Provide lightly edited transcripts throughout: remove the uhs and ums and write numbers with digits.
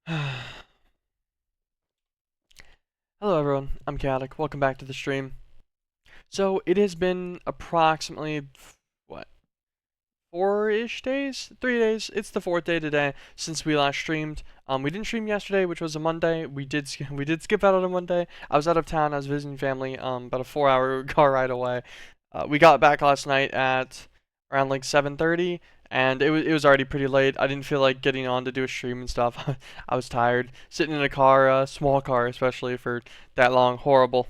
Hello everyone, I'm Chaotic. Welcome back to the stream. So it has been approximately what, 4-ish days? 3 days. It's the 4th day today since we last streamed. We didn't stream yesterday, which was a Monday. We did skip out on a Monday. I was out of town. I was visiting family. About a 4-hour car ride away. We got back last night at around like 7:30, and it was already pretty late. I didn't feel like getting on to do a stream and stuff. I was tired. Sitting in a car, small car especially, for that long, horrible.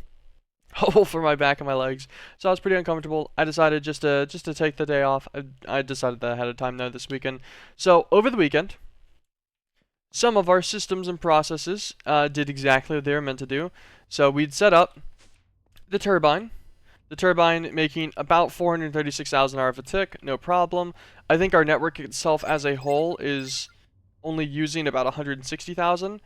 Horrible for my back and my legs. So I was pretty uncomfortable. I decided just to take the day off. I decided that ahead of time though this weekend. So over the weekend, some of our systems and processes did exactly what they were meant to do. So we'd set up the turbine. The turbine making about 436,000 RF a tick, no problem. I think our network itself as a whole is only using about 160,000.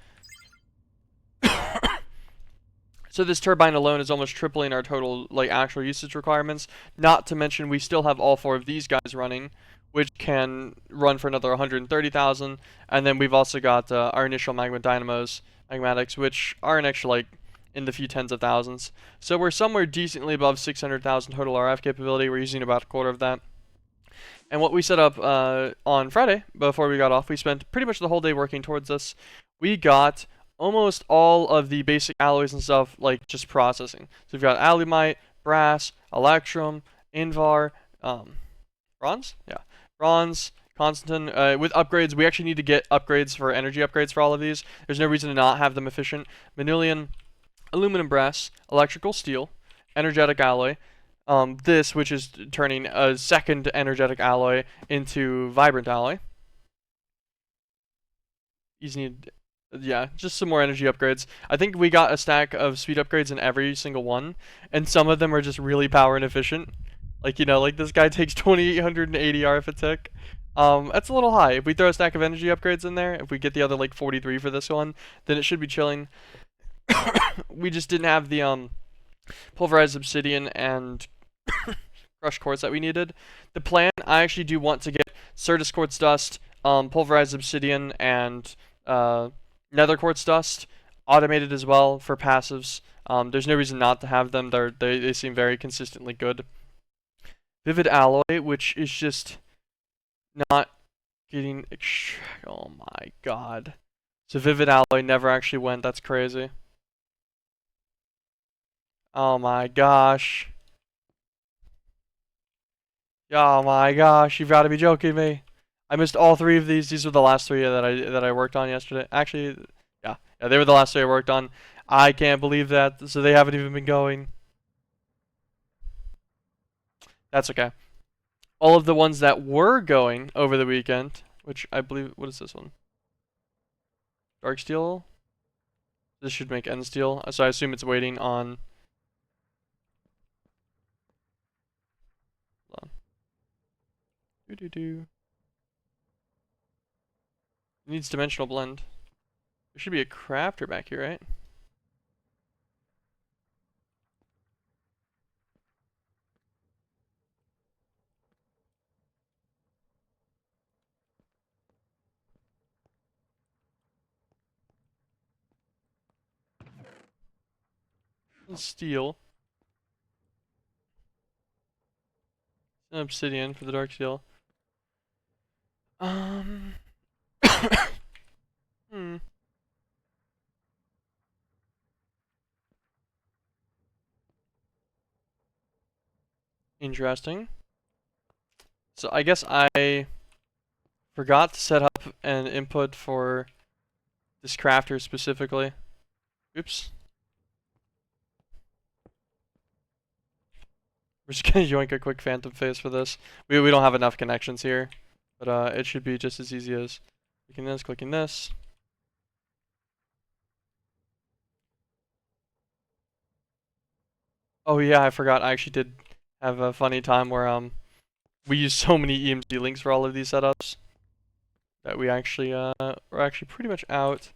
So this turbine alone is almost tripling our total like actual usage requirements. Not to mention we still have all 4 of these guys running, which can run for another 130,000. And then we've also got our initial magmatics, which are an extra like in the few tens of thousands. So we're somewhere decently above 600,000 total RF capability. We're using about a quarter of that. And what we set up on Friday before we got off, we spent pretty much the whole day working towards this. We got almost all of the basic alloys and stuff like just processing. So we've got alumite, brass, electrum, invar, bronze, yeah, bronze, Constantin. With upgrades, we actually need to get upgrades for energy upgrades for all of these. There's no reason to not have them efficient. Manilian, aluminum, brass, electrical, steel, energetic alloy. This, which is turning a second energetic alloy into vibrant alloy. You just need, yeah, just some more energy upgrades. I think we got a stack of speed upgrades in every single one, and some of them are just really power inefficient. Like, like this guy takes 2,880 RF a tick. That's a little high. If we throw a stack of energy upgrades in there, if we get the other like 43 for this one, then it should be chilling. We just didn't have the pulverized obsidian and crushed quartz that we needed. The plan, I actually do want to get Certus quartz dust, pulverized obsidian, and nether quartz dust automated as well for passives. There's no reason not to have them. They seem very consistently good. Vivid alloy, which is just not getting. Oh my god. So vivid alloy never actually went. That's crazy. Oh my gosh. Oh my gosh, you've got to be joking me. I missed all 3 of these. These were the last 3 that I worked on yesterday. Actually, yeah, they were the last 3 I worked on. I can't believe that. So they haven't even been going. That's okay. All of the ones that were going over the weekend, which I believe, what is this one? Dark steel. This should make end steel. So I assume it's waiting on. Hold on. It needs dimensional blend. There should be a crafter back here, right? Steel. Obsidian for the dark steel. Hmm. Interesting. So I guess I forgot to set up an input for this crafter specifically. Oops. We're just gonna yoink a quick phantom face for this. We don't have enough connections here, but it should be just as easy as clicking this, clicking this. Oh yeah, I forgot. I actually did have a funny time where we used so many EMC links for all of these setups that we're actually pretty much out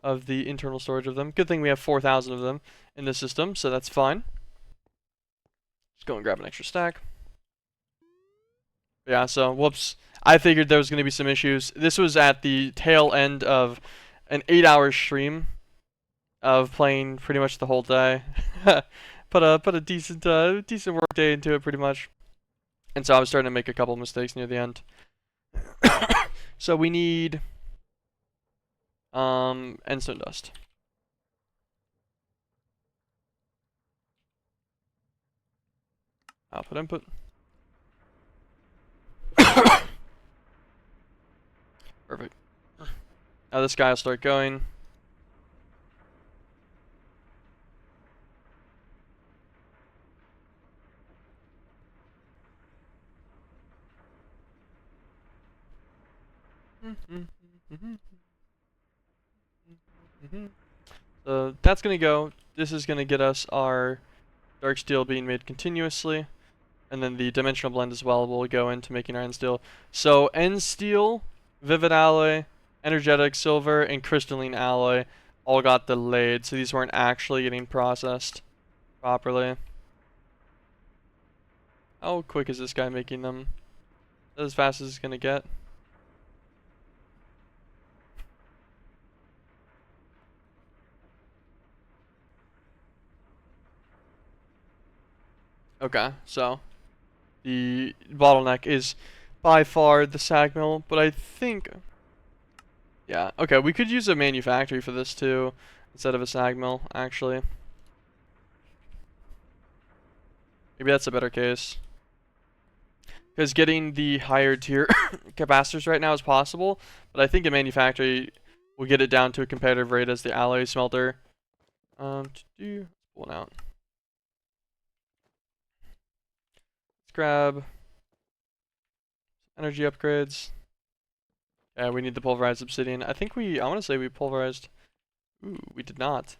of the internal storage of them. Good thing we have 4,000 of them in the system, so that's fine. Just go and grab an extra stack. Yeah, so whoops. I figured there was going to be some issues. This was at the tail end of an 8-hour stream of playing pretty much the whole day. put a decent work day into it pretty much. And so I was starting to make a couple mistakes near the end. So we need endstone dust. Output input. Perfect. Now this guy will start going. So that's gonna go. This is gonna get us our dark steel being made continuously, and then the dimensional blend as well will go into making our end steel. So end steel, vivid alloy, energetic silver, and crystalline alloy all got delayed, so these weren't actually getting processed properly. How quick is this guy making them? As fast as it's gonna get. Okay, so the bottleneck is by far the sag mill, but I think, yeah, okay, we could use a manufactory for this too, instead of a sag mill, actually. Maybe that's a better case. Because getting the higher tier capacitors right now is possible, but I think a manufactory will get it down to a competitive rate as the alloy smelter. Pull one out. Let's grab energy upgrades. Yeah, we need the pulverized obsidian. I want to say we pulverized. Ooh, we did not.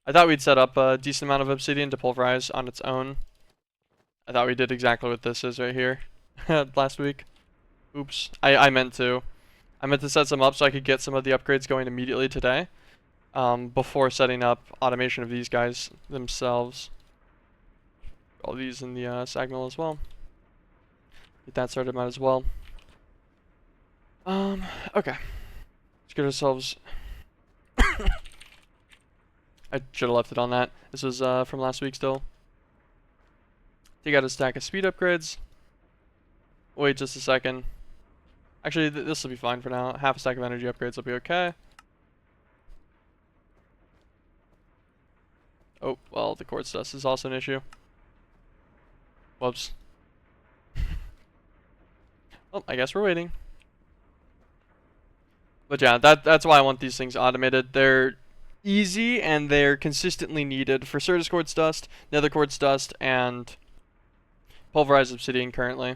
I thought we'd set up a decent amount of obsidian to pulverize on its own. I thought we did exactly what this is right here last week. Oops. I meant to. I meant to set some up so I could get some of the upgrades going immediately today. Before setting up automation of these guys themselves. All these in the sag mill as well. Get that started out as well. Okay. Let's get ourselves. I should have left it on that. This was from last week still. Take out a stack of speed upgrades. Wait just a second. Actually, this will be fine for now. Half a stack of energy upgrades will be okay. Oh, well, the quartz dust is also an issue. Whoops. Well, I guess we're waiting. But yeah, that's why I want these things automated. They're easy and they're consistently needed for Certus quartz dust, nether quartz dust, and pulverized obsidian currently.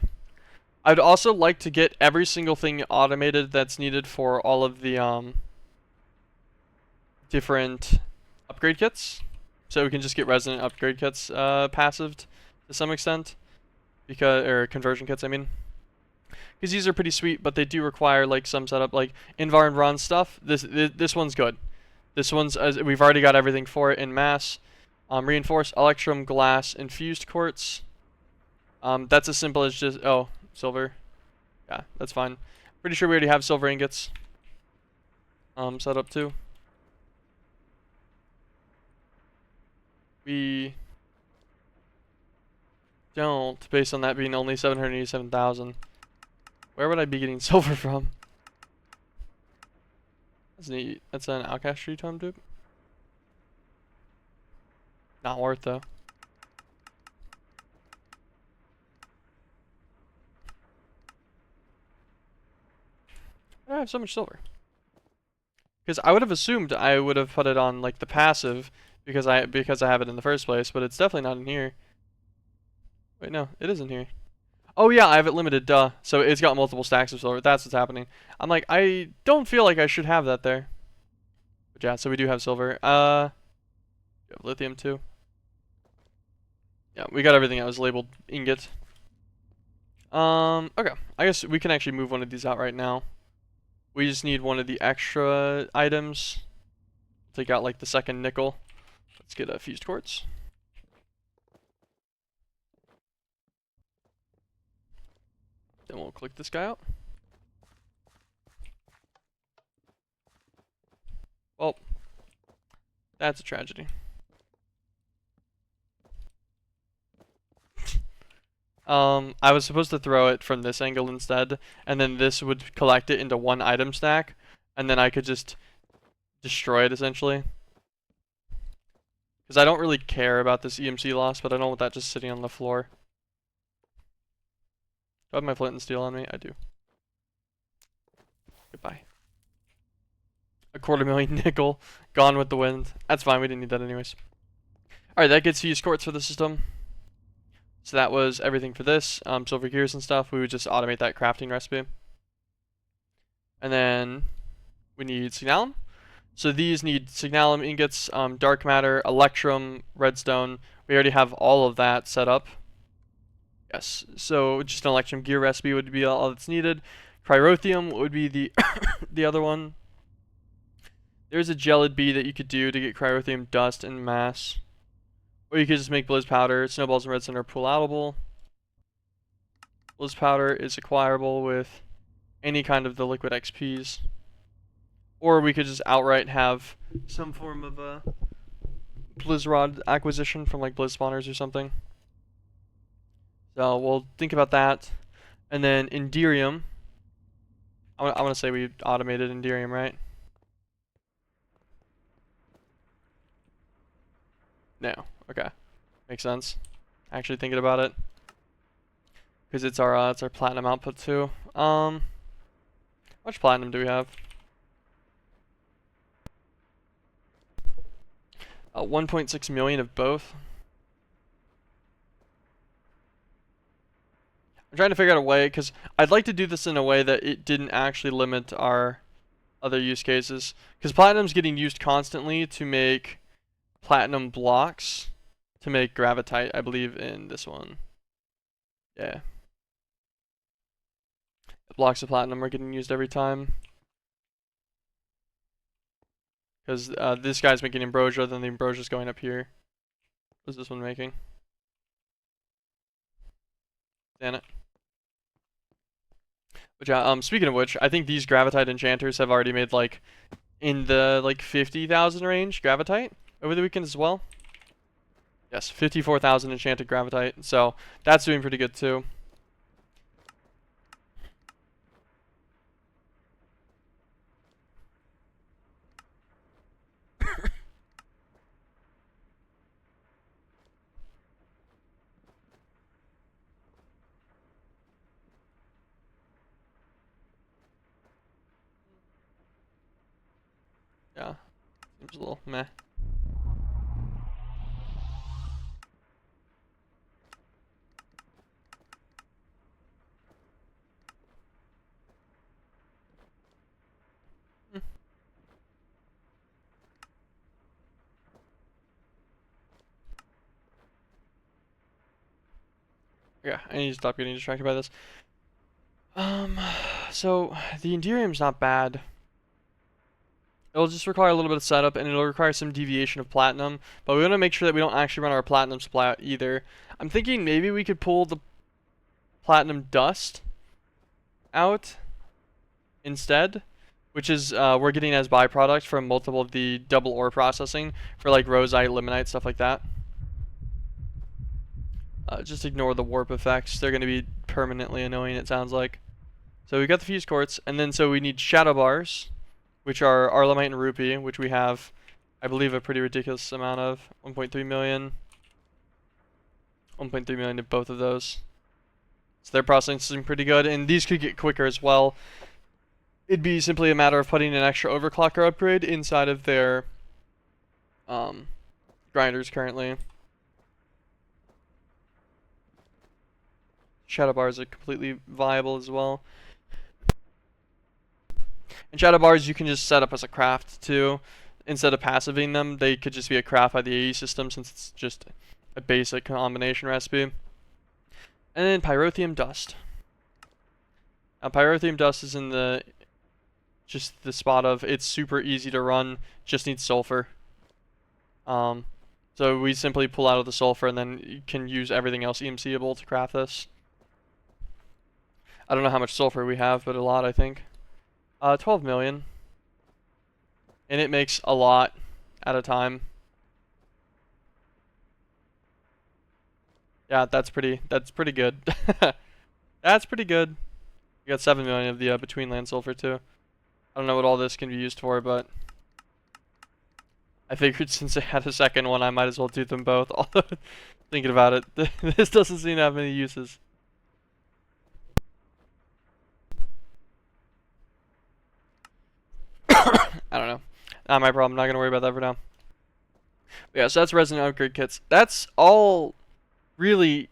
I'd also like to get every single thing automated that's needed for all of the different upgrade kits. So we can just get resonant upgrade kits passived to some extent. Or conversion kits, I mean. Because these are pretty sweet, but they do require like some setup, like Envar and Ron stuff. This one's good. This one's, we've already got everything for it in mass. Reinforced electrum, glass, infused quartz. That's as simple as just, oh, silver. Yeah, that's fine. Pretty sure we already have silver ingots set up too. We don't, based on that being only 787,000. Where would I be getting silver from? That's neat. That's an outcast tree tome dupe. Not worth though. Why do I have so much silver? Because I would have assumed I would have put it on like the passive because I have it in the first place, but it's definitely not in here. Wait, no, it is in here. Oh yeah, I have it limited, duh. So it's got multiple stacks of silver. That's what's happening. I'm like, I don't feel like I should have that there. But yeah, so we do have silver. We have lithium too. Yeah, we got everything that was labeled ingot. Okay. I guess we can actually move one of these out right now. We just need one of the extra items. Take out like the second nickel. Let's get a fused quartz. Then we'll click this guy out. Well, that's a tragedy. I was supposed to throw it from this angle instead, and then this would collect it into one item stack, and then I could just destroy it essentially. Because I don't really care about this EMC loss, but I don't want that just sitting on the floor. Do I have my flint and steel on me? I do. Goodbye. A $250,000 nickel gone with the wind. That's fine, we didn't need that anyways. Alright, that gets fused quartz for the system. So that was everything for this. Silver gears and stuff, we would just automate that crafting recipe. And then we need signalum. So these need signalum ingots, dark matter, electrum, redstone. We already have all of that set up. Yes, so just an electrum gear recipe would be all that's needed. Cryrothium would be the the other one. There's a gelid bee that you could do to get cryrothium dust in mass. Or you could just make blizz powder. Snowballs and redstone are pull-outable. Blizz powder is acquirable with any kind of the liquid XPs. Or we could just outright have some form of a blizz rod acquisition from like blizz spawners or something. So we'll think about that. And then Enderium. I want to say we automated Enderium, right? No. Okay. Makes sense. Actually thinking about it. Because it's our platinum output too. How much platinum do we have? 1.6 million of both. I'm trying to figure out a way, because I'd like to do this in a way that it didn't actually limit our other use cases. Because platinum's getting used constantly to make platinum blocks, to make gravitite, I believe, in this one. Yeah. Blocks of platinum are getting used every time. Because this guy's making ambrosia, then the ambrosia's going up here. What's this one making? Damn it. But yeah, speaking of which, I think these gravitite enchanters have already made like in the like 50,000 range gravitite over the weekend as well. Yes, 54,000 enchanted gravitite. So that's doing pretty good too. Yeah, seems a little meh. Yeah, I need to stop getting distracted by this. So the Enderium's not bad. It'll just require a little bit of setup, and it'll require some deviation of platinum, but we want to make sure that we don't actually run our platinum supply out either. I'm thinking maybe we could pull the platinum dust out instead, which is we're getting as byproduct from multiple of the double ore processing for like rosite, limonite, stuff like that. Just ignore the warp effects. They're going to be permanently annoying, it sounds like. So we got the fuse quartz, and then so we need shadow bars, which are arlemite and rupee, which we have, I believe, a pretty ridiculous amount of. 1.3 million. 1.3 million of both of those. So their processing pretty good, and these could get quicker as well. It'd be simply a matter of putting an extra overclocker upgrade inside of their grinders currently. Shadow bars are completely viable as well. And shadow bars you can just set up as a craft too. Instead of passiving them, they could just be a craft by the AE system since it's just a basic combination recipe. And then pyrothium dust. Now pyrothium dust is in the just the spot of it's super easy to run, just needs sulfur. So we simply pull out of the sulfur and then you can use everything else EMCable to craft this. I don't know how much sulfur we have, but a lot I think. 12 million. And it makes a lot at a time. Yeah, that's pretty good. That's pretty good. We got 7 million of the between land sulfur too. I don't know what all this can be used for, but I figured since I had a second one, I might as well do them both. Although, thinking about it, this doesn't seem to have many uses. I don't know. Not my problem. Not gonna worry about that for now. But yeah, so that's resin upgrade kits. That's all really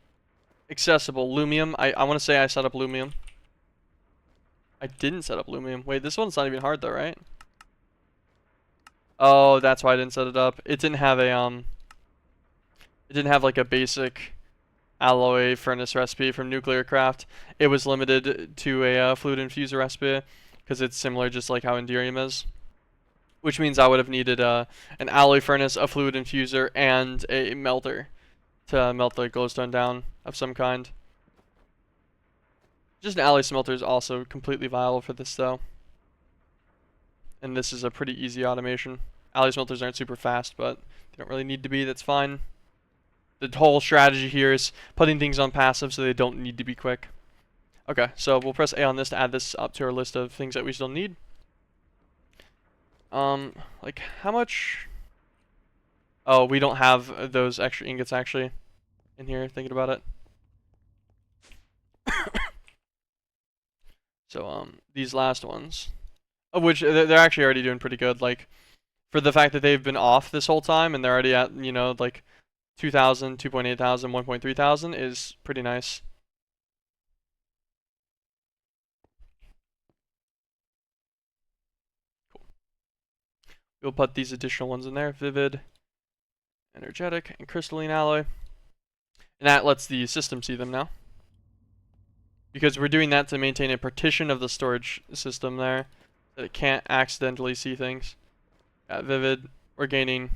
accessible. Lumium. I want to say I set up Lumium. I didn't set up Lumium. Wait, this one's not even hard though, right? Oh, that's why I didn't set it up. It didn't have a It didn't have like a basic alloy furnace recipe from MeatBallCraft. It was limited to a fluid infuser recipe because it's similar, just like how Enderium is. Which means I would have needed an alloy furnace, a fluid infuser, and a melter to melt the glowstone down of some kind. Just an alloy smelter is also completely viable for this though. And this is a pretty easy automation. Alloy smelters aren't super fast, but they don't really need to be. That's fine. The whole strategy here is putting things on passive so they don't need to be quick. Okay, so we'll press A on this to add this up to our list of things that we still need. Like how much? Oh, we don't have those extra ingots actually in here, thinking about it. So, these last ones, of which they're actually already doing pretty good, like, for the fact that they've been off this whole time and they're already at, you know, like, 2,000, 2.8 thousand, 1.3 thousand is pretty nice. Cool. We'll put these additional ones in there, Vivid, Energetic, and Crystalline Alloy. And that lets the system see them now. Because we're doing that to maintain a partition of the storage system there, that it can't accidentally see things. At Vivid, we're gaining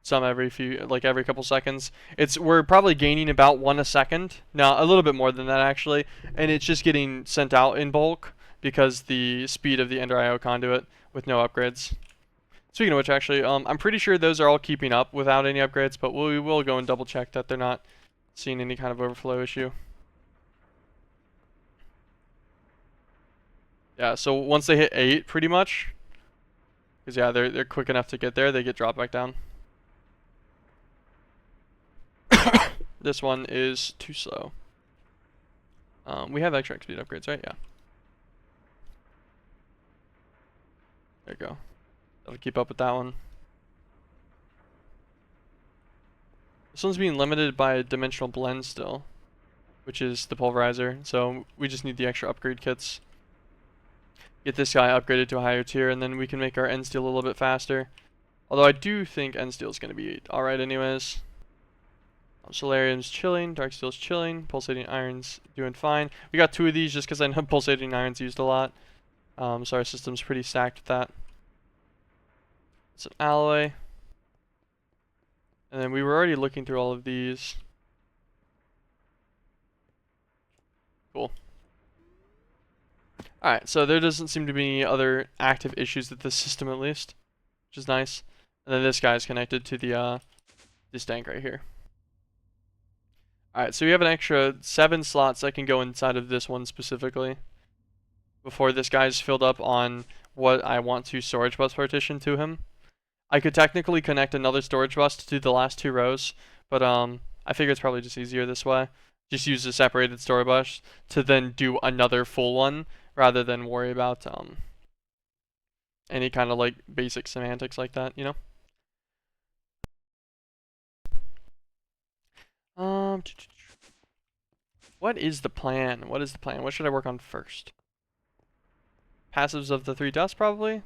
some every couple seconds. We're probably gaining about 1 a second. Now, a little bit more than that actually, and it's just getting sent out in bulk because the speed of the Ender IO conduit with no upgrades. Speaking of which, actually, I'm pretty sure those are all keeping up without any upgrades, but we will go and double check that they're not seeing any kind of overflow issue. Yeah, so once they hit 8, pretty much, because yeah, they're quick enough to get there, they get dropped back down. This one is too slow. We have extra speed upgrades, right? Yeah. There you go. That'll keep up with that one. This one's being limited by a dimensional blend still, which is the pulverizer. So we just need the extra upgrade kits. Get this guy upgraded to a higher tier, and then we can make our end steel a little bit faster. Although I do think end steel is going to be alright anyways. Solarium's chilling, dark steel's chilling, pulsating iron's doing fine. We got 2 of these just because I know pulsating iron's used a lot. So our system's pretty stacked with that. It's an alloy. And then we were already looking through all of these. Cool. Alright, so there doesn't seem to be any other active issues with this system at least, which is nice. And then this guy is connected to the this tank right here. Alright, so we have an extra 7 slots that can go inside of this one specifically before this guy's filled up on what I want to storage bus partition to him. I could technically connect another storage bus to the last 2 rows, but I figure it's probably just easier this way. Just use a separated storage bus to then do another full one rather than worry about any kind of like basic semantics like that, you know? What is the plan? What is the plan? What should I work on first? Passives of the 3 dust, probably?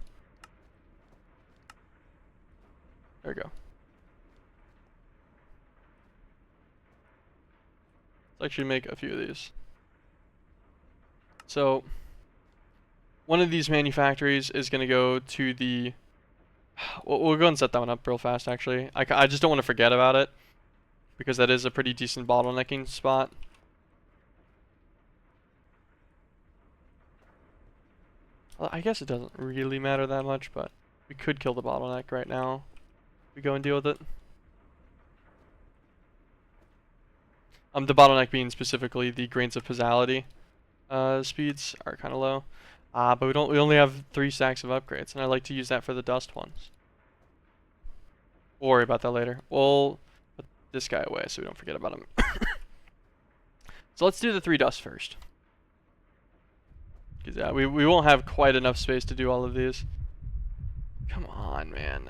There we go. Let's actually make a few of these. So, one of these manufactories is going to go to the... We'll go and set that one up real fast, actually. I just don't want to forget about it, because that is a pretty decent bottlenecking spot. Well, I guess it doesn't really matter that much, but we could kill the bottleneck right now. We go and deal with it. The bottleneck being specifically the grains of pizzality speeds are kind of low. But we only have 3 stacks of upgrades, and I like to use that for the dust ones. We'll worry about that later. We'll put this guy away so we don't forget about him. So let's do the 3 dust first. Because yeah, we won't have quite enough space to do all of these. Come on, man.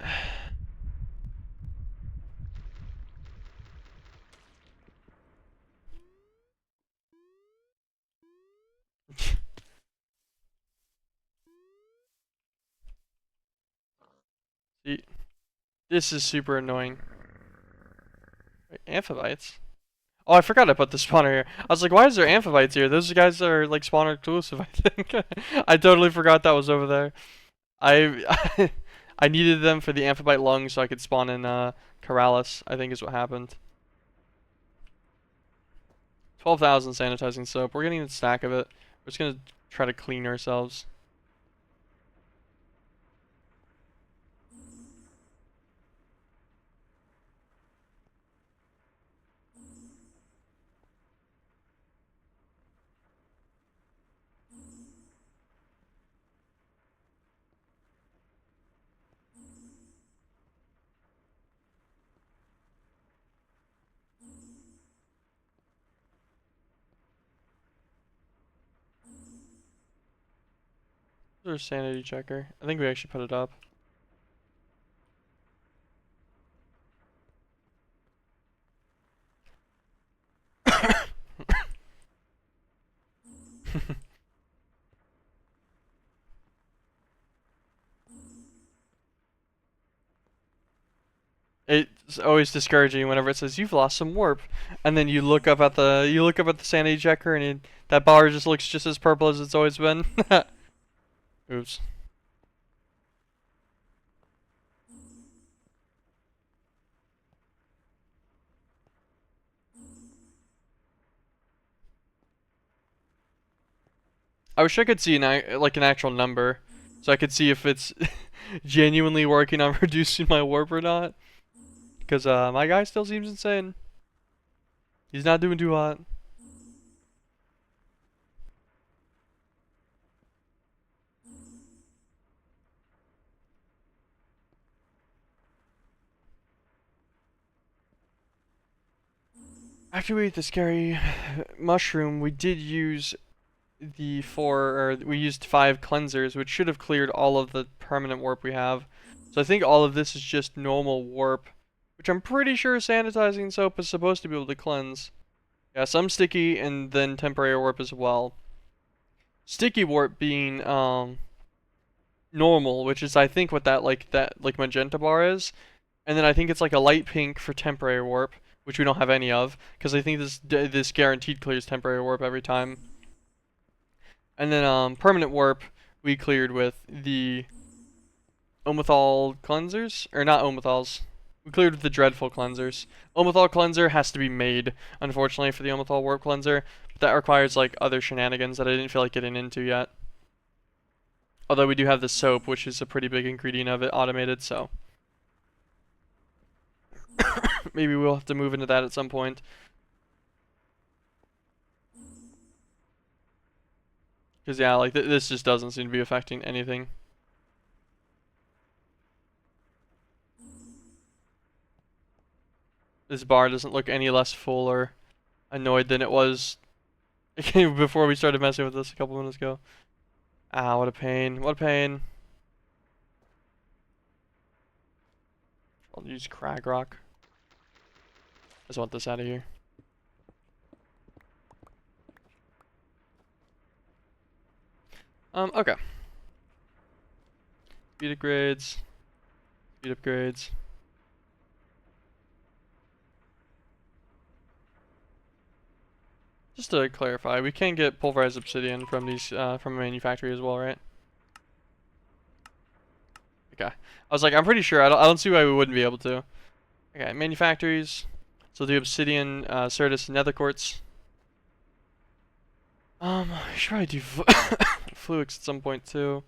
See, this is super annoying. Wait, amphibites? Oh, I forgot I put the spawner here. I was like, why is there amphibites here? Those guys are like spawner exclusive, I think. I totally forgot that was over there. I I needed them for the amphibite lungs so I could spawn in Corrales, I think is what happened. 12,000 sanitizing soap. We're getting a stack of it. We're just gonna try to clean ourselves. There's a sanity checker. I think we actually put it up. It's always discouraging whenever it says you've lost some warp, and then you look up at the sanity checker and that bar just looks just as purple as it's always been. Oops. I wish I could see like an actual number, so I could see if it's genuinely working on reducing my warp or not. Because my guy still seems insane. He's not doing too hot. After we ate the scary mushroom, we did use we used 5 cleansers, which should have cleared all of the permanent warp we have. So I think all of this is just normal warp, which I'm pretty sure sanitizing soap is supposed to be able to cleanse. Yeah, some sticky and then temporary warp as well. Sticky warp being normal, which is I think what that magenta bar is, and then I think it's like a light pink for temporary warp, which we don't have any of, because I think this guaranteed clears temporary warp every time. And then permanent warp we cleared with the Omethal cleansers, or not Omethals. We cleared with the dreadful cleansers. Omethal cleanser has to be made, unfortunately, for the Omethal warp cleanser, but that requires like other shenanigans that I didn't feel like getting into yet. Although we do have the soap, which is a pretty big ingredient of it, automated, so maybe we'll have to move into that at some point. Because yeah, like this just doesn't seem to be affecting anything. This bar doesn't look any less full or annoyed than it was before we started messing with this a couple minutes ago. Ah, what a pain. What a pain. I'll use crag rock. I just want this out of here. Okay. Speed upgrades. Speed upgrades. Just to clarify, we can get pulverized obsidian from these from a manufactory as well, right? Okay. I was like, I'm pretty sure. I don't see why we wouldn't be able to. Okay, manufactories. So the obsidian, Certus, nether quartz. I should probably do Fluix at some point too.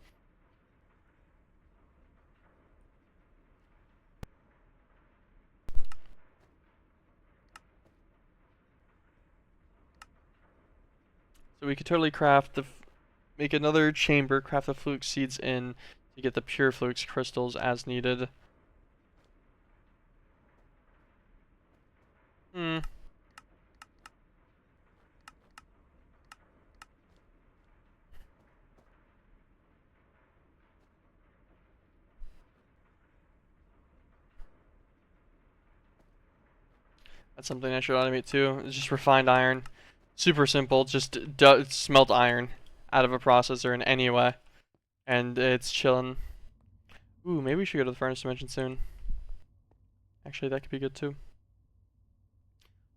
So we could totally make another chamber, craft the flux seeds in to get the pure flux crystals as needed. Hmm. That's something I should automate too. It's just refined iron. Super simple. Just smelt iron out of a processor in any way. And it's chilling. Ooh, maybe we should go to the furnace dimension soon. Actually, that could be good too.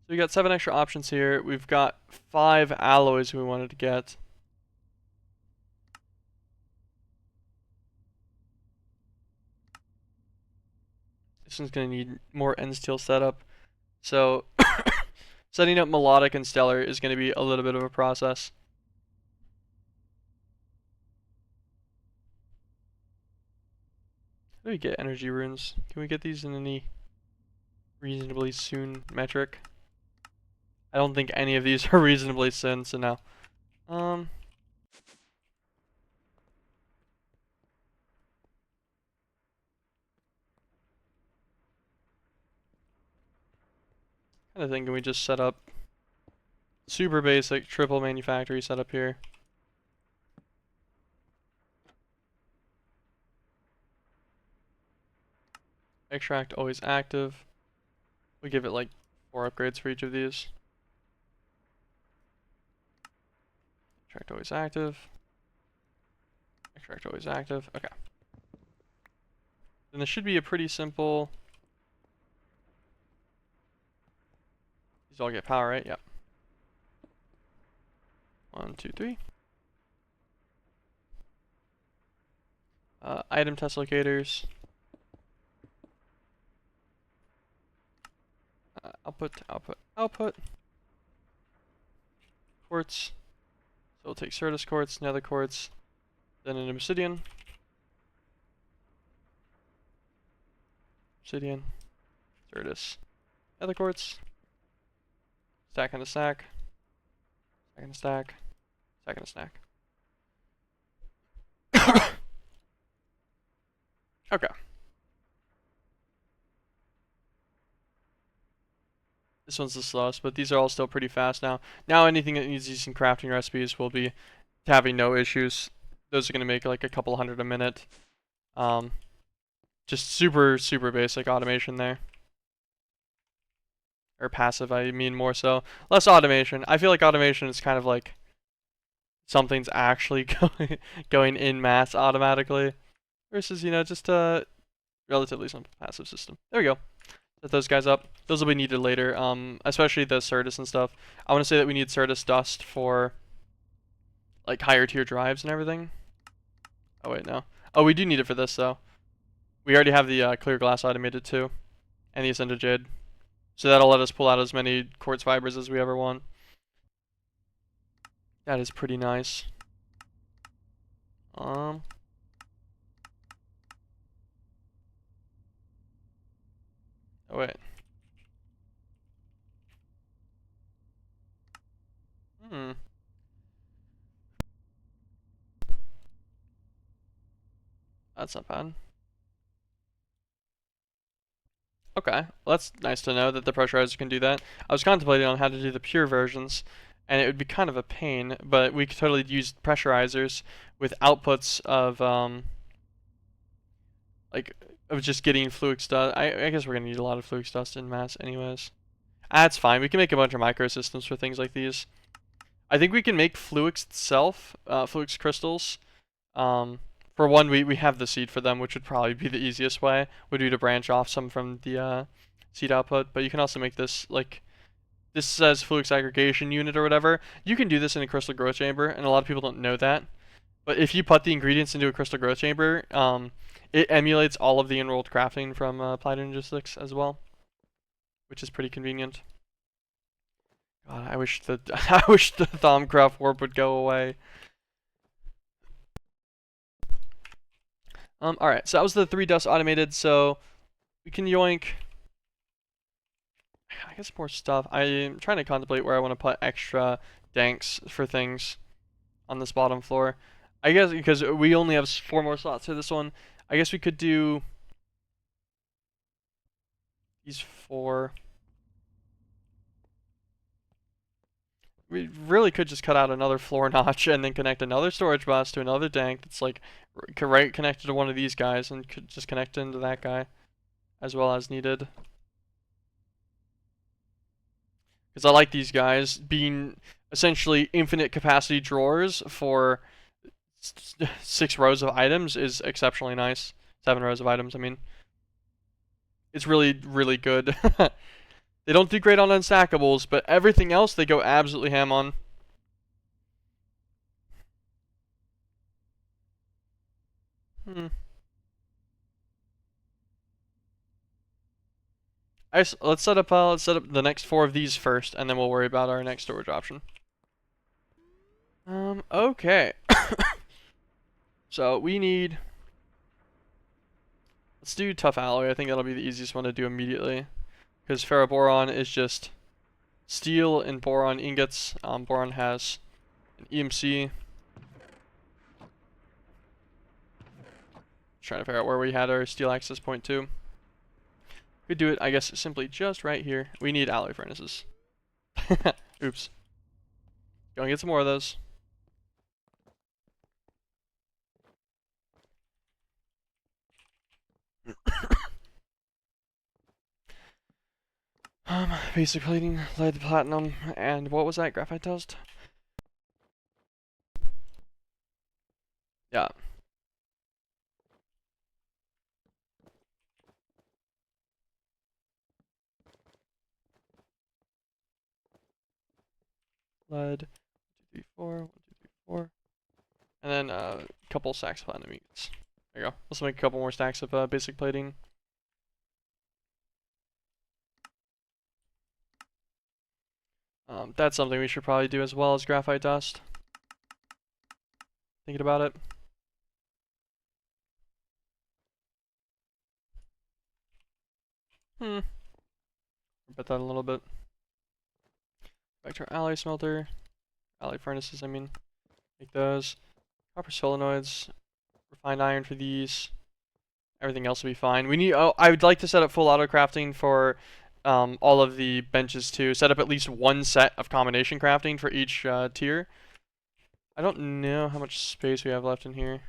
So we got 7 extra options here. We've got 5 alloys we wanted to get. This one's going to need more end steel setup. So setting up melodic and stellar is going to be a little bit of a process. How do we get energy runes? Can we get these in any reasonably soon metric? I don't think any of these are reasonably soon, so no. Kind of thinking we just set up super basic triple manufactory setup here. Extract always active. We give it like 4 upgrades for each of these. Extract always active. Extract always active. Okay. Then this should be a pretty simple. These all get power, right? Yep. 1, 2, 3. Item test locators. Output. Quartz. So we'll take Certus quartz, nether quartz, then an obsidian. Obsidian. Certus. Nether quartz. Stack and a stack. Stack and a stack. Stack and a stack. Okay. This one's the slowest, but these are all still pretty fast now. Now anything that needs using crafting recipes will be having no issues. Those are going to make like a couple hundred a minute. Just super basic automation there. Or passive, I mean more so. Less automation. I feel like automation is kind of like something's actually going in mass automatically. Versus, you know, just a relatively simple passive system. There we go. Set those guys up. Those will be needed later, especially the Certus and stuff. I want to say that we need Certus dust for like higher tier drives and everything. Oh wait, no. Oh, we do need it for this though. We already have the clear glass automated too, and the ascended jade. So that'll let us pull out as many quartz fibers as we ever want. That is pretty nice. Oh wait. That's not bad. Okay, well, that's nice to know that the pressurizer can do that. I was contemplating on how to do the pure versions, and it would be kind of a pain, but we could totally use pressurizers with outputs of of just getting flux dust. I guess we're gonna need a lot of flux dust in mass anyways. That's fine. We can make a bunch of microsystems for things like these. I think we can make flux itself, flux crystals. For one, we have the seed for them, which would probably be the easiest way, would be to branch off some from the seed output. But you can also make this, like, this says flux aggregation unit or whatever. You can do this in a crystal growth chamber, and a lot of people don't know that. But if you put the ingredients into a crystal growth chamber, it emulates all of the in-world crafting from Applied Logistics as well, which is pretty convenient. God, I wish the Thaumcraft warp would go away. Alright, so that was the 3 dust automated, so we can yoink, I guess, more stuff. I'm trying to contemplate where I want to put extra danks for things on this bottom floor. I guess because we only have 4 more slots for this one, I guess we could do these 4. We really could just cut out another floor notch and then connect another storage bus to another dank that's like right connected to one of these guys, and could just connect into that guy as well as needed. Because I like these guys being essentially infinite capacity drawers for 6 rows of items is exceptionally nice. 7 rows of items, I mean. It's really, really good. They don't do great on unstackables, but everything else they go absolutely ham on. Let's set up the next 4 of these first, and then we'll worry about our next storage option. Okay. So we need. Let's do tough alloy. I think that'll be the easiest one to do immediately, because ferroboron is just steel and boron ingots. Boron has an EMC. Trying to figure out where we had our steel access point to. We do it, I guess, simply just right here. We need alloy furnaces. Oops. Go and get some more of those. Basic plating, lead, platinum, and what was that? Graphite dust? Yeah. Lead, 1, 2, 3, 4, 1, 2, 3, 4. And then a couple stacks of platinum ingots. There you go. Let's make a couple more stacks of basic plating. That's something we should probably do as well as graphite dust. Thinking about it. Bet that a little bit. Back to our alloy smelter. Alloy furnaces, I mean. Make those. Copper solenoids. Refined iron for these. Everything else will be fine. We need. Oh, I would like to set up full auto crafting for all of the benches too. Set up at least 1 set of combination crafting for each tier. I don't know how much space we have left in here.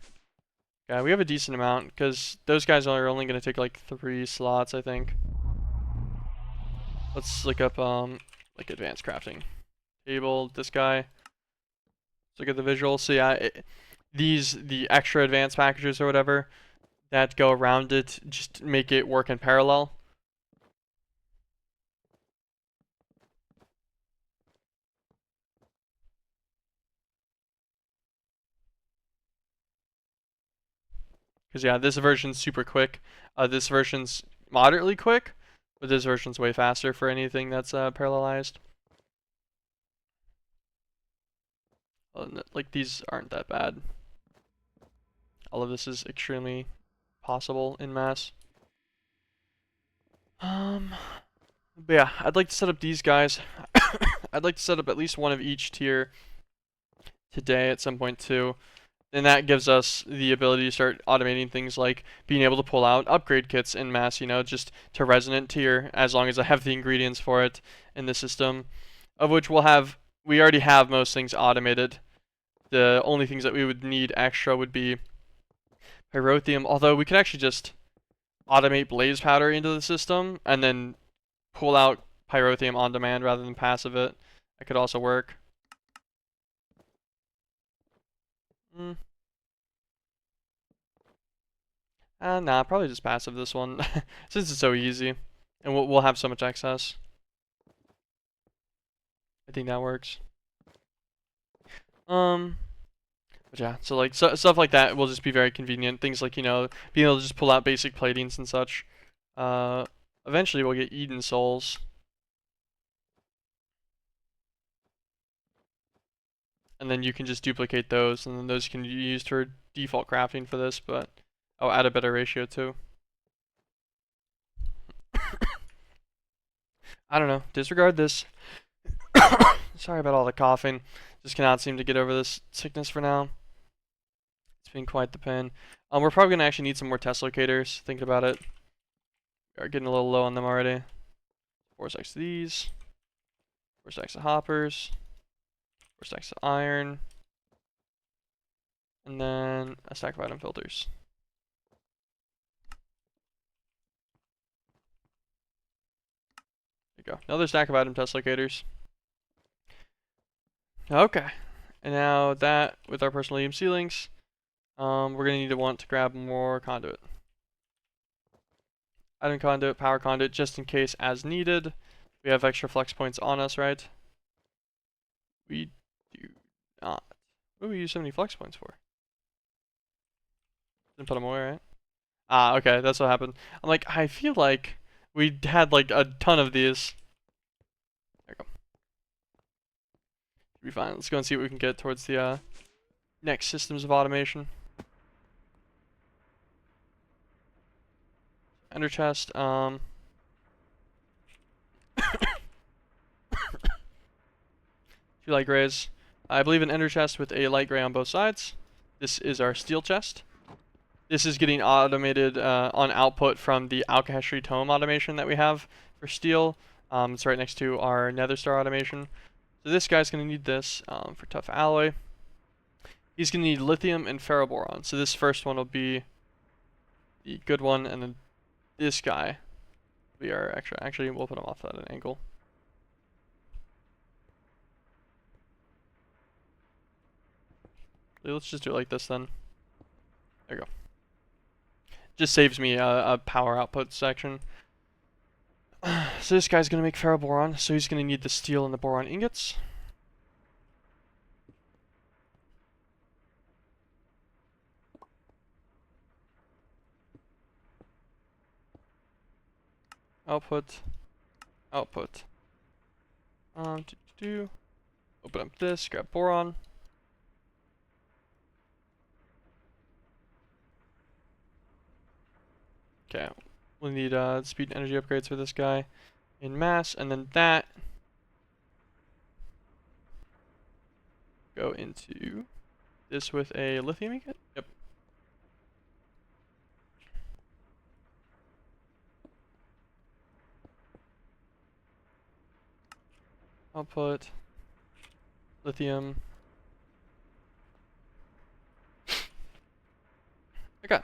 Yeah, we have a decent amount because those guys are only going to take like 3 slots, I think. Let's look up like advanced crafting table. This guy. Let's look at the visual. So yeah, the extra advanced packages or whatever that go around it just make it work in parallel. Because yeah, this version's super quick. This version's moderately quick, but this version's way faster for anything that's parallelized. Like these aren't that bad. All of this is extremely possible in mass. But yeah, I'd like to set up these guys. I'd like to set up at least 1 of each tier today at some point too. And that gives us the ability to start automating things like being able to pull out upgrade kits in mass, you know, just to resonant tier, as long as I have the ingredients for it in the system, of which we already have most things automated. The only things that we would need extra would be pyrotheum, although we could actually just automate blaze powder into the system and then pull out pyrotheum on demand rather than passive it. That could also work. Nah, probably just passive this one, since it's so easy, and we'll have so much excess. I think that works. But yeah, so like stuff like that will just be very convenient. Things like, you know, being able to just pull out basic platings and such. Eventually we'll get Eden souls. And then you can just duplicate those, and then those can be used for default crafting for this, but I'll add a better ratio too. I don't know. Disregard this. Sorry about all the coughing. Just cannot seem to get over this sickness for now. It's been quite the pain. We're probably gonna actually need some more test locators. Thinking about it, we are getting a little low on them already. 4 stacks of these. 4 stacks of hoppers. 4 stacks of iron. And then a stack of item filters. There you go. Another stack of item test locators. Okay. And now that, with our personal EMC links, we're going to want to grab more conduit. Item conduit, power conduit, just in case as needed. We have extra flex points on us, right? We do not. What do we use so many flex points for? Didn't put them away, right? Ah, okay, that's what happened. I'm like, I feel like we had like a ton of these. There we go. Should be fine. Let's go and see what we can get towards the next systems of automation. Ender chest. Two light grays. I believe an ender chest with a light gray on both sides. This is our steel chest. This is getting automated on output from the alchemy tome automation that we have for steel. It's right next to our nether star automation. So this guy's going to need this for tough alloy. He's going to need lithium and ferroboron. So this first one will be the good one, and then this guy will be our extra. Actually, we'll put him off at an angle. Let's just do it like this then. There you go. Just saves me a power output section. So this guy's going to make ferroboron, so he's going to need the steel and the boron ingots. Output. Output. Open up this, grab boron. Okay, we'll need speed and energy upgrades for this guy in mass, and then that go into this with a lithium ingot. Yep. Output lithium. Okay.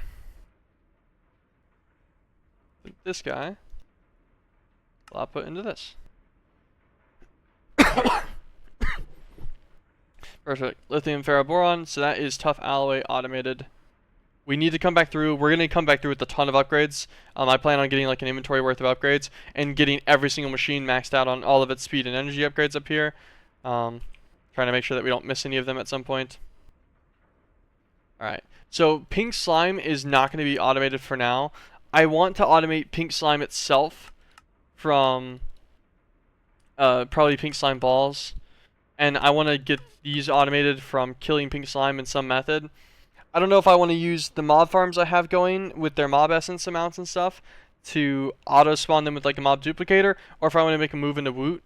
This guy will output into this. Perfect. Lithium ferroboron, so that is tough alloy automated. We need to come back through. We're going to come back through with a ton of upgrades. I plan on getting like an inventory worth of upgrades and getting every single machine maxed out on all of its speed and energy upgrades up here. Trying to make sure that we don't miss any of them at some point. Alright, so pink slime is not going to be automated for now. I want to automate pink slime itself from probably pink slime balls. And I want to get these automated from killing pink slime in some method. I don't know if I want to use the mob farms I have going with their mob essence amounts and stuff to auto spawn them with like a mob duplicator, or if I want to make a move into Woot,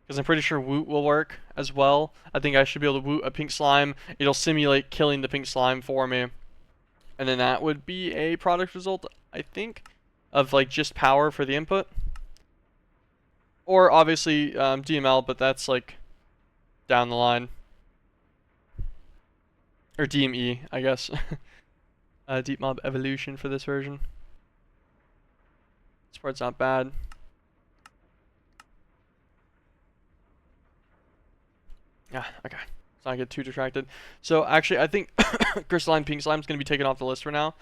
because I'm pretty sure Woot will work as well. I think I should be able to Woot a pink slime. It'll simulate killing the pink slime for me, and then that would be a product result, I think, of like just power for the input, or obviously DML, but that's like down the line. Or DME, I guess. Deep Mob Evolution for this version. This part's not bad. Yeah, okay. Let's not get too distracted. So actually, I think Crystalline Pink Slime is going to be taken off the list for now.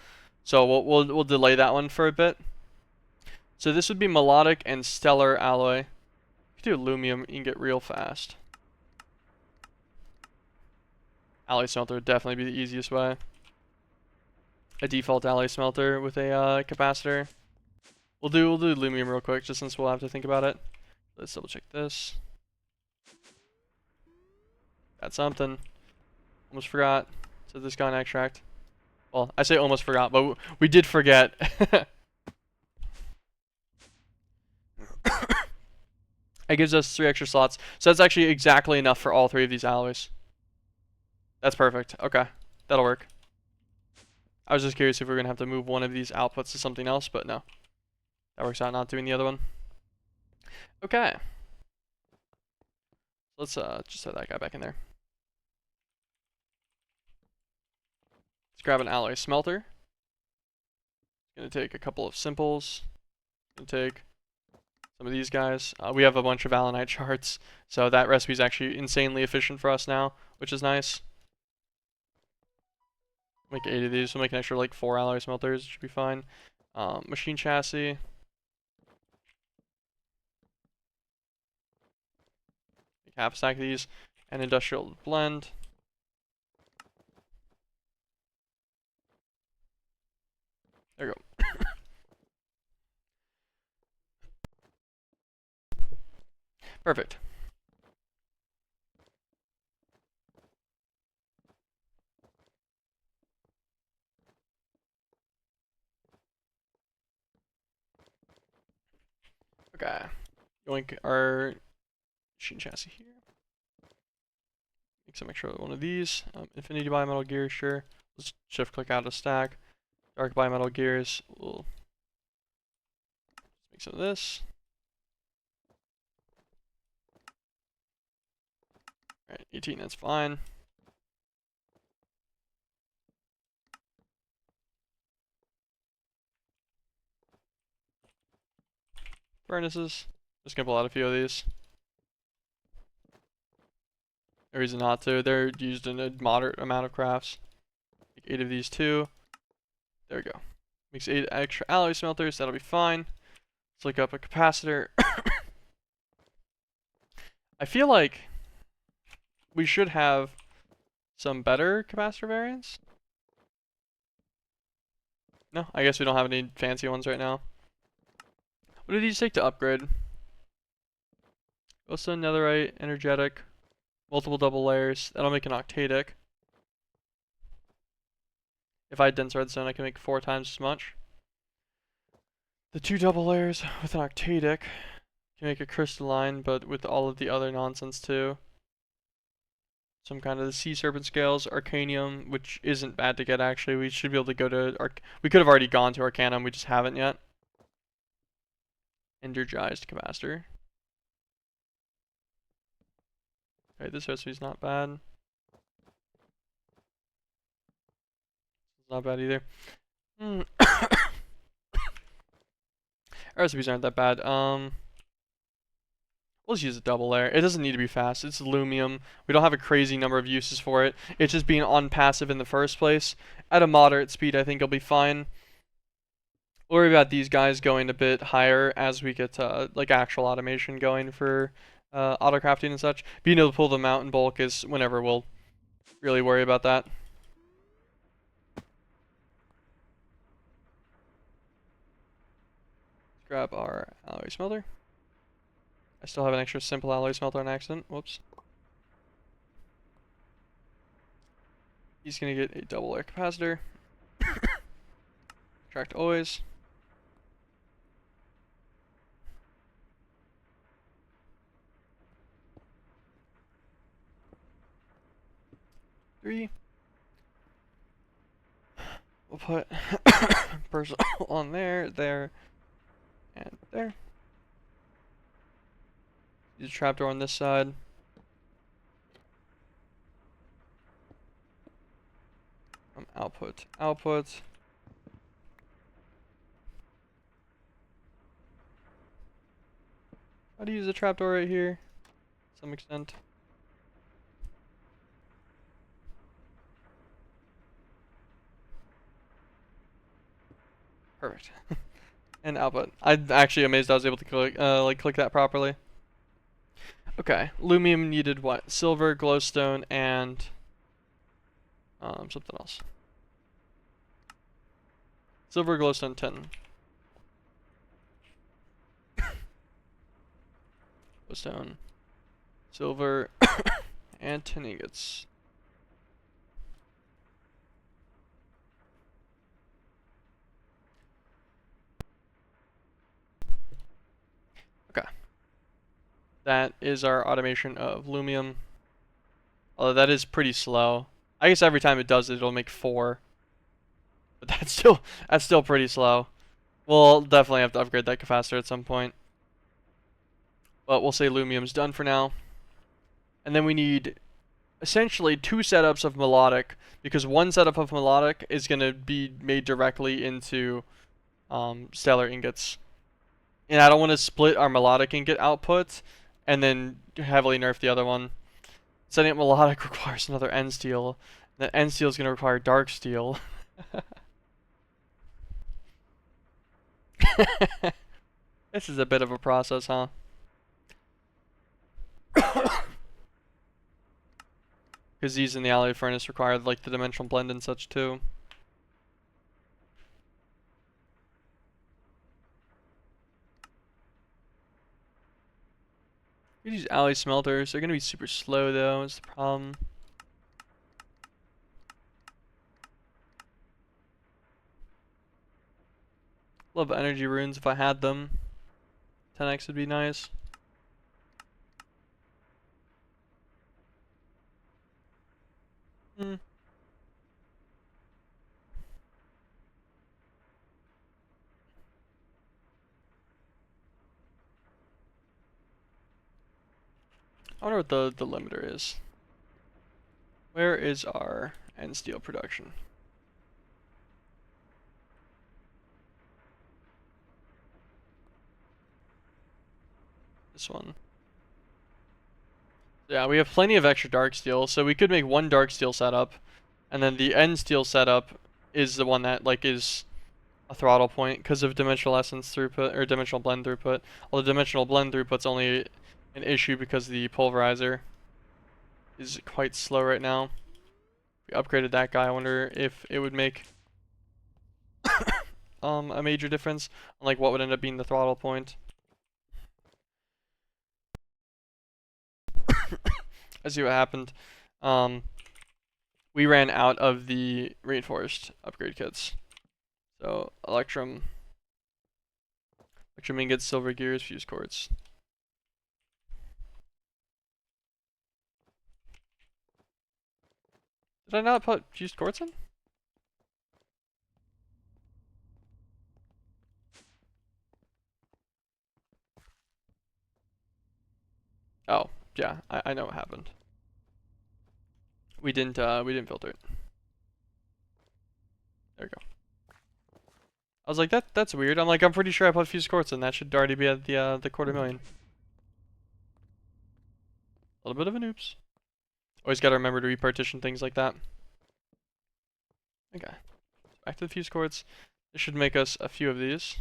So we'll delay that one for a bit. So this would be Melodic and Stellar Alloy. You can do Aluminum ingot real fast. Alloy smelter would definitely be the easiest way. A default alloy smelter with a capacitor. We'll do aluminum real quick, just since we'll have to think about it. Let's double check this. Got something. Almost forgot. So this gun extract. Well, I say almost forgot, but we did forget. It gives us 3 extra slots. So that's actually exactly enough for all 3 of these alloys. That's perfect. Okay. That'll work. I was just curious if we are going to have to move one of these outputs to something else, but no. That works out not doing the other one. Okay. Let's just throw that guy back in there. Let's grab an alloy smelter. Gonna take a couple of simples. Gonna take some of these guys. We have a bunch of allanite shards, so that recipe is actually insanely efficient for us now, which is nice. Make 8 of these. We'll make an extra like 4 alloy smelters. Should be fine. Machine chassis. Make half a stack of these. And industrial blend. There we go. Perfect. Okay. Yoink our machine chassis here. Make some extra one of these. Infinity bimetal gears, sure. Let's shift click out of stack. Dark bimetal gears. We'll make some of this. Alright, 18, that's fine. Furnaces. Just gonna pull out a few of these. No reason not to. They're used in a moderate amount of crafts. Make 8 of these too. There we go. Makes 8 extra alloy smelters. That'll be fine. Let's look up a capacitor. I feel like we should have some better capacitor variants. No, I guess we don't have any fancy ones right now. What do these take to upgrade? Also netherite, energetic, multiple double layers. That'll make an octadic. If I had dense redstone, I can make 4 times as much. The 2 double layers with an octadic can make a crystalline, but with all of the other nonsense too. Some kind of the sea serpent scales, arcanium, which isn't bad to get actually. We should be able to go to we could have already gone to arcanum, we just haven't yet. Energized capacitor. Okay, this recipe's not bad. It's not bad either. Our recipes aren't that bad. Let's use a double layer. It doesn't need to be fast. It's aluminum. We don't have a crazy number of uses for it. It's just being on passive in the first place. At a moderate speed, I think it'll be fine. We'll worry about these guys going a bit higher as we get like actual automation going for auto crafting and such. Being able to pull them out in bulk is whenever we'll really worry about that. Let's grab our alloy smelter. I still have an extra simple alloy smelter on accident. Whoops. He's gonna get a double layer capacitor. Extract always. Three. We'll put personal on there, there, and there. Use a trapdoor on this side. Output, output. How to use a trapdoor right here, to some extent. Perfect. And output. I'm actually amazed I was able to click that properly. Okay, lumium needed what? Silver, glowstone, and something else. Silver, glowstone, tin. Glowstone, silver, and tin ingots. Okay. That is our automation of Lumium. Although that is pretty slow. I guess every time it does it, it'll make 4. But that's still pretty slow. We'll definitely have to upgrade that capacitor at some point. But we'll say Lumium's done for now. And then we need essentially 2 setups of melodic, because one setup of melodic is going to be made directly into stellar ingots. And I don't want to split our melodic ingot output and then heavily nerf the other one. Setting up melodic requires another end steel. That end steel is going to require dark steel. This is a bit of a process, huh? Because these in the alloy furnace require like the dimensional blend and such too. These alloy smelters, they're gonna be super slow though, is the problem. Love energy runes if I had them. 10x would be nice. I wonder what the limiter is. Where is our end steel production? This one. Yeah, we have plenty of extra dark steel, so we could make 1 dark steel setup, and then the end steel setup is the one that like is a throttle point because of dimensional essence throughput or dimensional blend throughput. Although dimensional blend throughput's only an issue because the pulverizer is quite slow right now. If we upgraded that guy, I wonder if it would make a major difference on like what would end up being the throttle point. I see what happened. We ran out of the reinforced upgrade kits. So electrum ingots, silver gears, fuse cords. Did I not put fused quartz in? Oh, yeah, I know what happened. We didn't filter it. There we go. I was like, that's weird. I'm like, I'm pretty sure I put fused quartz in. That should already be at the 250,000. A little bit of an oops. Always gotta remember to repartition things like that. Okay. Back to the fuse quartz. This should make us a few of these.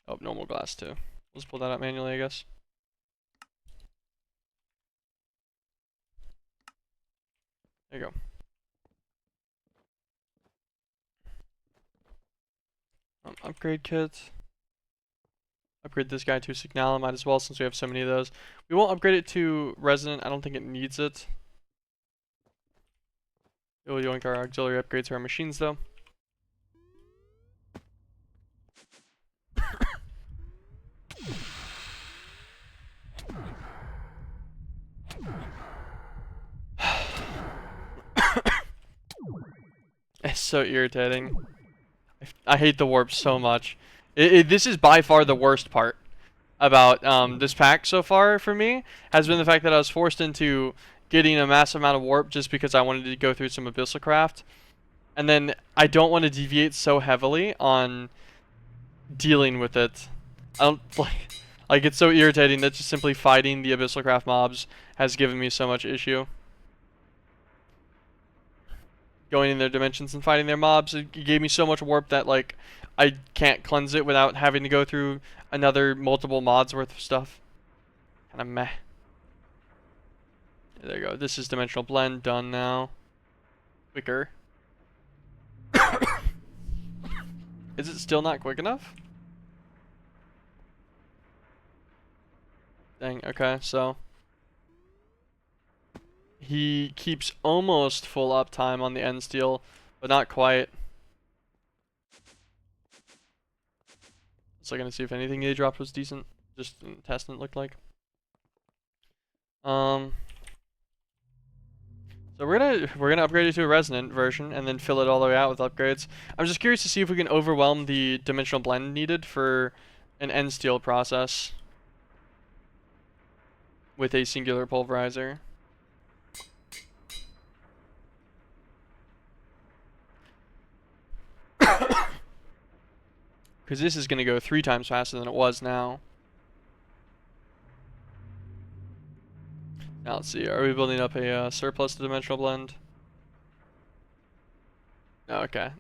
Oh, normal glass too. We'll just pull that out manually, I guess. There you go. Upgrade kit. Upgrade this guy to Signal, might as well since we have so many of those. We won't upgrade it to Resonant, I don't think it needs it. It will yoink our auxiliary upgrades to our machines though. It's so irritating. I hate the warp so much. This is by far the worst part about this pack so far for me, has been the fact that I was forced into getting a massive amount of warp just because I wanted to go through some MeatBallCraft. And then I don't want to deviate so heavily on dealing with it. I don't like it's so irritating that just simply fighting the MeatBallCraft mobs has given me so much issue. Going in their dimensions and fighting their mobs, it gave me so much warp that like I can't cleanse it without having to go through another multiple mods worth of stuff. Kinda meh. There you go. This is dimensional blend done now. Quicker. Is it still not quick enough? Dang, okay, so he keeps almost full uptime on the end steel, but not quite. So I'm gonna see if anything they dropped was decent. just testing it looked like. So we're gonna upgrade it to a resonant version and then fill it all the way out with upgrades. I'm just curious to see if we can overwhelm the dimensional blend needed for an end steel process with a singular pulverizer. Because this is gonna go 3 times faster than it was now. Now let's see, are we building up a surplus to dimensional blend? Okay.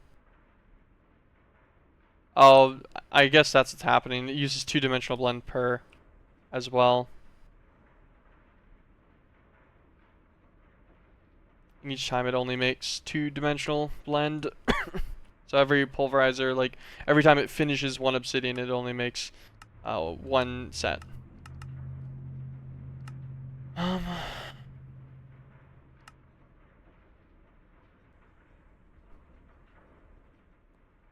Oh, I guess that's what's happening. It uses 2-dimensional blend per as well. And each time it only makes 2-dimensional blend. So every pulverizer, like every time it finishes one obsidian, it only makes 1 set.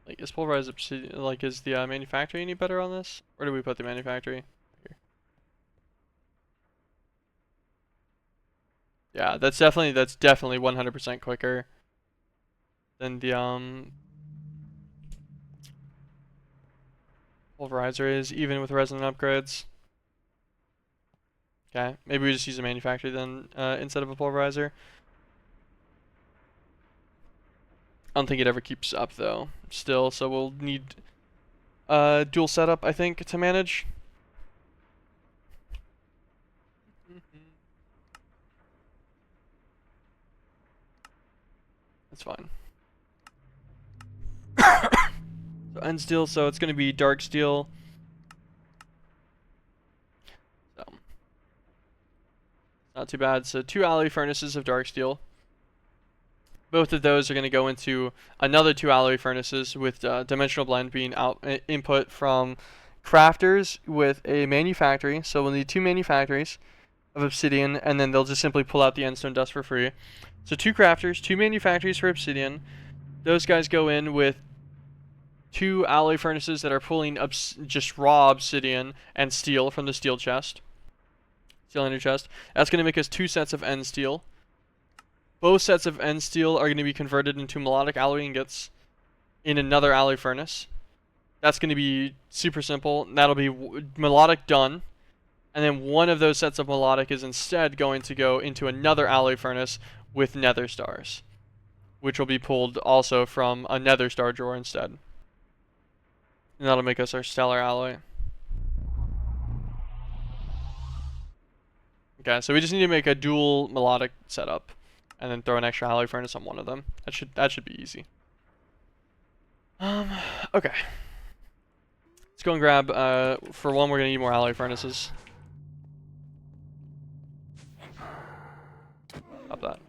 Like, is pulverized obsidian, like, is the manufacturing any better on this? Where do we put the manufacturing? Here. Yeah, that's definitely 100% quicker than the pulverizer is, even with resonant upgrades. Okay, maybe we just use a manufacturer then instead of a pulverizer. I don't think it ever keeps up though, still, so we'll need dual setup, I think, to manage. That's fine. So end steel, so it's going to be dark steel. So not too bad. So 2 alloy furnaces of dark steel. Both of those are going to go into another 2 alloy furnaces with dimensional blend being input from crafters with a manufactory. So we'll need 2 manufactories of obsidian, and then they'll just simply pull out the endstone dust for free. So 2 crafters, 2 manufactories for obsidian. Those guys go in with 2 alloy furnaces that are pulling just raw obsidian and steel from the steel chest. Steel ender chest. That's going to make us 2 sets of end steel. Both sets of end steel are going to be converted into melodic alloy ingots in another alloy furnace. That's going to be super simple. That'll be melodic done. And then one of those sets of melodic is instead going to go into another alloy furnace with nether stars, which will be pulled also from a nether star drawer instead. And that'll make us our stellar alloy. Okay, so we just need to make a dual melodic setup, and then throw an extra alloy furnace on one of them. That should be easy. Okay. Let's go and grab. For one, we're gonna need more alloy furnaces. Stop that.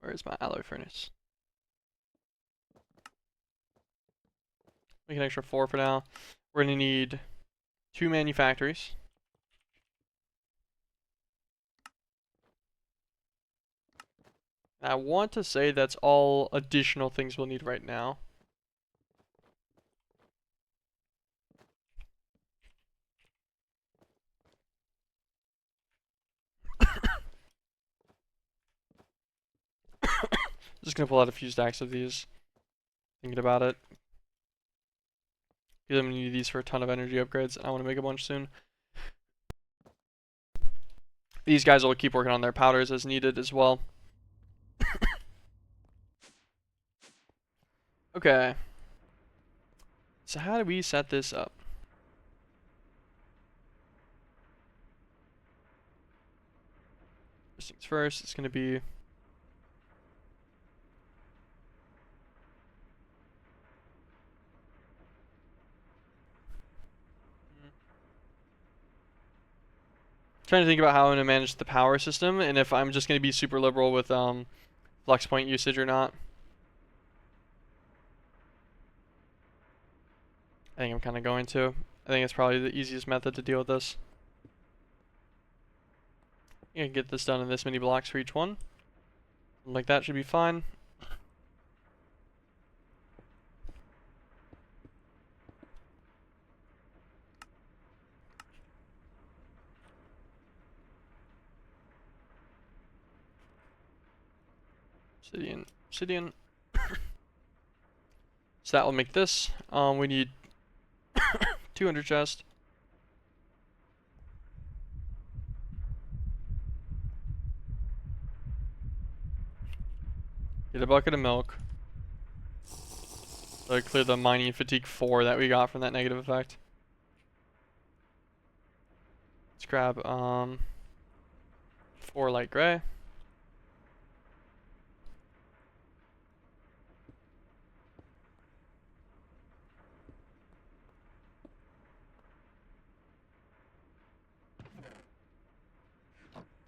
Where is my alloy furnace? Make an extra 4 for now. We're gonna need 2 manufactories. And I want to say that's all additional things we'll need right now. Just gonna pull out a few stacks of these. Thinking about it. Because I'm gonna need these for a ton of energy upgrades, and I want to make a bunch soon. These guys will keep working on their powders as needed as well. Okay. So how do we set this up? First things first, it's gonna be trying to think about how I'm gonna manage the power system and if I'm just gonna be super liberal with flux point usage or not. I think I'm kind of going to. I think it's probably the easiest method to deal with this. You can get this done in this many blocks for each one. Like that should be fine. Obsidian, obsidian. So that will make this. We need 200 chests. Get a bucket of milk. So I clear the mining fatigue 4 that we got from that negative effect. Let's grab 4 light gray.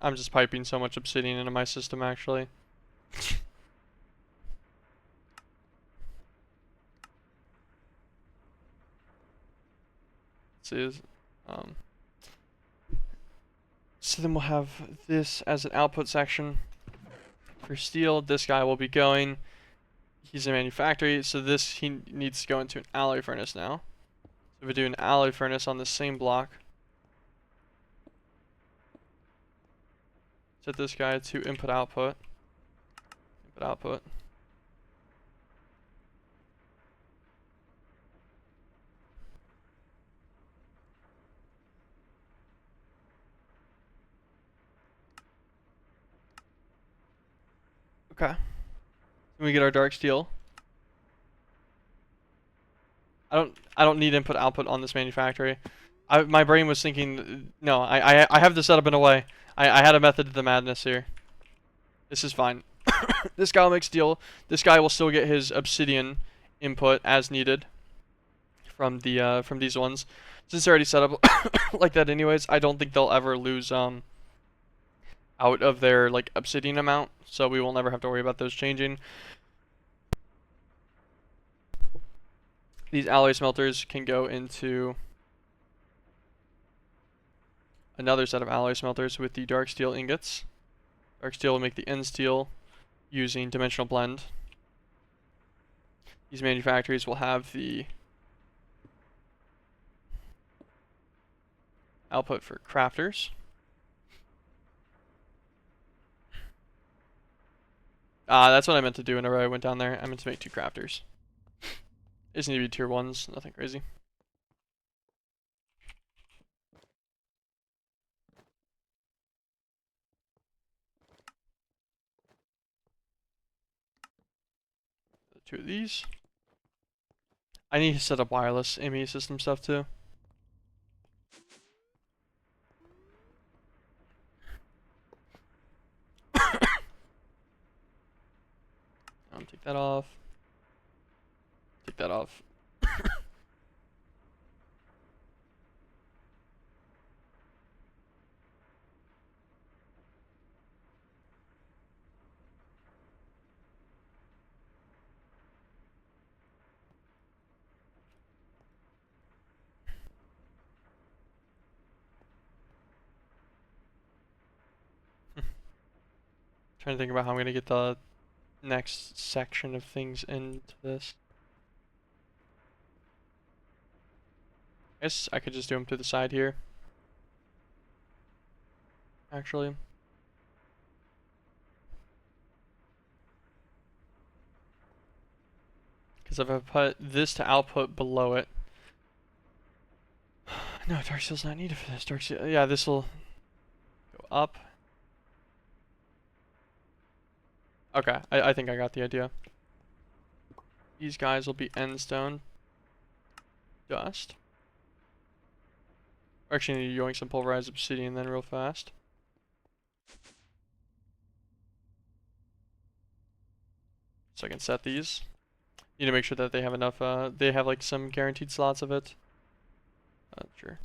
I'm just piping so much obsidian into my system actually. See, so then we'll have this as an output section for steel. This guy will be going. He's a manufactory, so this he needs to go into an alloy furnace now. So we do an alloy furnace on the same block. Set this guy to input output. Input output. Okay. Then we get our dark steel. I don't need input output on this manufactory. My brain was thinking no, I have this set up in a way. I had a method to the madness here. This is fine. This guy will make steel. This guy will still get his obsidian input as needed from these ones. Since they're already set up like that anyways, I don't think they'll ever lose out of their like obsidian amount, so we will never have to worry about those changing. These alloy smelters can go into another set of alloy smelters with the dark steel ingots. Dark steel will make the end steel using dimensional blend. These manufactories will have the output for crafters. That's what I meant to do whenever I went down there. I meant to make 2 crafters. Just need to be tier 1s, nothing crazy. Two of these. I need to set up wireless ME system stuff too. Take that off. Take that off. Trying to think about how I'm gonna get the next section of things into this. I guess I could just do them to the side here. Actually. Because if I put this to output below it. No, dark steel's not needed for this. Dark steel, yeah, this will go up. Okay, I think I got the idea. These guys will be endstone dust. Actually, I need to yoink some pulverized obsidian then real fast. So I can set these. Need to make sure that they have enough, they have like some guaranteed slots of it. Sure.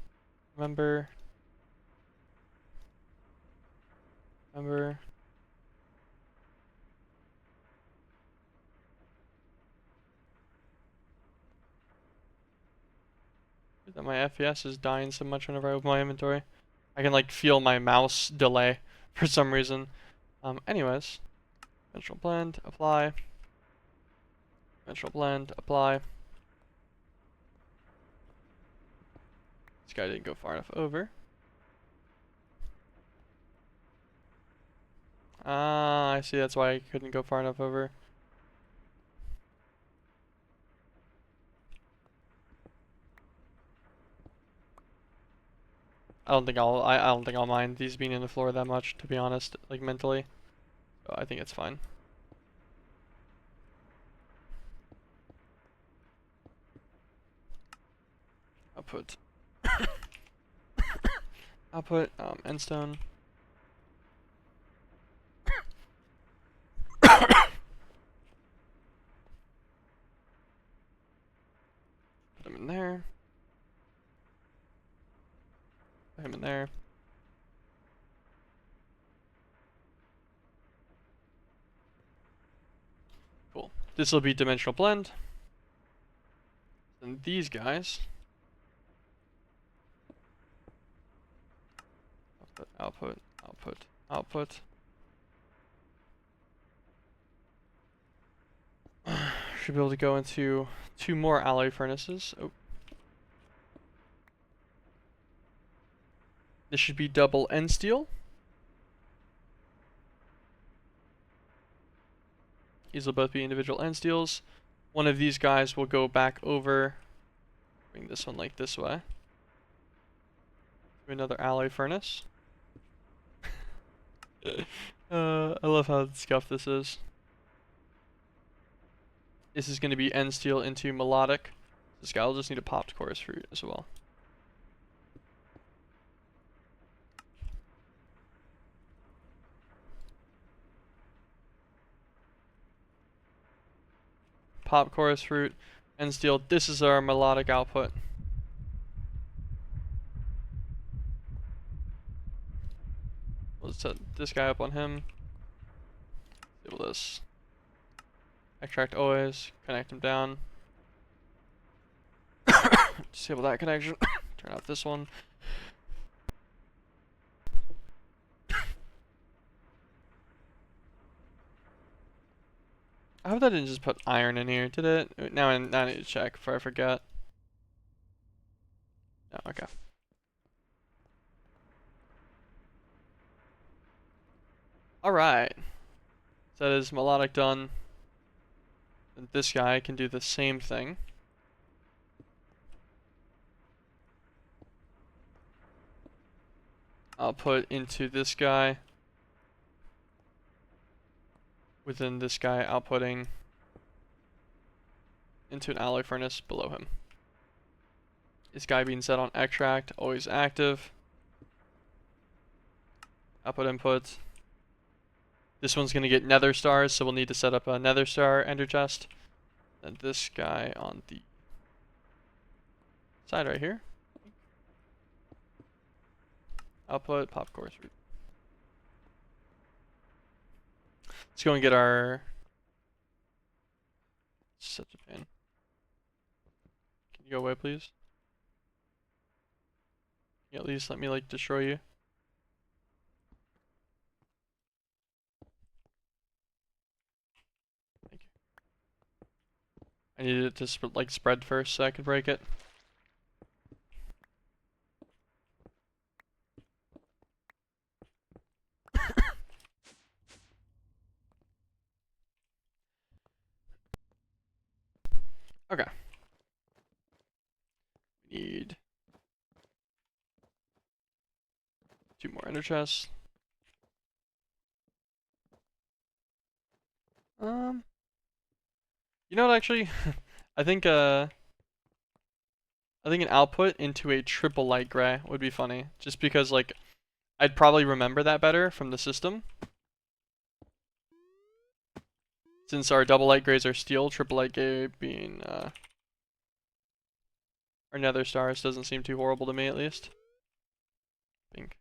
Remember. That my FPS is dying so much whenever I open my inventory. I can like feel my mouse delay for some reason. Anyways. Dimensional blend, apply. Dimensional blend, apply. This guy didn't go far enough over. Ah, I see, that's why I couldn't go far enough over. I don't think I'll mind these being in the floor that much, to be honest, like mentally. So I think it's fine. Output. Output, endstone. Put him in there. Put him in there. Cool. This will be dimensional blend. And these guys. Output, output, output, output. Should be able to go into 2 more alloy furnaces. Oh. This should be double end steel. These will both be individual end steels. One of these guys will go back over. Bring this one like this way. To another alloy furnace. I love how scuffed this is. This is going to be end steel into melodic. This guy will just need a popped chorus fruit as well. Pop chorus fruit, end steel. This is our melodic output. We'll set this guy up on him. Disable this. Extract always. Connect him down. Disable that connection. Turn off this one. I hope that didn't just put iron in here, did it? Now I need to check before I forget. No, okay. Alright. So that is melodic done. And this guy can do the same thing. I'll put into this guy. Within this guy, outputting into an alloy furnace below him. This guy being set on extract, always active. Output input. This one's going to get nether stars, so we'll need to set up a nether star ender chest. And this guy on the side right here. Output, pop chorus root. Let's go and get our... Such a pain. Can you go away, please? Can you at least let me, like, destroy you? Thank you. I needed it to spread first so I could break it. Okay. We need 2 more ender chests. You know what, actually? I think an output into a triple light gray would be funny. Just because, like, I'd probably remember that better from the system. Since our double light grays are steel, triple light gray being, our nether stars doesn't seem too horrible to me, at least. Pink.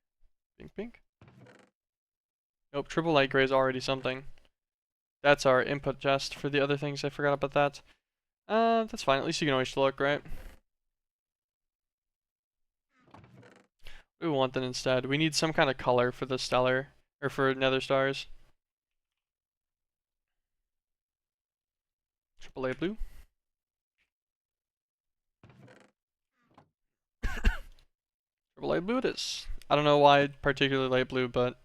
Pink, pink. Nope, triple light gray is already something. That's our input chest for the other things. I forgot about that. That's fine. At least you can always look, right? We want that instead. We need some kind of color for the stellar, or for nether stars. AAA blue. AAA blue it is. I don't know why particularly light blue, but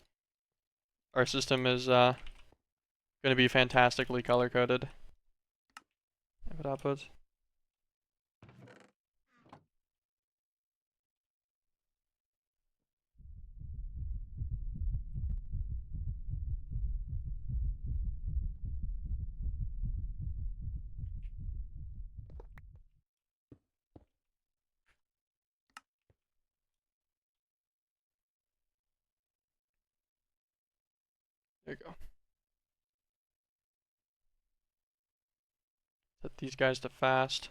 our system is going to be fantastically color coded. Input output. There you go. Set these guys to fast.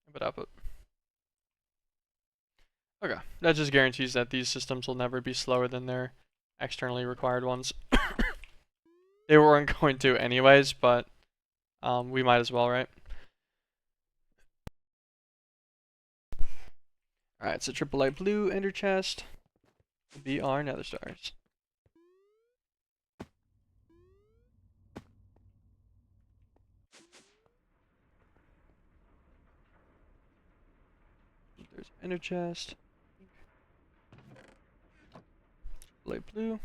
Input output. Okay, that just guarantees that these systems will never be slower than their externally required ones. They weren't going to anyways, but we might as well, right? Alright, so triple light blue ender chest will be our nether stars. There's ender chest. Light blue.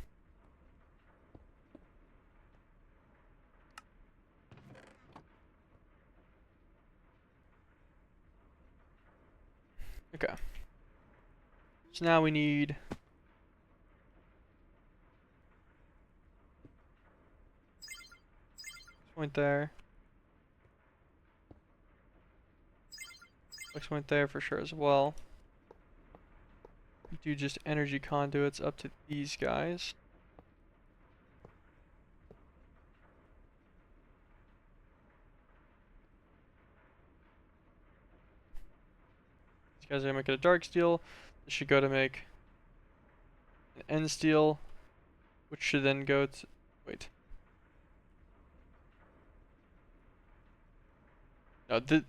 Okay. So now we need point there. Flex point there for sure as well. We do just energy conduits up to these guys. These guys are gonna make it a dark steel. This should go to make an end steel, which should then go to wait. No, okay,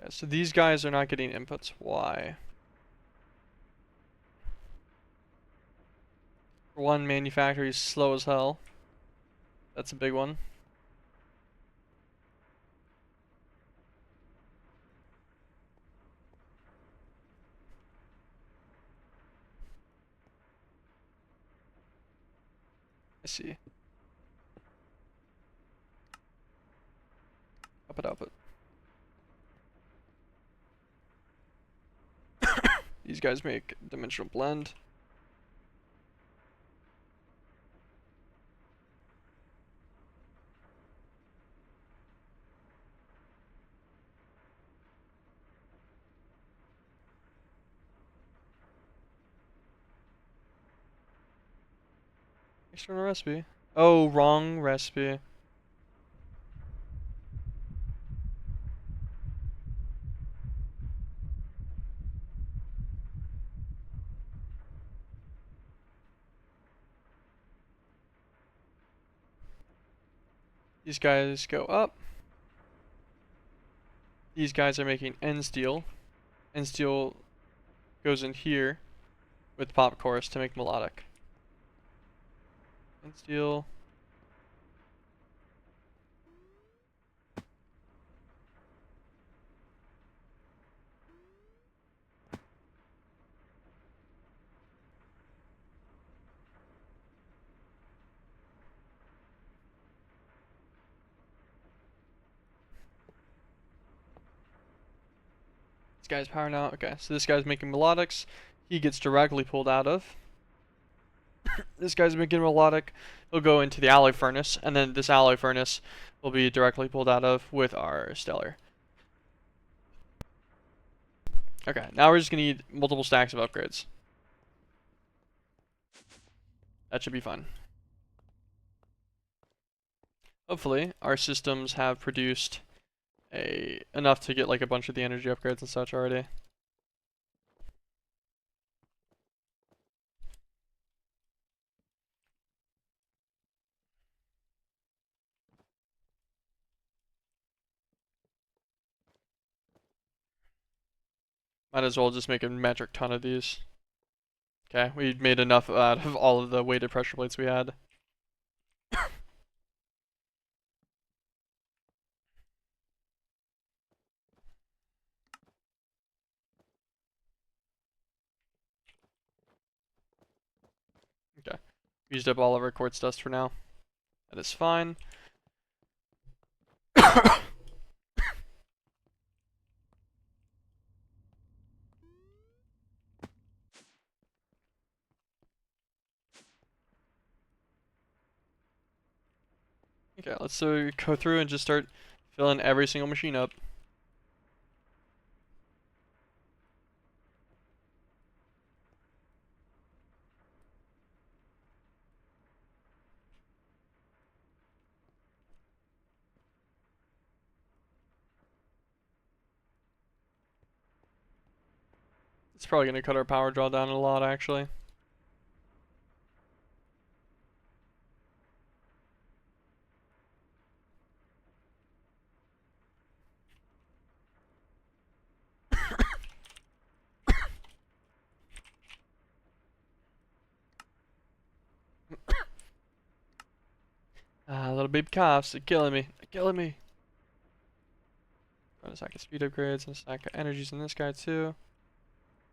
so these guys are not getting inputs. Why? For one, manufacturing is slow as hell. That's a big one. I see. Output, output. These guys make dimensional blend. External recipe. Oh, wrong recipe. These guys go up. These guys are making end steel. End steel goes in here with pop chorus to make melodic. End steel. This guy's powering out. Okay, so this guy's making melodics. He gets directly pulled out of. This guy's making melodic. He'll go into the alloy furnace, and then this alloy furnace will be directly pulled out of with our stellar. Okay, now we're just gonna need multiple stacks of upgrades. That should be fun. Hopefully, our systems have produced enough to get like a bunch of the energy upgrades and such already. Might as well just make a metric ton of these. Okay, we made enough out of all of the weighted pressure plates we had. Okay, used up all of our quartz dust for now. That is fine. Okay, let's go through and just start filling every single machine up. It's probably going to cut our power draw down a lot, actually. Little baby coughs, they're killing me. They're killing me. Got a stack of speed upgrades and a stack of energies in this guy, too.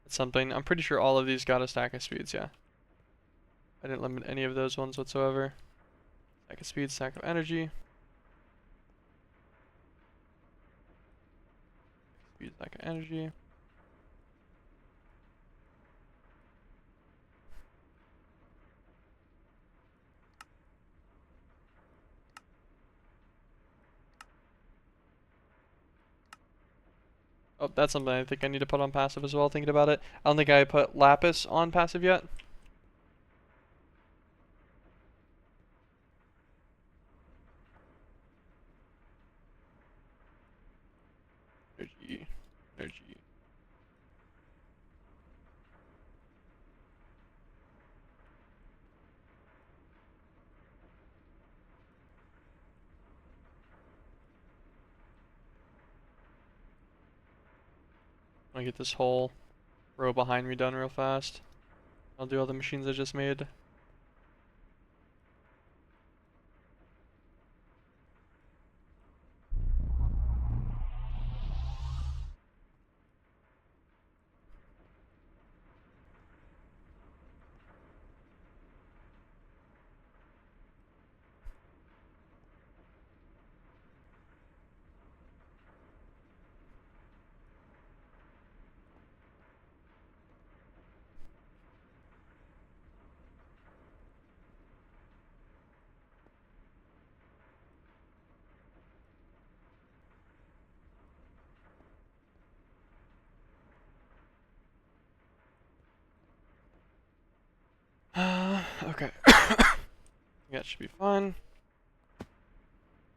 That's something. I'm pretty sure all of these got a stack of speeds, yeah. I didn't limit any of those ones whatsoever. Stack of speed, stack of energy. Speed, stack of energy. Oh, that's something I think I need to put on passive as well, thinking about it. I don't think I put lapis on passive yet. Energy. Energy. I get this whole row behind me done real fast. I'll do all the machines I just made. Okay. That should be fine.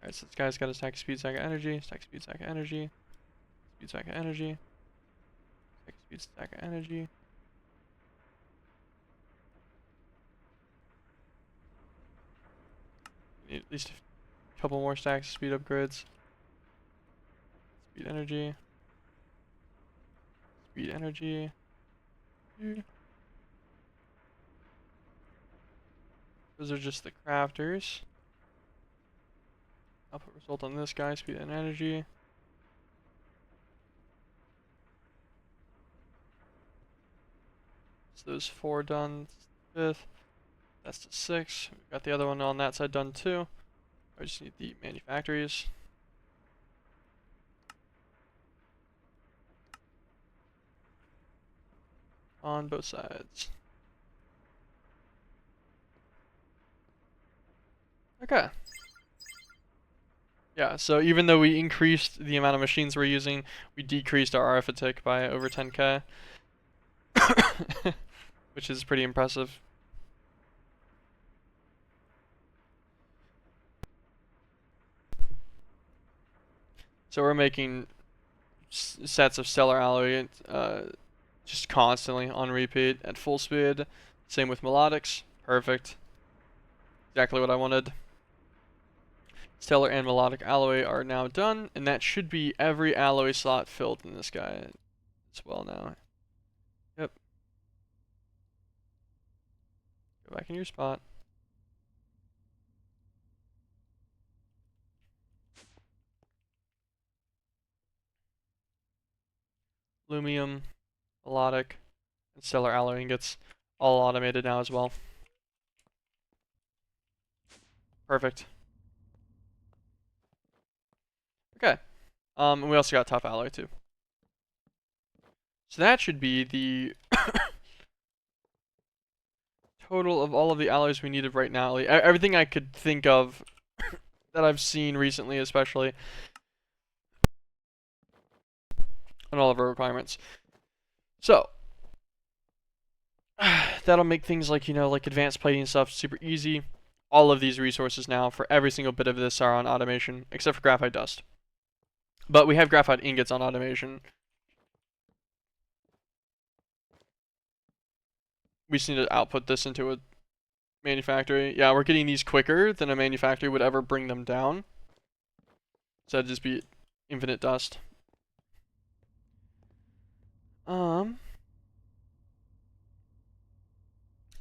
Alright, so this guy's got a stack of speed, stack of energy, stack of speed, stack of energy, speed, stack of energy, stack of speed, stack of energy. Need at least a couple more stacks of speed upgrades. Speed energy. Speed energy. Those are just the crafters. Output result on this guy, speed and energy. So those 4 done. Fifth. That's the 6. We've got the other one on that side done too. I just need the manufactories. On both sides. Okay. Yeah, so even though we increased the amount of machines we're using, we decreased our arithmetic by over 10k. Which is pretty impressive. So we're making sets of stellar alloy just constantly on repeat at full speed. Same with melodics. Perfect. Exactly what I wanted. Stellar and melodic alloy are now done, and that should be every alloy slot filled in this guy. as well now. Yep. Go back in your spot. Lumium, melodic, and stellar alloy ingots, all automated now as well. Perfect. Okay. And we also got tough alloy too. So that should be the total of all of the alloys we needed right now. Like, everything I could think of that I've seen recently, especially on all of our requirements. So that'll make things like, like advanced plating stuff super easy. All of these resources now for every single bit of this are on automation, except for graphite dust. But we have graphite ingots on automation. We just need to output this into a manufactory. Yeah, we're getting these quicker than a manufactory would ever bring them down. So that'd just be infinite dust.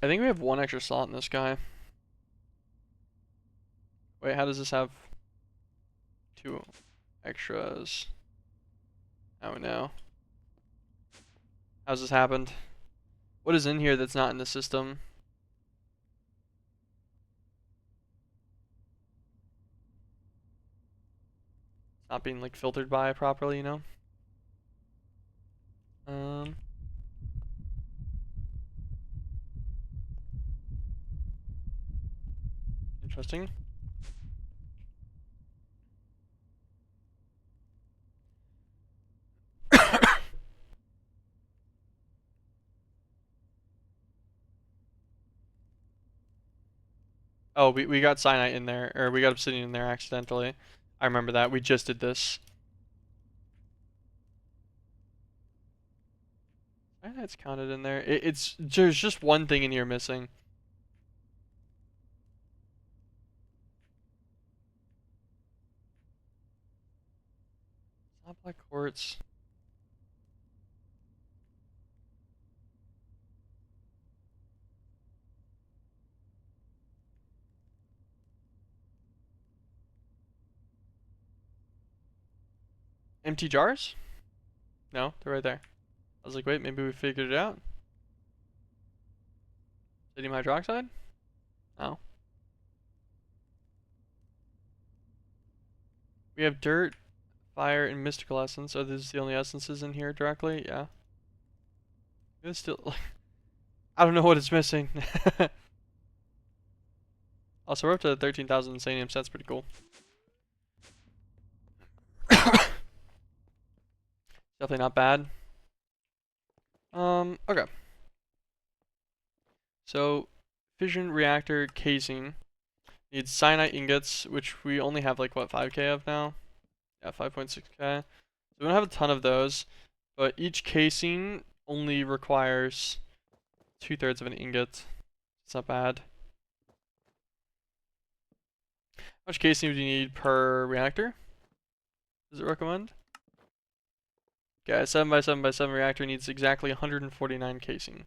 I think we have one extra slot in this guy. Wait, how does this have 2 extras? Oh no. How's this happened? What is in here that's not in the system? It's not being like filtered by properly, Interesting. Oh, we got cyanite in there, or we got obsidian in there accidentally. I remember that. We just did this. Cyanite's counted in there. There's just one thing in here missing. It's not black quartz. Empty jars? No, they're right there. I was like, wait, maybe we figured it out. Sodium hydroxide? No. We have dirt, fire, and mystical essence. Are these the only essences in here directly? Yeah. It's still... I don't know what it's missing. Also, we're up to 13,000 insanium, so that's pretty cool. Definitely not bad. Okay. So, fission reactor casing needs cyanite ingots, which we only have like, what, 5k of now? Yeah, 5.6k. So we don't have a ton of those, but each casing only requires 2/3 of an ingot. It's not bad. How much casing do you need per reactor? Does it recommend? Okay, a 7x7x7 reactor needs exactly 149 casing.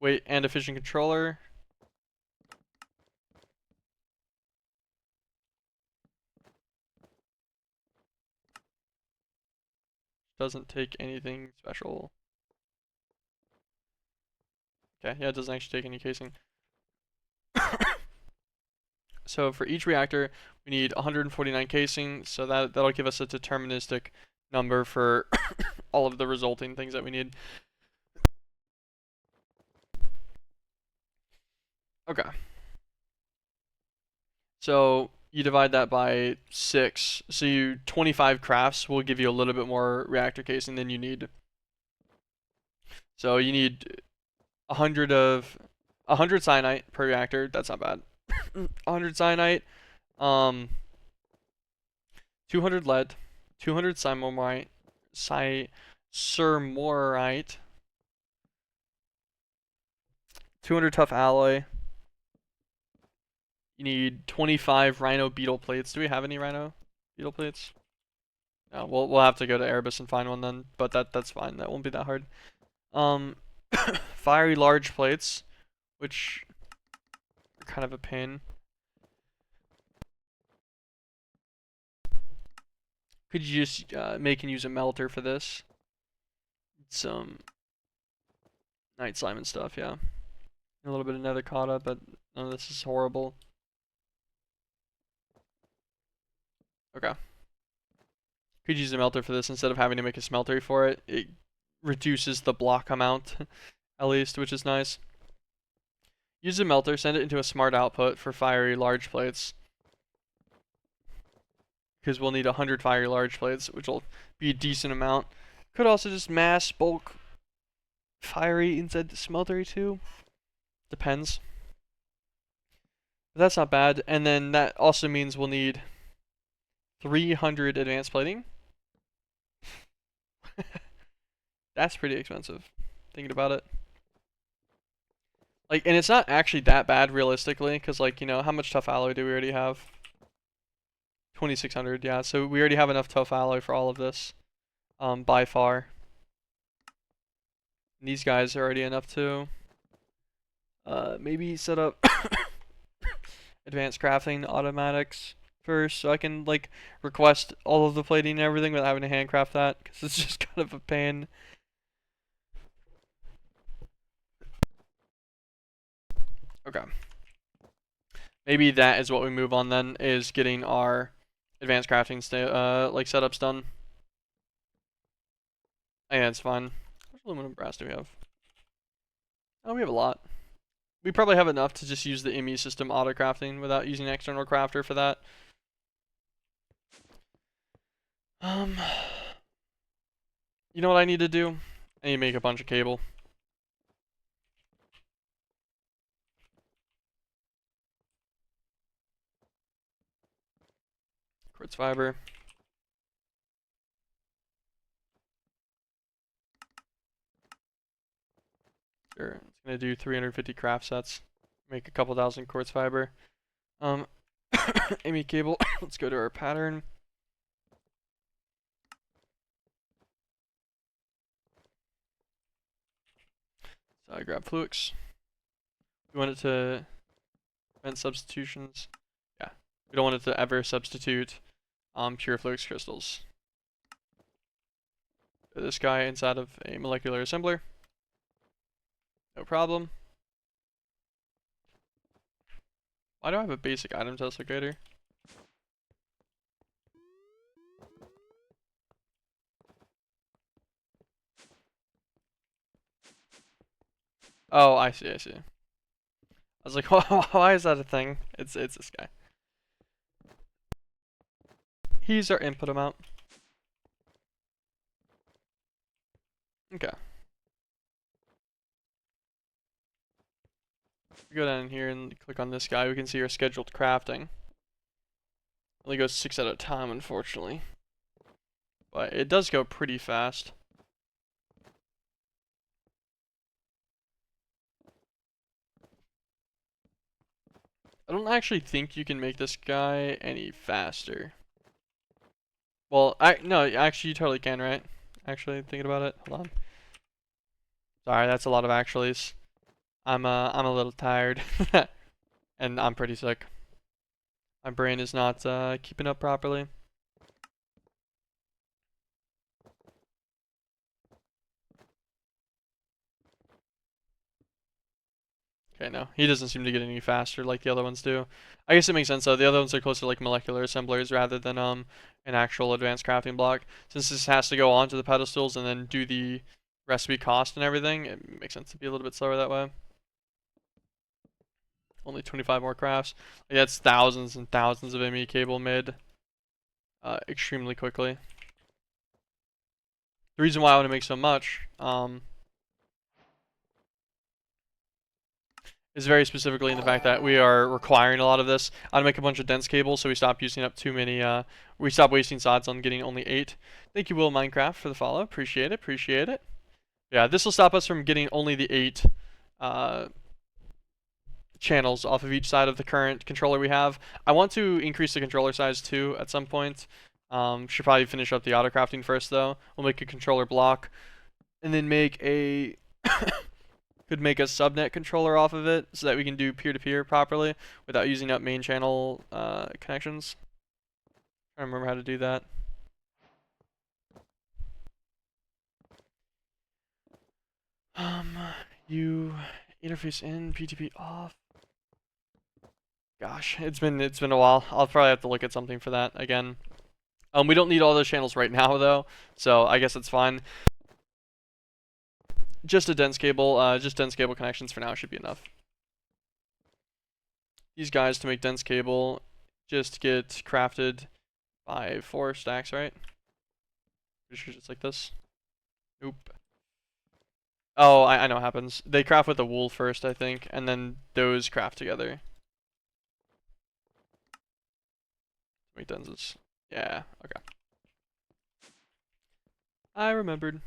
Weight and efficient controller. Doesn't take anything special. Okay, yeah, it doesn't actually take any casing. So for each reactor, we need 149 casing, so that'll give us a deterministic number for all of the resulting things that we need. Okay. So you divide that by 6. So 25 crafts will give you a little bit more reactor casing than you need. So you need 100 cyanite per reactor. That's not bad. 100 cyanite, 200 lead, 200 sermorite, 200 tough alloy. You need 25 rhino beetle plates. Do we have any rhino beetle plates? No, we'll have to go to Erebus and find one then, but that's fine. That won't be that hard. Um, fiery large plates, which are kind of a pain. Could you just make and use a melter for this? Some night slime and stuff, yeah. A little bit of nether cotta, but none of this is horrible. Okay. Could use a melter for this instead of having to make a smeltery for it. It reduces the block amount, at least, which is nice. Use a melter, send it into a smart output for fiery large plates. Because we'll need 100 fiery large plates, which will be a decent amount. Could also just mass bulk fiery inside the smeltery too. Depends. But that's not bad. And then that also means we'll need 300 advanced plating. That's pretty expensive, thinking about it. Like, and it's not actually that bad realistically, because like, you know, how much tough alloy do we already have? 2600, yeah. So we already have enough tough alloy for all of this, by far. And these guys are already enough too. Maybe set up advanced crafting automatics first, so I can like request all of the plating and everything without having to handcraft that, because it's just kind of a pain. Okay. Maybe that is what we move on then, is getting our advanced crafting like setups done. Yeah, it's fine. How much aluminum brass do we have? Oh, we have a lot. We probably have enough to just use the ME system auto crafting without using external crafter for that. You know what I need to do? I need to make a bunch of cable. Quartz fiber. Sure, it's gonna do 350 craft sets. Make a couple thousand quartz fiber. ME cable. Let's go to our pattern. So I grab Fluix. We want it to prevent substitutions. Yeah, we don't want it to ever substitute pure Fluix crystals. Put this guy inside of a molecular assembler. No problem. Why do I have a basic item test locator? Oh, I see, I see. I was like, why is that a thing? It's this guy. He's our input amount. Okay. If we go down here and click on this guy, we can see our scheduled crafting. Only goes 6 at a time, unfortunately. But it does go pretty fast. I don't actually think you can make this guy any faster. Well, no, actually you totally can, right? Actually, thinking about it. Hold on. Sorry, that's a lot of actuallys. I'm a little tired. And I'm pretty sick. My brain is not keeping up properly. Okay, no. He doesn't seem to get any faster like the other ones do. I guess it makes sense though. The other ones are closer to like molecular assemblers rather than an actual advanced crafting block. Since this has to go onto the pedestals and then do the recipe cost and everything, it makes sense to be a little bit slower that way. Only 25 more crafts. Like, that's thousands and thousands of ME cable made extremely quickly. The reason why I want to make so much is very specifically in the fact that we are requiring a lot of this. I want to make a bunch of dense cables so we stop using up too many, we stop wasting sods on getting only 8. Thank you, Will Minecraft, for the follow. Appreciate it, appreciate it. Yeah, this will stop us from getting only the 8 channels off of each side of the current controller we have. I want to increase the controller size too at some point. Should probably finish up the auto crafting first though. We'll make a controller block, and then make a could make a subnet controller off of it so that we can do peer-to-peer properly without using up main channel connections. I don't remember how to do that. You interface in, PTP off. Gosh, it's been a while. I'll probably have to look at something for that again. We don't need all those channels right now though, so I guess it's fine. Just a dense cable connections for now should be enough. These guys to make dense cable just get crafted by 4 stacks, right? Pretty sure just like this. Nope. Oh, I know what happens. They craft with the wool first, I think, and then those craft together. Make denses. Yeah, okay. I remembered.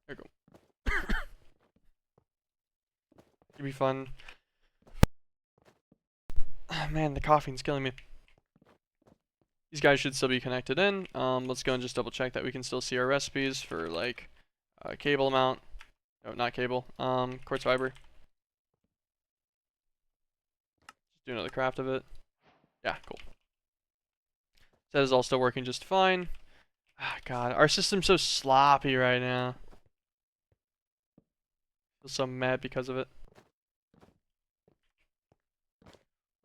There we go. It'd be fun. Oh, man, the coughing's killing me. These guys should still be connected in. Let's go and just double check that we can still see our recipes for like cable amount. No, not cable. Quartz fiber. Just do another craft of it. Yeah, cool. That is all still working just fine. Ah, God, our system's so sloppy right now. I feel so mad because of it.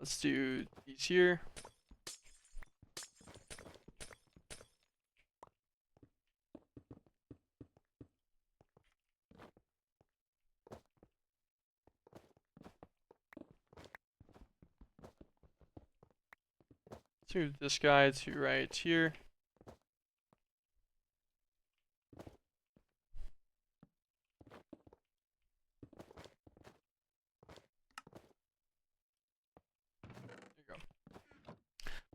Let's do these here. To this guy to right here.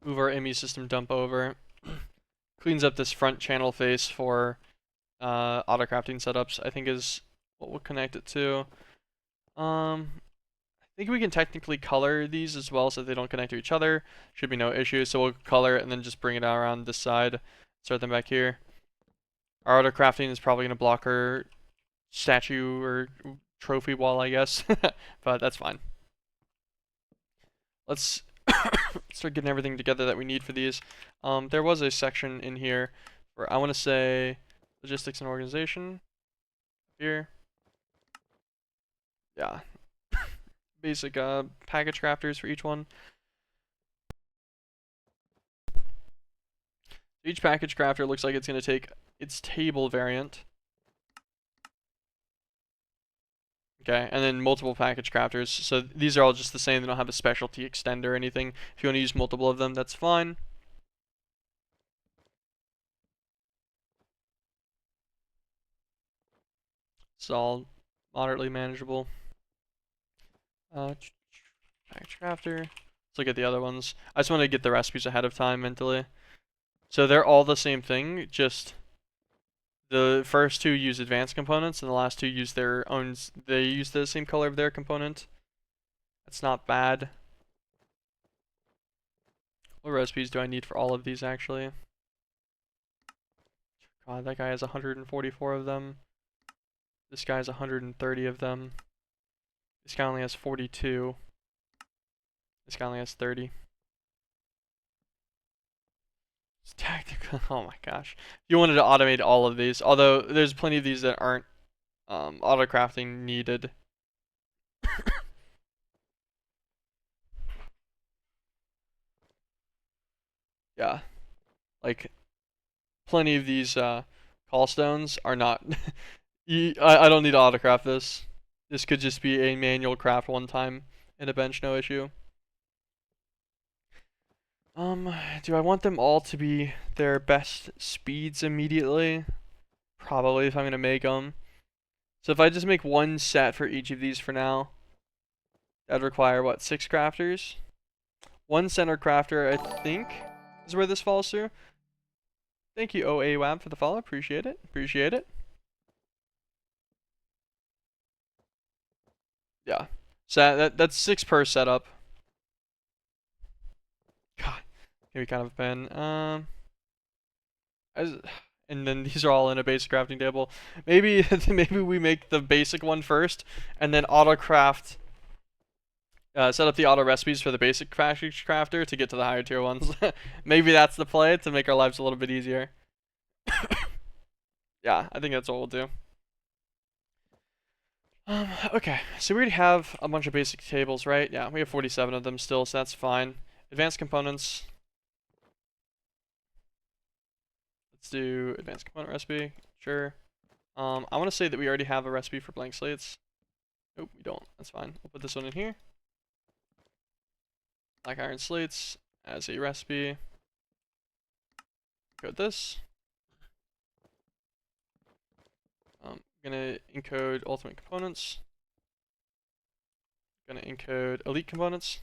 Move our ME system dump over. Cleans up this front channel face for auto crafting setups, I think is what we'll connect it to. I think we can technically color these as well so they don't connect to each other. Should be no issue. So we'll color it and then just bring it out around this side. Start them back here. Our auto crafting is probably going to block our statue or trophy wall, I guess. But that's fine. Let's start getting everything together that we need for these. There was a section in here where I want to say logistics and organization. Here. Yeah. Basic package crafters for each one. Each package crafter looks like it's going to take its table variant. Okay, and then multiple package crafters. So these are all just the same. They don't have a specialty extender or anything. If you want to use multiple of them, that's fine. It's all moderately manageable. Package crafter. Let's look at the other ones. I just want to get the recipes ahead of time mentally. So they're all the same thing, just the first 2 use advanced components and the last 2 use their own, they use the same color of their component. That's not bad. What recipes do I need for all of these actually? God, that guy has 144 of them. This guy has 130 of them. This guy only has 42. This guy only has 30. It's tactical. Oh my gosh. You wanted to automate all of these, although there's plenty of these that aren't auto crafting needed. Yeah. Like, plenty of these call stones are not... I don't need to auto craft this. This could just be a manual craft one time in a bench, no issue. Do I want them all to be their best speeds immediately? Probably, if I'm gonna make them. So if I just make one set for each of these for now, that'd require, what, 6 crafters? One center crafter, I think. is where this falls through. Thank you, OAWAB, for the follow. Appreciate it. Appreciate it. Yeah. So that's 6 per setup. God, maybe kind of a pen. As, and then these are all in a basic crafting table. Maybe maybe we make the basic one first, and then auto craft. Set up the auto recipes for the basic package crafter to get to the higher tier ones. Maybe that's the play to make our lives a little bit easier. Yeah, I think that's what we'll do. Okay, so we already have a bunch of basic tables, right? Yeah, we have 47 of them still, so that's fine. Advanced components. Let's do advanced component recipe. Sure. I want to say that we already have a recipe for blank slates. Nope, we don't. That's fine. We'll put this one in here. Black iron slates as a recipe. Code this. Gonna encode ultimate components. Gonna encode elite components.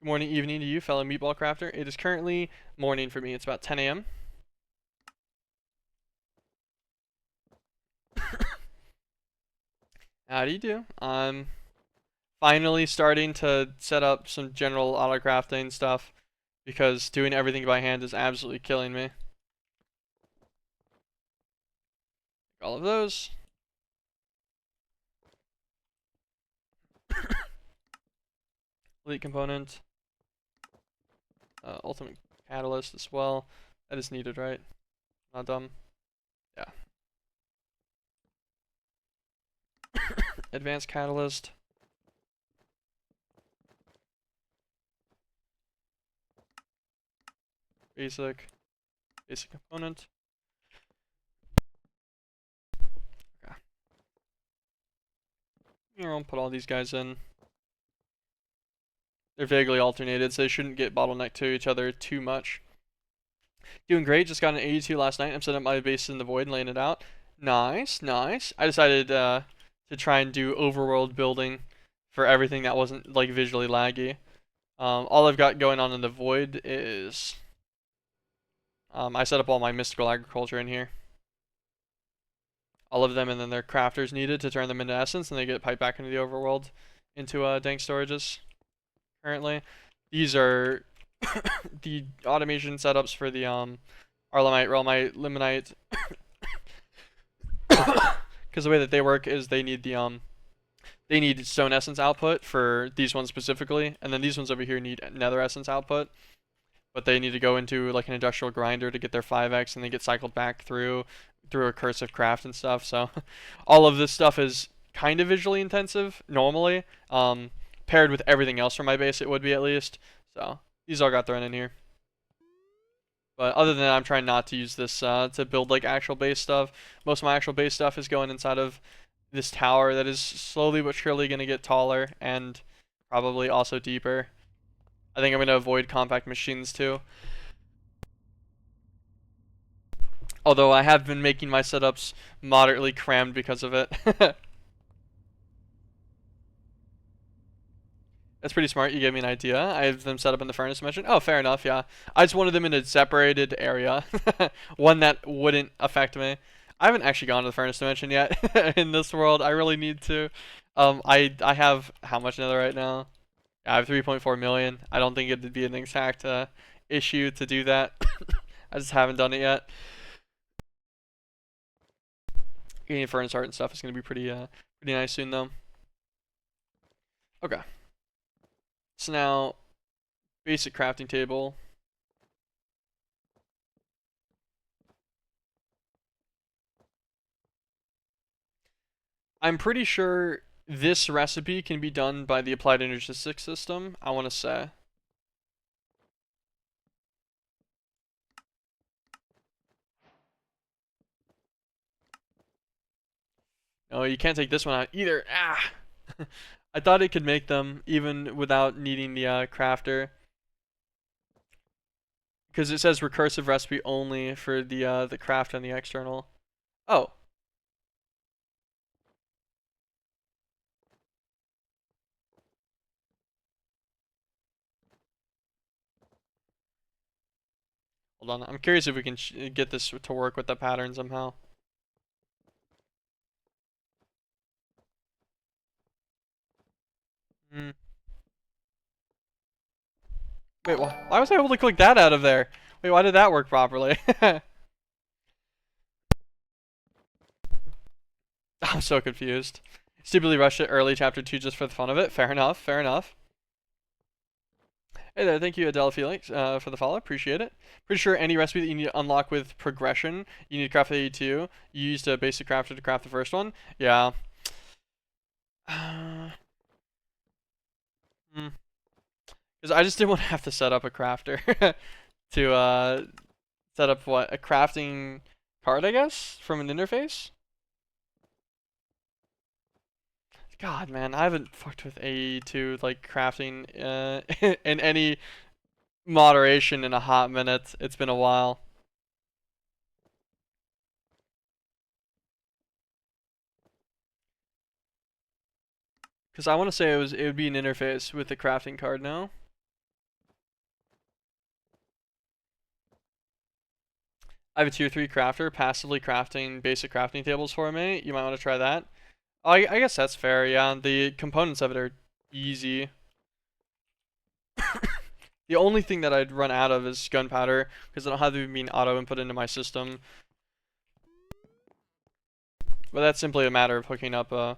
Good morning, evening to you, fellow meatball crafter. It is currently morning for me. It's about 10 a.m. How do you do? I'm finally starting to set up some general auto crafting stuff because doing everything by hand is absolutely killing me. All of those. Elite component. Ultimate catalyst as well. That is needed, right? Not dumb. Yeah. Advanced catalyst. Basic component. Okay. I'll put all these guys in. They're vaguely alternated, so they shouldn't get bottlenecked to each other too much. Doing great. Just got an 82 last night. I'm setting up my base in the void and laying it out. Nice, nice. I decided to try and do overworld building for everything that wasn't like visually laggy. All I've got going on in the void is I set up all my mystical agriculture in here. All of them, and then their crafters needed to turn them into essence, and they get piped back into the overworld into dank storages. Currently, these are the automation setups for the Arlemite, Realmite, Limonite. Because the way that they work is they need the they need stone essence output for these ones specifically, and then these ones over here need nether essence output. But they need to go into like an industrial grinder to get their 5x, and they get cycled back through a recursive craft and stuff. So all of this stuff is kind of visually intensive normally. Paired with everything else from my base, it would be at least. So these all got thrown in here. But other than that, I'm trying not to use this to build like actual base stuff. Most of my actual base stuff is going inside of this tower that is slowly but surely going to get taller and probably also deeper. I think I'm going to avoid compact machines too. Although I have been making my setups moderately crammed because of it. That's pretty smart. You gave me an idea. I have them set up in the furnace dimension. Oh, fair enough, yeah. I just wanted them in a separated area. One that wouldn't affect me. I haven't actually gone to the furnace dimension yet in this world. I really need to. I have how much nether right now? I have 3.4 million. I don't think it'd be an exact issue to do that. I just haven't done it yet. Getting furnace art and stuff is gonna be pretty nice soon though. Okay. So now, basic crafting table. I'm pretty sure this recipe can be done by the applied energistic system, I want to say. No, you can't take this one out either. Ah! I thought it could make them even without needing the crafter. Because it says recursive recipe only for the craft and the external. Oh. Hold on. I'm curious if we can get this to work with the pattern somehow. Hmm. Wait, why was I able to click that out of there? Wait, why did that work properly? I'm so confused. Stupidly rushed it early, chapter 2, just for the fun of it. Fair enough, fair enough. Hey there, thank you, Adele Felix, for the follow. Appreciate it. Pretty sure any recipe that you need to unlock with progression, you need to craft the 82. You used a basic crafter to craft the first one. Yeah. Because I just didn't want to have to set up a crafter to set up what, a crafting card, I guess, from an interface. God, man, I haven't fucked with AE2 like crafting in any moderation in a hot minute. It's been a while. Because I want to say it would be an interface with the crafting card now. I have a tier 3 crafter passively crafting basic crafting tables for me. You might want to try that. Oh, I guess that's fair, yeah. The components of it are easy. The only thing that I'd run out of is gunpowder, because I don't have it being auto input into my system. But that's simply a matter of hooking up an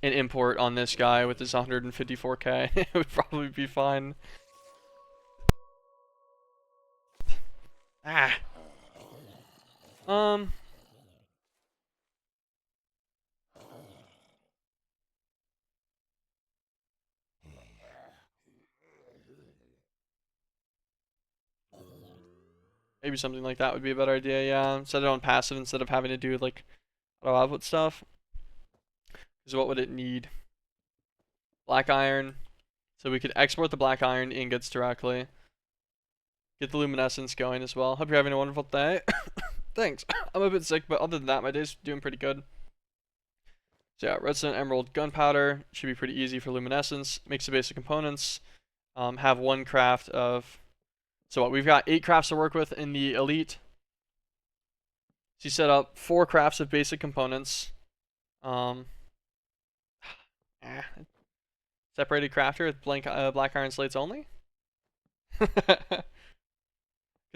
import on this guy with his 154k. It would probably be fine. Ah. Maybe something like that would be a better idea, yeah. Set it on passive instead of having to do like auto output stuff. Because what would it need? Black iron. So we could export the black iron ingots directly. Get the luminescence going as well. Hope you're having a wonderful day. Thanks. I'm a bit sick, but other than that, my day's doing pretty good. So yeah, redstone, emerald, gunpowder. Should be pretty easy for luminescence. Makes the basic components. Have one craft of... So what, we've got 8 crafts to work with in the elite. So you set up 4 crafts of basic components. Separated crafter with black iron slates only. Because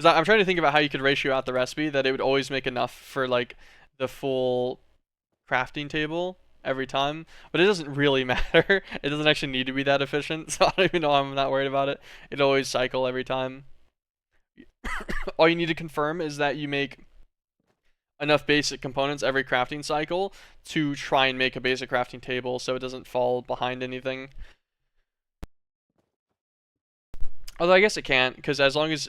I'm trying to think about how you could ratio out the recipe that it would always make enough for like the full crafting table every time, but it doesn't really matter. It doesn't actually need to be that efficient, so I don't even know why I'm not worried about it. It'll always cycle every time. All you need to confirm is that you make enough basic components every crafting cycle to try and make a basic crafting table so it doesn't fall behind anything. Although I guess it can't, because as long as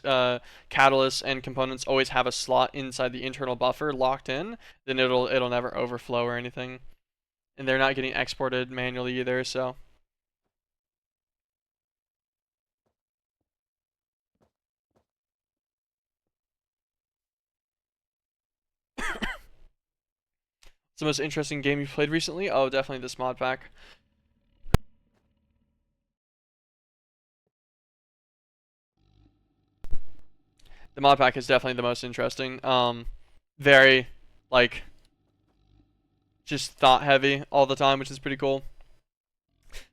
catalysts and components always have a slot inside the internal buffer locked in, then it'll never overflow or anything. And they're not getting exported manually either, so. It's the most interesting game you've played recently? Oh, definitely this mod pack. The mod pack is definitely the most interesting. Very, like, just thought heavy all the time, which is pretty cool.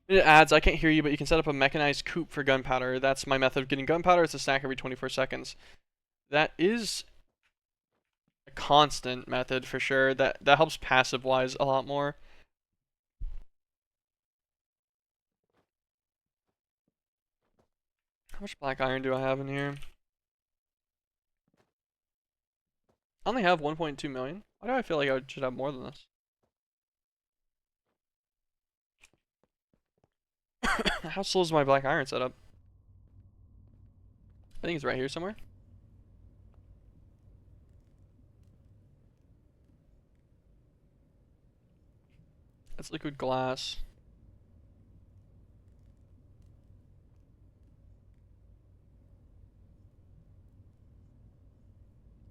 It adds, I can't hear you, but you can set up a mechanized coop for gunpowder. That's my method of getting gunpowder. It's a stack every 24 seconds. That is a constant method for sure. That helps passive-wise a lot more. How much black iron do I have in here? I only have 1.2 million. Why do I feel like I should have more than this? How slow is my black iron setup? I think it's right here somewhere. That's liquid glass.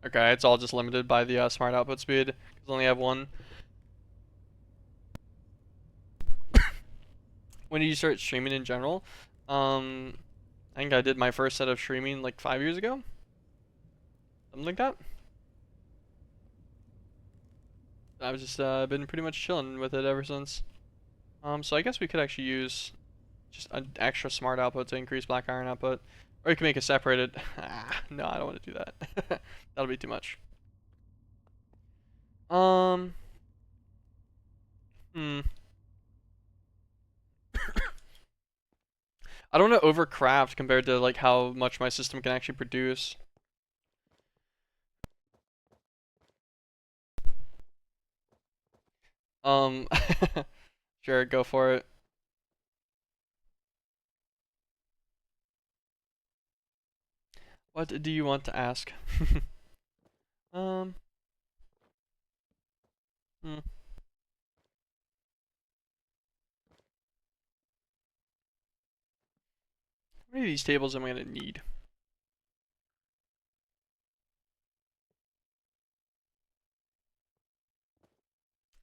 Okay, it's all just limited by the smart output speed, because I only have one. When did you start streaming in general? I think I did my first set of streaming like 5 years ago. Something like that. I've just been pretty much chilling with it ever since. So I guess we could actually use just an extra smart output to increase black iron output. Or you can make it separated. No, I don't want to do that. That'll be too much. Um, hmm. I don't want to overcraft compared to like how much my system can actually produce. Um, sure, go for it. What do you want to ask? um, hmm. How many of these tables am I gonna need?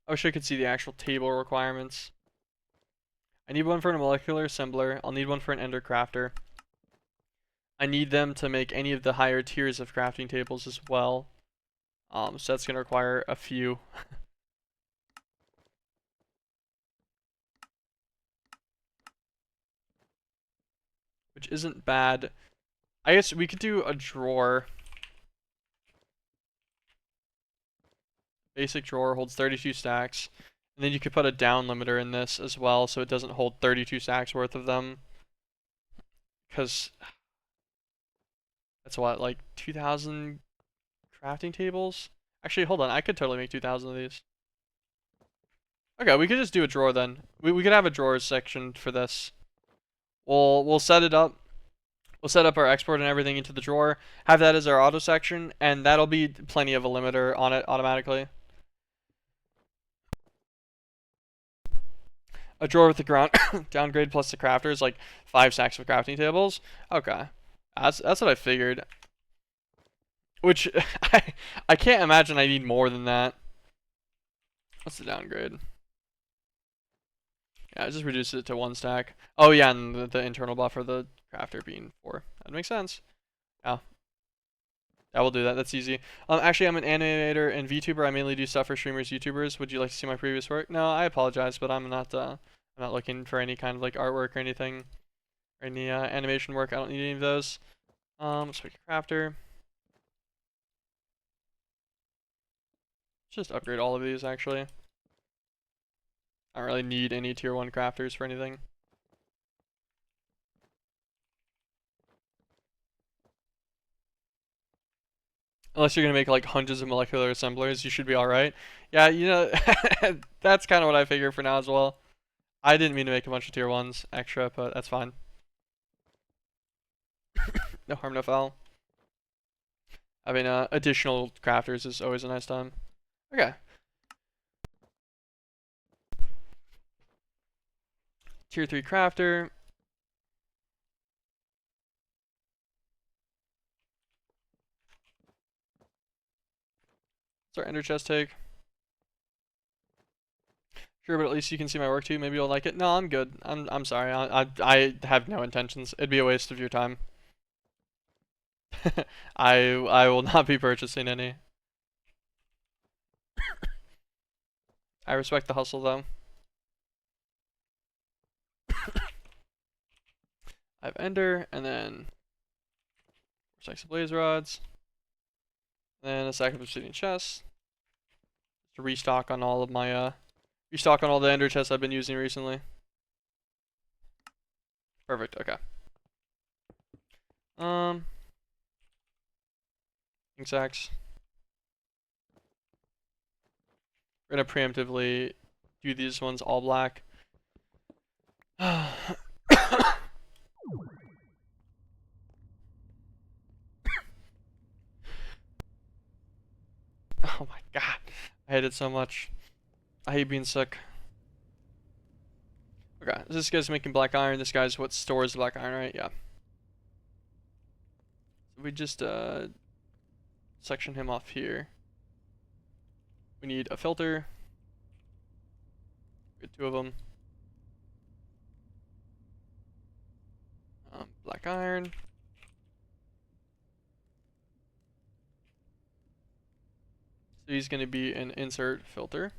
I wish I could see the actual table requirements. I need one for a molecular assembler. I'll need one for an ender crafter. I need them to make any of the higher tiers of crafting tables as well. So that's gonna require a few. Which isn't bad. I guess we could do a drawer. Basic drawer holds 32 stacks. And then you could put a down limiter in this as well so it doesn't hold 32 stacks worth of them. Because that's what, like 2,000 crafting tables? Actually, hold on. I could totally make 2,000 of these. Okay, we could just do a drawer then. We could have a drawers section for this. We'll set it up. We'll set up our export and everything into the drawer. Have that as our auto section, and that'll be plenty of a limiter on it automatically. A drawer with the ground downgrade plus the crafters, like 5 stacks of crafting tables. Okay, that's what I figured. Which I can't imagine I need more than that. What's the downgrade? Yeah, I just reduced it to 1 stack. Oh yeah, and the internal buffer, the crafter being 4. That makes sense. Yeah. I will do that. That's easy. Actually, I'm an animator and VTuber. I mainly do stuff for streamers, YouTubers. Would you like to see my previous work? No, I apologize, but I'm not looking for any kind of like artwork or anything, or any animation work. I don't need any of those. Let's make a crafter. Let's just upgrade all of these actually. I don't really need any tier 1 crafters for anything. Unless you're gonna make like hundreds of molecular assemblers, you should be alright. Yeah, you know, that's kind of what I figure for now as well. I didn't mean to make a bunch of tier 1s extra, but that's fine. No harm, no foul. Having additional crafters is always a nice time. Okay. Tier 3 crafter. What's our ender chest take? Sure, but at least you can see my work too. Maybe you'll like it. No, I'm good. I'm sorry. I have no intentions. It'd be a waste of your time. I will not be purchasing any. I respect the hustle though. I have ender and then 4 stacks of blaze rods. And then a stack of obsidian chests. To restock on all of my restock on all the ender chests I've been using recently. Perfect. Okay. King sacks. We're gonna preemptively do these ones all black. Oh my god. I hate it so much. I hate being sick. Okay, this guy's making black iron. This guy's what stores the black iron, right? Yeah. So we just section him off here. We need a filter. Get 2 of them. Black iron. So he's going to be an insert filter.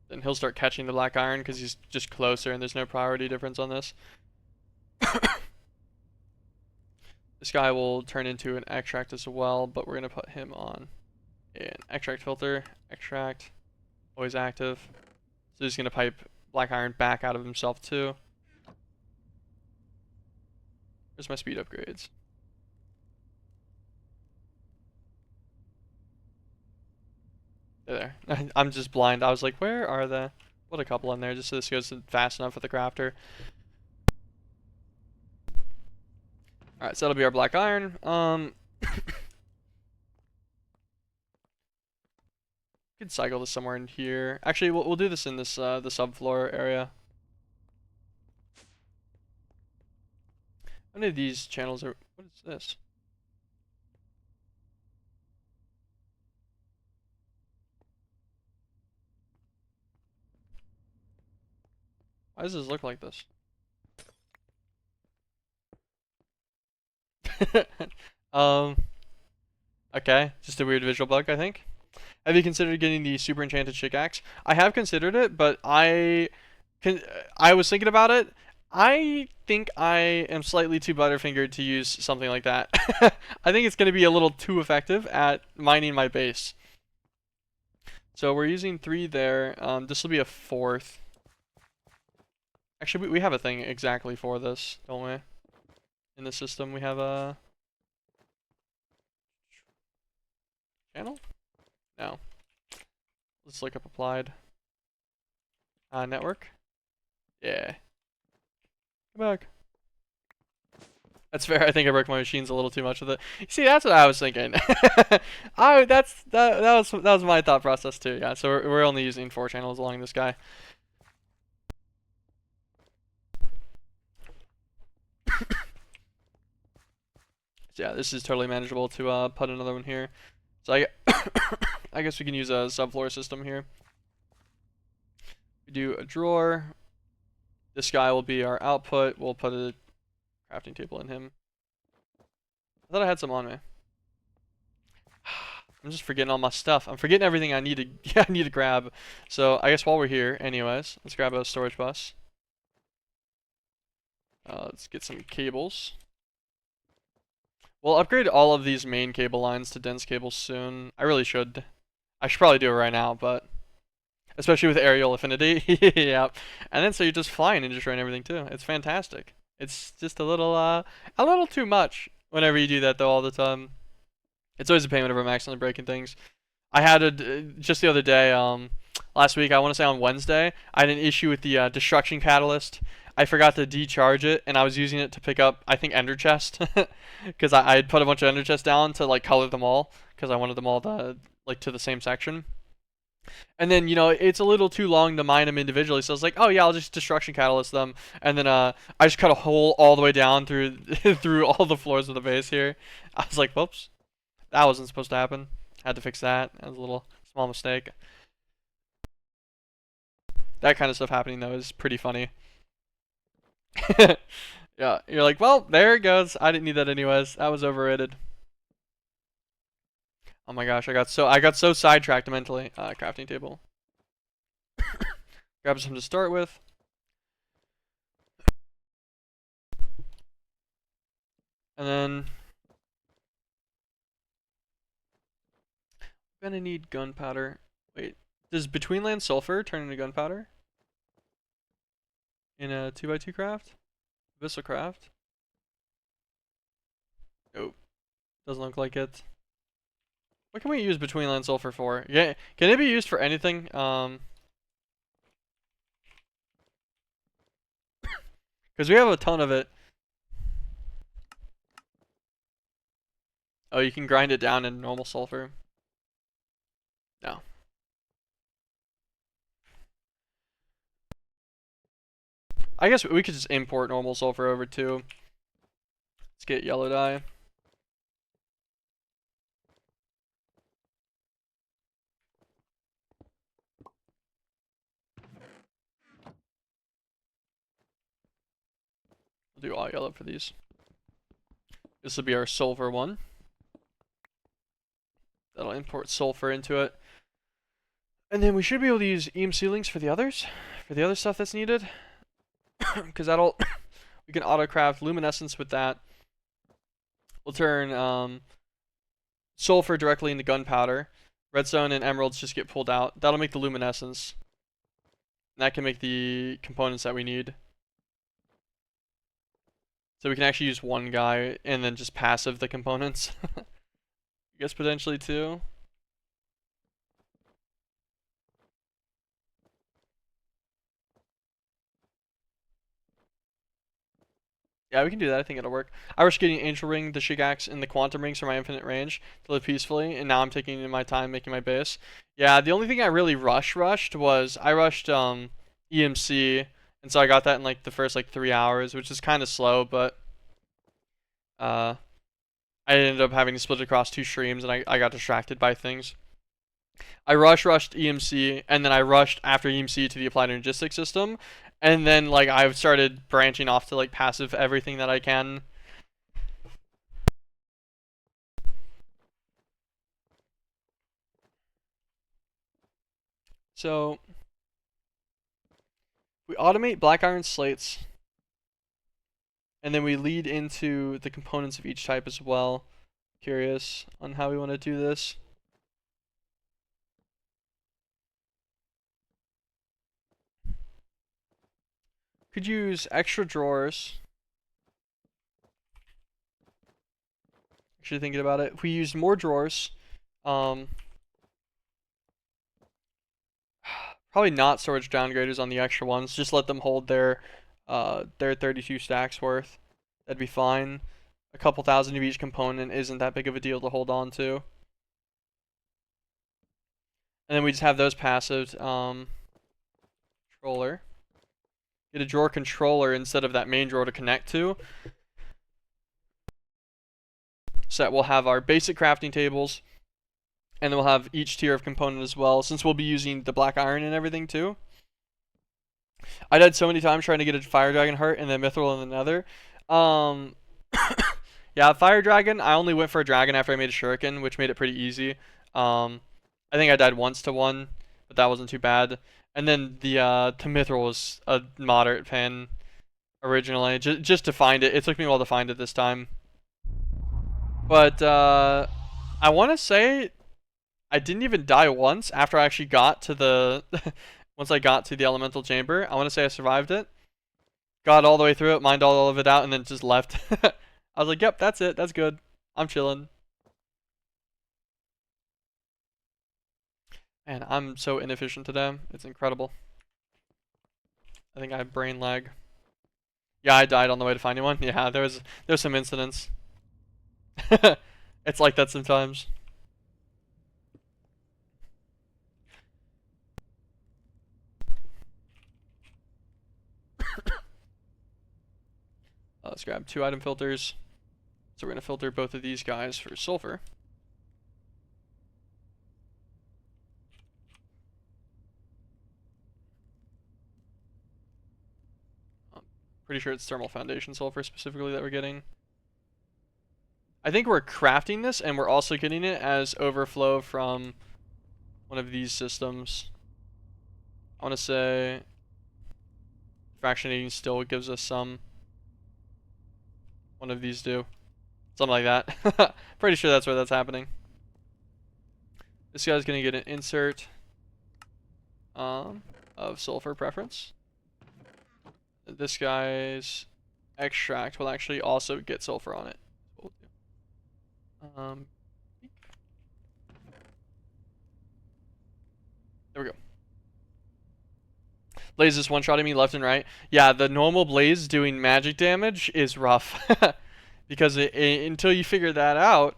Then he'll start catching the black iron because he's just closer and there's no priority difference on this. This guy will turn into an extract as well, but we're going to put him on an extract filter. Extract, always active. So he's going to pipe black iron back out of himself too. Where's my speed upgrades? There. I'm just blind. I was like, where are the... Put a couple in there just so this goes fast enough for the crafter. Alright, so that'll be our black iron. We could cycle this somewhere in here. Actually, we'll do this in this the subfloor area. How many of these channels are... What is this? Why does this look like this? Okay, just a weird visual bug, I think. Have you considered getting the super enchanted pickaxe? I have considered it, but I was thinking about it. I think I am slightly too butterfingered to use something like that. I think it's going to be a little too effective at mining my base. So we're using 3 there. This will be a 4th. Actually, we have a thing exactly for this, don't we? In the system, we have a channel? No. Let's look up applied. Network? Yeah. Come back. That's fair. I think I broke my machines a little too much with it. See, that's what I was thinking. that was my thought process too. Yeah. So we're only using 4 channels along this guy. So yeah, this is totally manageable to put another one here. So I guess we can use a subfloor system here. We do a drawer. This guy will be our output. We'll put a crafting table in him. I thought I had some on me. I'm just forgetting all my stuff. I'm forgetting everything I need to I need to grab. So I guess while we're here, anyways, let's grab a storage bus. Let's get some cables. We'll upgrade all of these main cable lines to dense cables soon. I really should. I should probably do it right now, but especially with aerial affinity. Yeah. And then so you're just flying and destroying everything too. It's fantastic. It's just a little too much whenever you do that though all the time. It's always a pain whenever I'm accidentally breaking things. I had just the other day, last week, I want to say on Wednesday, I had an issue with the destruction catalyst. I forgot to decharge it, and I was using it to pick up, I think, ender chest, because I had put a bunch of ender chests down to like color them all, because I wanted them all to like to the same section. And then, you know, it's a little too long to mine them individually, so I was like, oh yeah, I'll just destruction catalyst them. And then I just cut a hole all the way down through through all the floors of the base here. I was like, whoops, that wasn't supposed to happen. Had to fix that. That was a little small mistake. That kind of stuff happening though is pretty funny. Yeah, you're like, well, there it goes. I didn't need that anyways. That was overrated. Oh my gosh, I got so sidetracked mentally. Crafting table. Grab some to start with. And then I'm gonna need gunpowder. Wait, does between land sulfur turn into gunpowder? In a 2x2 craft? Vessel craft? Nope. Doesn't look like it. What can we use between land sulfur for? Yeah, can it be used for anything? Because we have a ton of it. Oh, you can grind it down in normal sulfur. No. I guess we could just import normal sulfur over too. Let's get yellow dye. We'll do all yellow for these. This will be our silver one. That'll import sulfur into it. And then we should be able to use EMC links for the other stuff that's needed. Because we can auto-craft luminescence with that. We'll turn sulfur directly into gunpowder. Redstone and emeralds just get pulled out. That'll make the luminescence. And that can make the components that we need. So we can actually use one guy and then just passive the components. I guess potentially two. Yeah, we can do that. I think it'll work. I was getting Angel Ring, the Shigax, and the Quantum Rings for my infinite range to live peacefully, and now I'm taking my time making my base. Yeah, the only thing I really rushed was I rushed EMC, and so I got that in like the first like 3 hours, which is kind of slow, but I ended up having to split it across 2 streams, and I got distracted by things. I rushed EMC, and then I rushed after EMC to the Applied Logistics System, and then like I've started branching off to like passive everything that I can. So we automate black iron slates, and then we lead into the components of each type as well. Curious on how we want to do this. Could use extra drawers. Actually thinking about it, if we used more drawers, probably not storage downgraders on the extra ones. Just let them hold their 32 stacks worth. That'd be fine. A couple thousand of each component isn't that big of a deal to hold on to. And then we just have those passive. Controller. Get a drawer controller instead of that main drawer to connect to. So that we'll have our basic crafting tables, and then we'll have each tier of component as well, since we'll be using the black iron and everything too. I died so many times trying to get a fire dragon heart and then mithril and the nether. Yeah, fire dragon, I only went for a dragon after I made a shuriken, which made it pretty easy. I think I died once to one, but that wasn't too bad. And then the mithril was a moderate pain originally, just to find it. It took me a while to find it this time. But I want to say I didn't even die once after I actually got to the once I got to the elemental chamber. I want to say I survived it. Got all the way through it, mined all of it out, and then just left. I was like, yep, that's it. That's good. I'm chilling. Man, I'm so inefficient today. It's incredible. I think I have brain lag. Yeah, I died on the way to finding one. Yeah, there's some incidents. It's like that sometimes. Let's grab 2 item filters. So we're going to filter both of these guys for sulfur. I'm pretty sure it's thermal foundation sulfur specifically that we're getting. I think we're crafting this, and we're also getting it as overflow from one of these systems. I want to say fractionating still gives us some. One of these do. Something like that. Pretty sure that's where that's happening. This guy's going to get an insert of sulfur preference. This guy's extract will actually also get sulfur on it. There we go. Blaze is one-shotting me left and right. Yeah, the normal Blaze doing magic damage is rough. Because until you figure that out,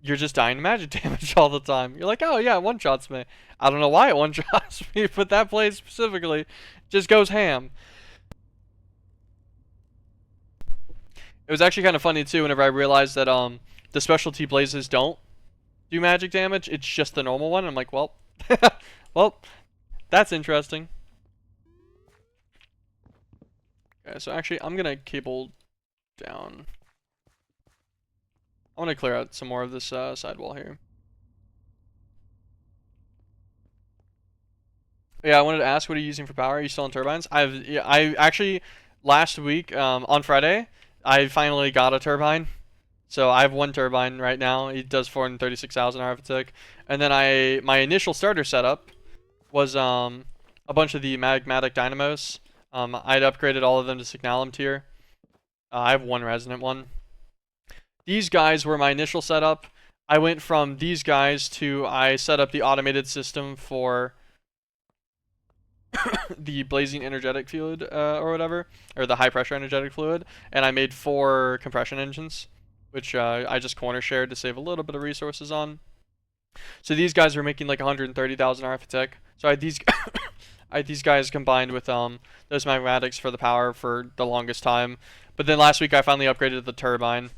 you're just dying to magic damage all the time. You're like, oh yeah, it one-shots me. I don't know why it one-shots me, but that Blaze specifically just goes ham. It was actually kind of funny too whenever I realized that the specialty Blazes don't do magic damage. It's just the normal one. I'm like, well, well, that's interesting. Okay, so actually I'm gonna cable down I want to clear out some more of this sidewall here. Yeah, I wanted to ask, what are you using for power? Are you still on turbines? I actually last week on Friday, I finally got a turbine. So I have one turbine right now. It does 436,000 arithmetic, and then my initial starter setup was a bunch of the magmatic dynamos. I'd upgraded all of them to Signalum tier. I have one resonant one. These guys were my initial setup. I went from these guys to I set up the automated system for the blazing energetic fluid or whatever, or the high pressure energetic fluid, and I made 4 compression engines, which I just corner shared to save a little bit of resources on. So these guys were making like 130,000 RFTech. So I had these I had these guys combined with those magmatics for the power for the longest time. But then last week I finally upgraded the turbine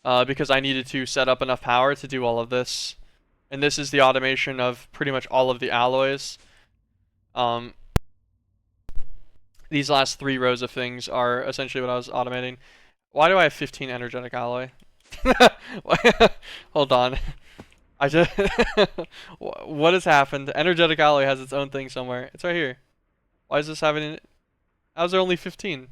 because I needed to set up enough power to do all of this. And this is the automation of pretty much all of the alloys. These last 3 rows of things are essentially what I was automating. Why do I have 15 energetic alloy? Hold on. I just what has happened? Energetic alloy has its own thing somewhere. It's right here. Why is this having? How's there only 15?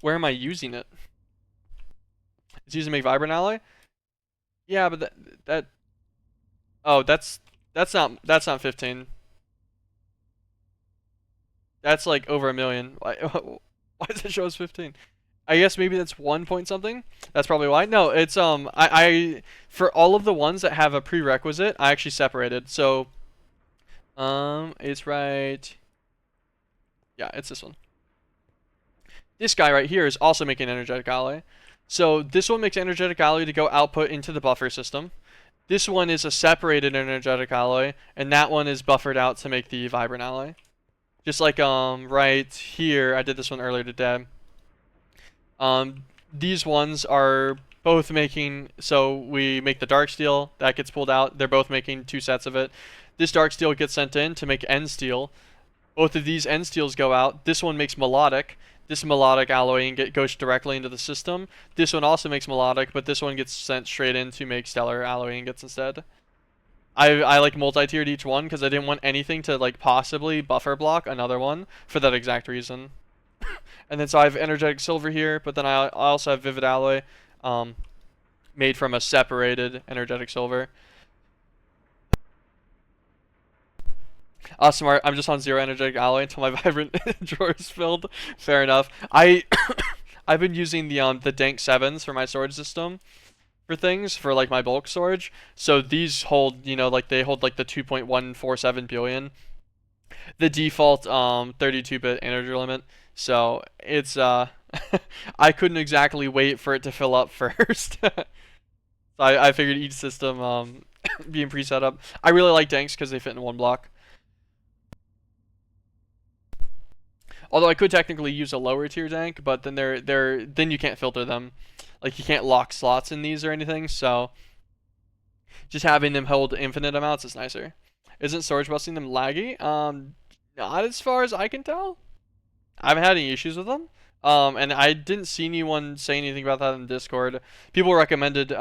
Where am I using it? It's used to make vibrant alloy. Yeah, but that oh that's not 15. That's like over a million. Why why does it show us 15? I guess maybe that's 1 point something. That's probably why. No, it's I for all of the ones that have a prerequisite, I actually separated. So it's right. Yeah, it's this one. This guy right here is also making energetic alloy. So this one makes energetic alloy to go output into the buffer system. This one is a separated energetic alloy, and that one is buffered out to make the vibrant alloy. Just like right here, I did this one earlier today. These ones are both making, so we make the dark steel, that gets pulled out. They're both making 2 sets of it. This dark steel gets sent in to make end steel. Both of these end steels go out. This one makes melodic. This melodic alloy goes directly into the system. This one also makes melodic, but this one gets sent straight in to make stellar alloy ingots instead. I like multi-tiered each one because I didn't want anything to like possibly buffer block another one for that exact reason. And then so I have energetic silver here, but then I also have vivid alloy made from a separated energetic silver. Smart. I'm just on 0 energetic alloy until my vibrant drawer is filled. Fair enough. I've been using the dank 7s for my storage system for things for like my bulk storage. So these hold, like they hold like the 2.147 billion. The default 32-bit energy limit. So it's I couldn't exactly wait for it to fill up first. So I figured each system being pre-set up. I really like danks because they fit in one block. Although I could technically use a lower tier dank, but then then you can't filter them. Like you can't lock slots in these or anything, so just having them hold infinite amounts is nicer. Isn't storage busting them laggy? Not as far as I can tell. I haven't had any issues with them. And I didn't see anyone say anything about that in Discord. People recommended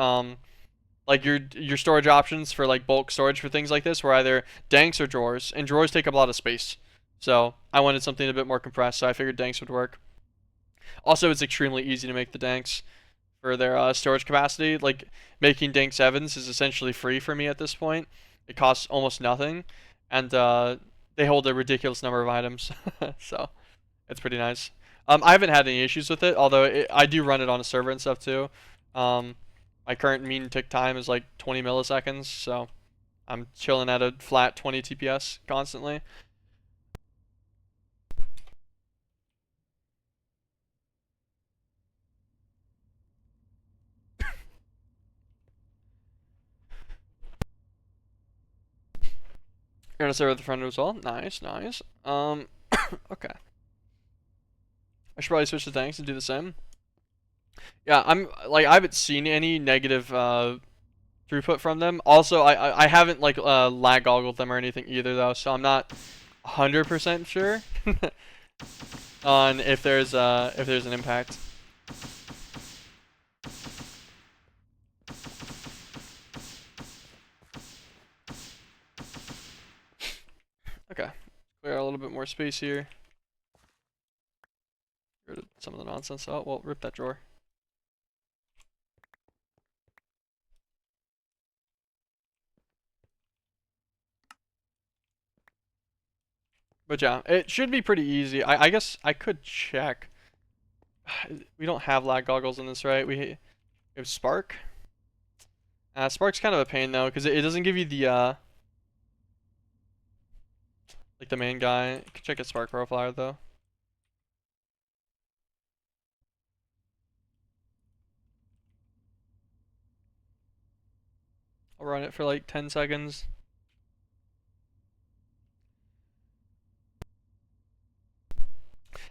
like your storage options for like bulk storage for things like this were either danks or drawers, and drawers take up a lot of space. So I wanted something a bit more compressed, so I figured danks would work. Also, it's extremely easy to make the danks for their storage capacity. Like making dank 7s is essentially free for me at this point. It costs almost nothing, and they hold a ridiculous number of items, so it's pretty nice. I haven't had any issues with it, although I do run it on a server and stuff too. My current mean tick time is like 20 milliseconds, so I'm chilling at a flat 20 TPS constantly. You're gonna serve with the front as well. Nice, nice. Okay. I should probably switch to tanks and do the same. Yeah, I haven't seen any negative throughput from them. Also, I haven't like lag goggled them or anything either though, so I'm not 100% sure on if there's an impact. Okay, clear a little bit more space here. Get rid of some of the nonsense. Oh well, rip that drawer. But yeah, it should be pretty easy. I guess I could check. We don't have lag goggles in this, right? We have Spark. Spark's kind of a pain though, because it doesn't give you the like the main guy. You can check his Spark profile though. I'll run it for like 10 seconds.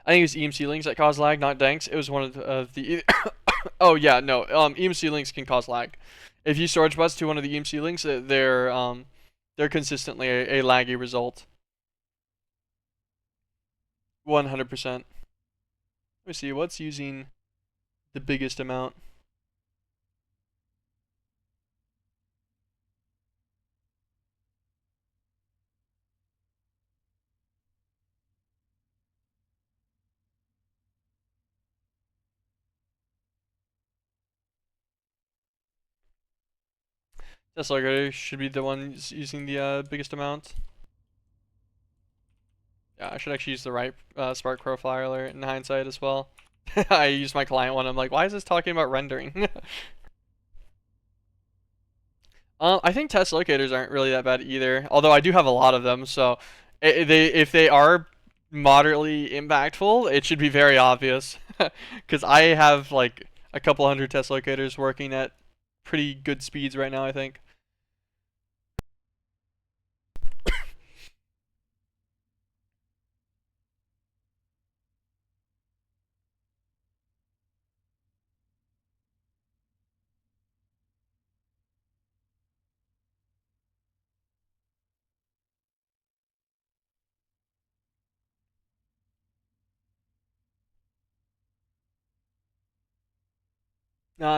I think it was EMC links that caused lag, not danks. It was one of the oh yeah, no. EMC links can cause lag. If you storage bus to one of the EMC links, they're consistently a laggy result. 100%. Let me see what's using the biggest amount. Tesla Grader should be the one using the biggest amount. Yeah, I should actually use the right Spark profiler in hindsight as well. I used my client one. I'm like, why is this talking about rendering? I think test locators aren't really that bad either. Although I do have a lot of them, so if they are moderately impactful, it should be very obvious. Because I have like a couple hundred test locators working at pretty good speeds right now, I think.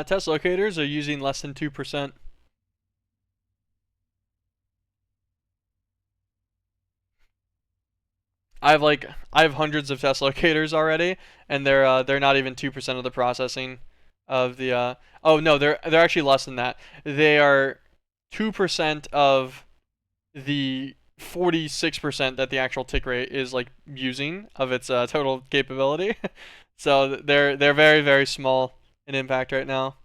Test locators are using less than 2%. I have hundreds of test locators already, and they're not even 2% of the processing of the oh no, they're actually less than that. They are 2% of the 46% that the actual tick rate is like using of its total capability. So they're very very small in impact right now.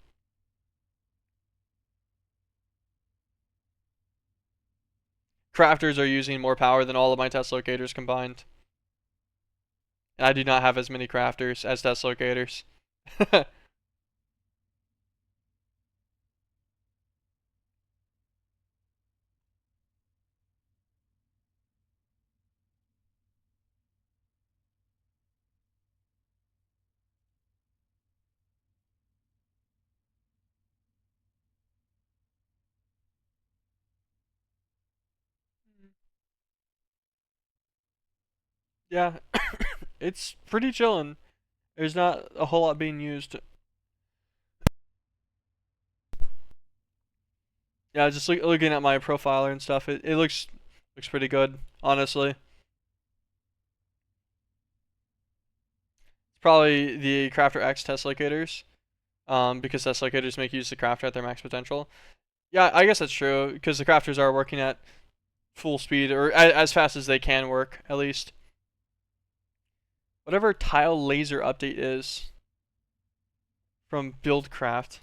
Crafters are using more power than all of my test locators combined. And I do not have as many crafters as test locators. Yeah, it's pretty chillin'. There's not a whole lot being used. Yeah, just looking at my profiler and stuff, it looks pretty good, honestly. It's probably the Crafter X test locators, because test locators make use of the Crafter at their max potential. Yeah, I guess that's true, because the Crafters are working at full speed, or as fast as they can work, at least. Whatever tile laser update is from BuildCraft.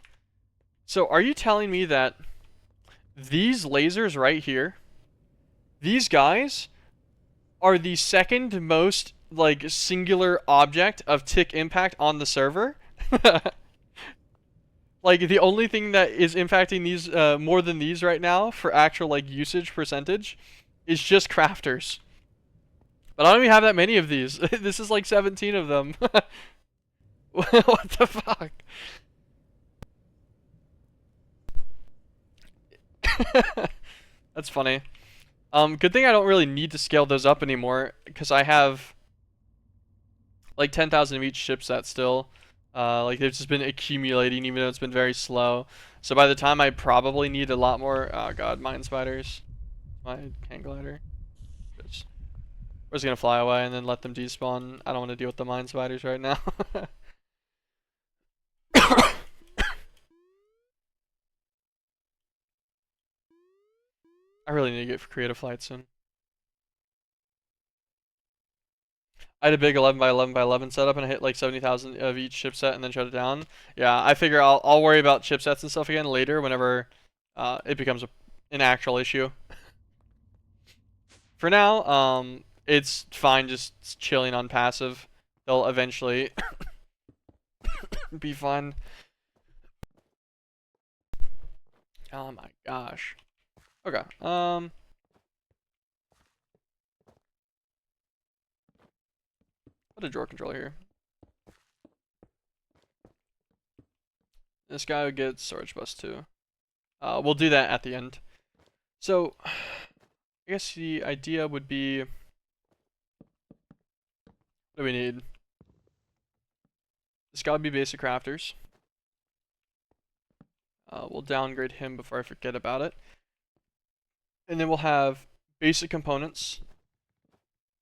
So are you telling me that these lasers right here, these guys, are the second most like singular object of tick impact on the server? Like the only thing that is impacting these more than these right now for actual like usage percentage is just crafters. But I don't even have that many of these. This is like 17 of them. What the fuck? That's funny. Good thing I don't really need to scale those up anymore, because I have like 10,000 of each chipset still. Like they've just been accumulating, even though it's been very slow. So by the time I probably need a lot more. Oh god, mine spiders. My hand glider. Just, we're just gonna fly away and then let them despawn. I don't want to deal with the mine spiders right now. I really need to get creative flight soon. I had a big 11 by 11 by 11 setup and I hit like 70,000 of each chipset and then shut it down. Yeah, I figure I'll worry about chipsets and stuff again later whenever it becomes an actual issue. For now, it's fine just chilling on passive. They'll eventually be fine. Oh my gosh. Okay. Put a drawer controller here. This guy would get storage bus too. We'll do that at the end. So, I guess the idea would be, what do we need? This guy would be basic crafters. We'll downgrade him before I forget about it. And then we'll have basic components.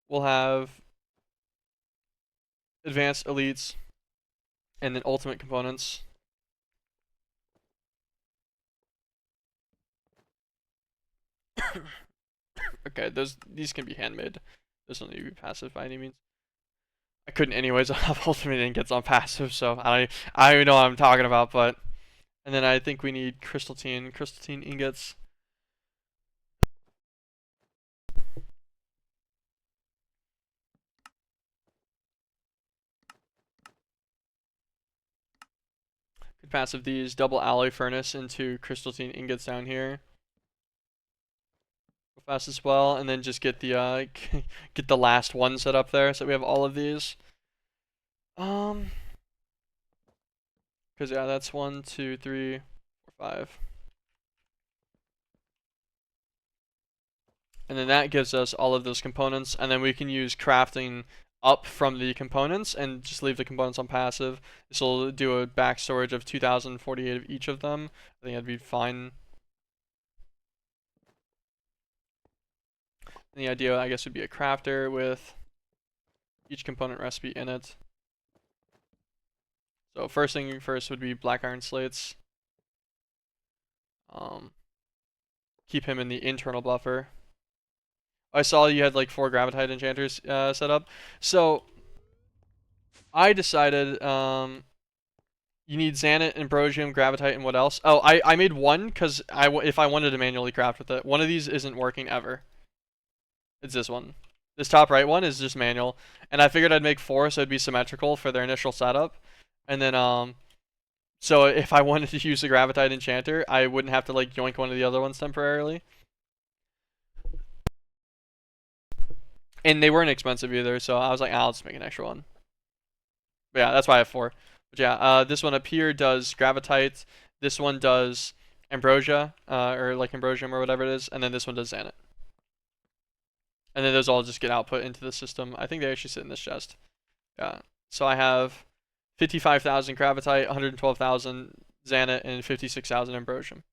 We'll have advanced elites, and then ultimate components. Okay, these can be handmade. Those don't need to be passive by any means. I couldn't anyways. I'll have ultimate ingots on passive, so I don't even know what I'm talking about. But and then I think we need crystalline ingots. Could passive these double alloy furnace into crystalline ingots down here. Go fast as well, and then just get the get the last one set up there, so we have all of these. Because yeah, that's 1, 2, 3, 4, 5. And then that gives us all of those components, and then we can use crafting up from the components and just leave the components on passive. This will do a back storage of 2048 of each of them. I think that'd be fine. And the idea, I guess, would be a crafter with each component recipe in it. So first thing first would be black iron slates. Keep him in the internal buffer. I saw you had like 4 gravitite enchanters set up. So I decided you need Xanite, Ambrosium, Gravitite, and what else? Oh, I made one because if I wanted to manually craft with it. One of these isn't working ever. It's this one. This top right one is just manual. And I figured I'd make 4 so it'd be symmetrical for their initial setup. And then so if I wanted to use the Gravitite Enchanter, I wouldn't have to like yoink one of the other ones temporarily. And they weren't expensive either, so I was like, I'll just make an extra one. But yeah, that's why I have 4. But yeah, this one up here does Gravitite. This one does Ambrosia, or like Ambrosium or whatever it is. And then this one does Xanite. And then those all just get output into the system. I think they actually sit in this chest. Yeah. So I have 55,000 Gravitite, 112,000 Xanite, and 56,000 Ambrosium.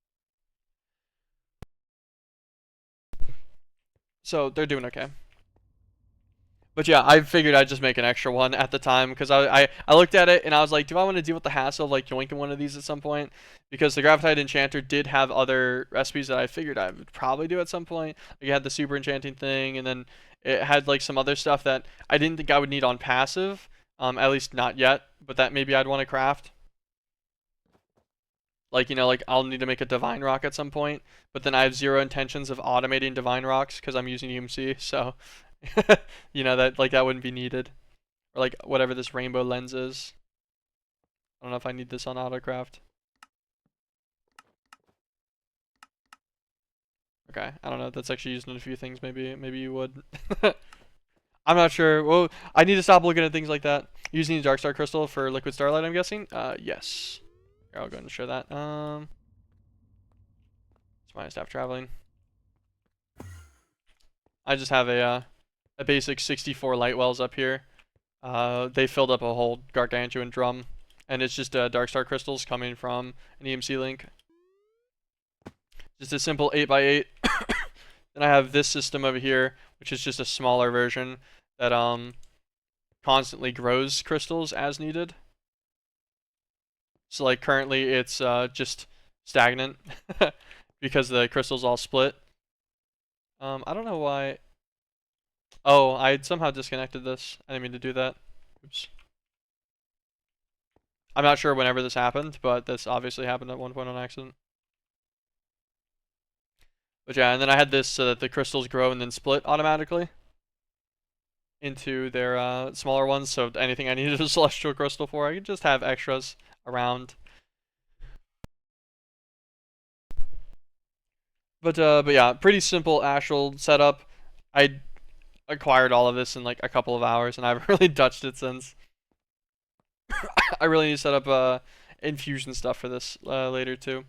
So they're doing okay. But yeah, I figured I'd just make an extra one at the time because I looked at it and I was like, do I want to deal with the hassle of like yoinking one of these at some point? Because the Gravitite Enchanter did have other recipes that I figured I would probably do at some point. Like it had the super enchanting thing, and then it had like some other stuff that I didn't think I would need on passive, at least not yet, but that maybe I'd want to craft. Like, you know, like I'll need to make a Divine Rock at some point, but then I have zero intentions of automating Divine Rocks because I'm using UMC, so you know that like that wouldn't be needed. Or like whatever this rainbow lens is. I don't know if I need this on autocraft. Okay, I don't know. That's actually used in a few things. Maybe you would. I'm not sure. Well, I need to stop looking at things like that. Using the Dark Star Crystal for Liquid Starlight, I'm guessing. Yes. Here, I'll go ahead and show that. It's my staff traveling. I just have a basic 64 light wells up here. They filled up a whole gargantuan drum, and it's just dark star crystals coming from an EMC link. Just a simple 8x8. Then I have this system over here, which is just a smaller version that constantly grows crystals as needed. So like currently it's just stagnant because the crystals all split. I don't know why. Oh, I somehow disconnected this. I didn't mean to do that. Oops. I'm not sure whenever this happened, but this obviously happened at one point on accident. But yeah, and then I had this so that the crystals grow and then split automatically into their smaller ones. So anything I needed a celestial crystal for, I could just have extras around. But yeah, pretty simple astral setup. I acquired all of this in like a couple of hours, and I haven't really touched it since. I really need to set up infusion stuff for this later too.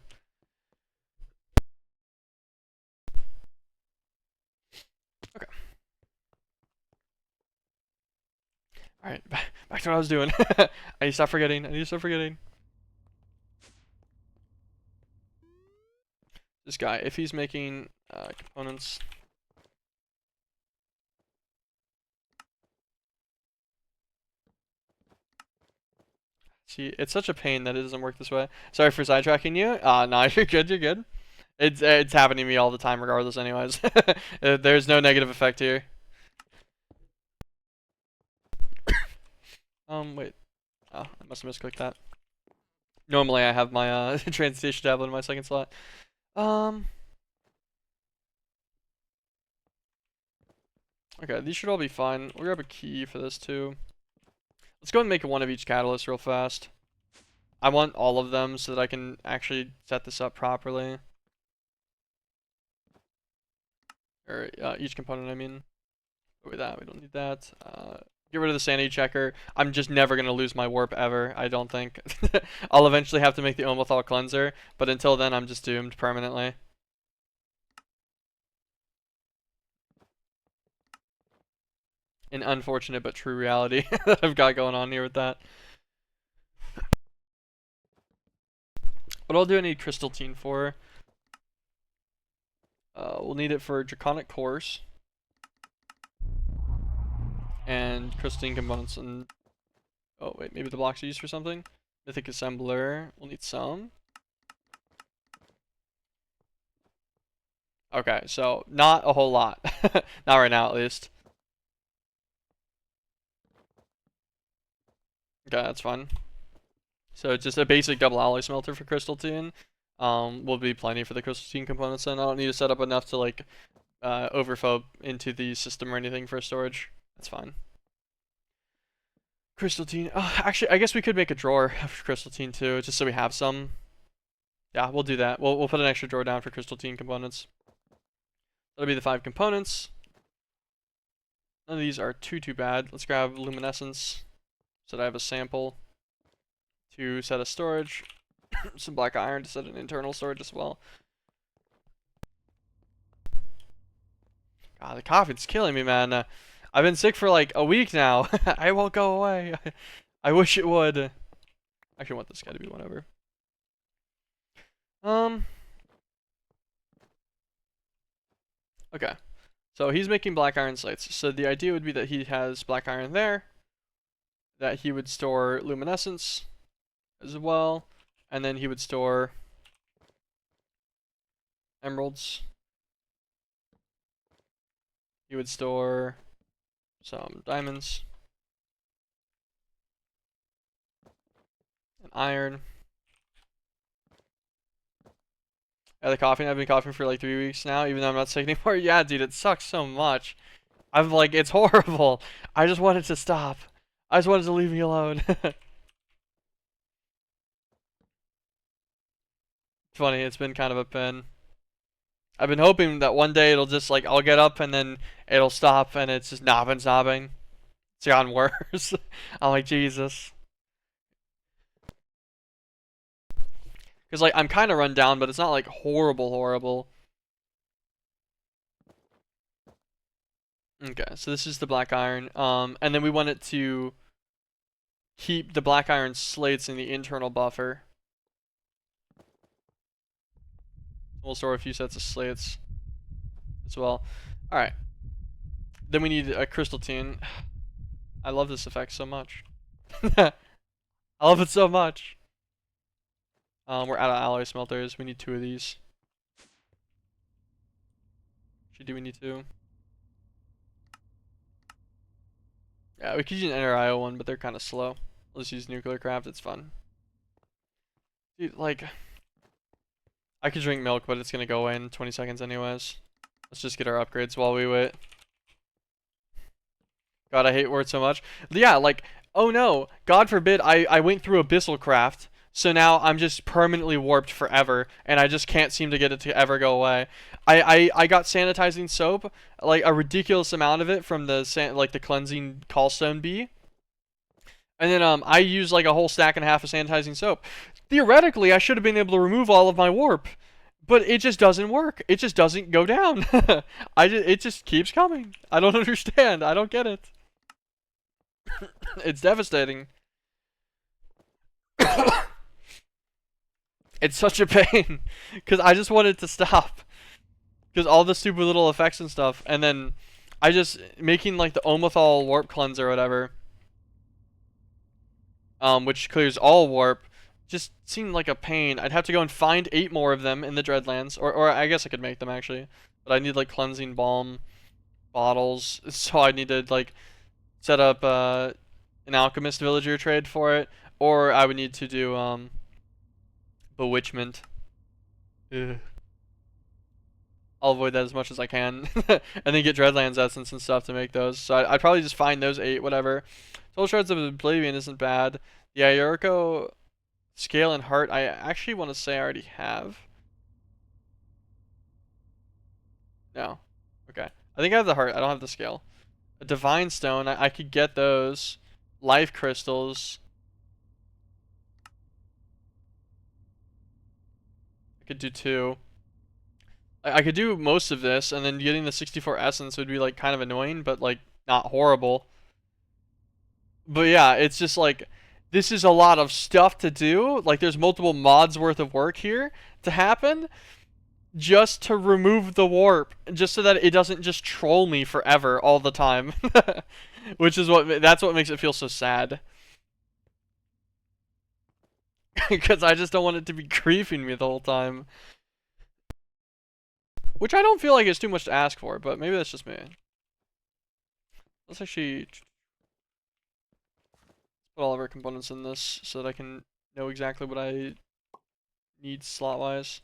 Okay. All right, back to what I was doing. I need to stop forgetting. I need to stop forgetting. This guy, if he's making components. See, it's such a pain that it doesn't work this way. Sorry for sidetracking you. No, you're good. You're good. It's happening to me all the time, regardless. Anyways, there's no negative effect here. Wait. Oh, I must have misclicked that. Normally, I have my transportation tablet in my second slot. Okay, these should all be fine. We'll grab a key for this too. Let's go and make one of each catalyst real fast. I want all of them so that I can actually set this up properly. Or each component, I mean. With that, we don't need that. Get rid of the sanity checker. I'm just never going to lose my warp ever, I don't think. I'll eventually have to make the Omothal cleanser, but until then, I'm just doomed permanently. An unfortunate but true reality that I've got going on here with that. What all do I need crystalline for? We'll need it for draconic cores and crystalline components. And oh wait, maybe the blocks are used for something. Mythic assembler. We'll need some. Okay, so not a whole lot. Not right now, at least. Okay, that's fine. So just a basic double alloy smelter for crystalline. Will be plenty for the crystalline components, and I don't need to set up enough to like overflow into the system or anything for storage. That's fine. Crystalline. Oh, actually, I guess we could make a drawer of crystalline too, just so we have some. Yeah, we'll do that. We'll put an extra drawer down for crystalline components. That'll be the 5 components. None of these are too bad. Let's grab luminescence so that I have a sample to set a storage. Some black iron to set an internal storage as well. God, the coughing's killing me, man. I've been sick for like a week now. I won't go away. I wish it would. I actually want this guy to be whatever. Okay. So he's making black iron sights. So the idea would be that he has black iron there, that he would store luminescence as well, and then he would store emeralds. He would store some diamonds and iron. Yeah, the coughing, I've been coughing for like 3 weeks now, even though I'm not sick anymore. Yeah, dude, it sucks so much. I'm like, it's horrible. I just wanted to stop. I just wanted to leave me alone. Funny, it's been kind of a pain. I've been hoping that one day it'll just like, I'll get up and then it'll stop and it's just not been stopping. It's gotten worse. I'm like, Jesus. Because like, I'm kind of run down, but it's not like horrible. Okay, so this is the black iron. And then we want it to keep the black iron slates in the internal buffer. We'll store a few sets of slates as well. Alright. Then we need a crystal tin. I love this effect so much. I love it so much. We're out of alloy smelters. We need 2 of these. Actually, do we need 2? Yeah, we could use an NRIO one, but they're kind of slow. Let's use nuclear craft. It's fun. Dude, like, I could drink milk, but it's gonna go away in 20 seconds anyways. Let's just get our upgrades while we wait. God, I hate words so much. But yeah, like, oh no, God forbid I went through MeatBallCraft, so now I'm just permanently warped forever, and I just can't seem to get it to ever go away. I got sanitizing soap, like a ridiculous amount of it from the the cleansing callstone bee. And then I used like a whole stack and a half of sanitizing soap. Theoretically, I should have been able to remove all of my warp, but it just doesn't work. It just doesn't go down. It just keeps coming. I don't understand. I don't get it. It's devastating. It's such a pain because I just want it to stop because all the stupid little effects and stuff, and then I just making like the Omethol warp cleanser or whatever, which clears all warp, just seemed like a pain. I'd have to go and find 8 more of them in the Dreadlands, or I guess I could make them actually, but I need like cleansing balm bottles, so I need to like set up an alchemist villager trade for it, or I would need to do bewitchment. Ugh. I'll avoid that as much as I can, and then get Dreadlands essence and stuff to make those. So I'd probably just find those 8, whatever. Soul Shards of Oblivion isn't bad. The Iorico Scale and Heart, I actually want to say I already have. No. Okay. I think I have the Heart. I don't have the Scale. A Divine Stone, I could get those. Life Crystals. I could do 2. I could do most of this, and then getting the 64 essence would be like kind of annoying, but like not horrible. But yeah, it's just like this is a lot of stuff to do. Like there's multiple mods worth of work here to happen just to remove the warp, just so that it doesn't just troll me forever all the time. Which is that's what makes it feel so sad. Because I just don't want it to be griefing me the whole time. Which I don't feel like is too much to ask for, but maybe that's just me. Let's actually put all of our components in this so that I can know exactly what I need slot-wise.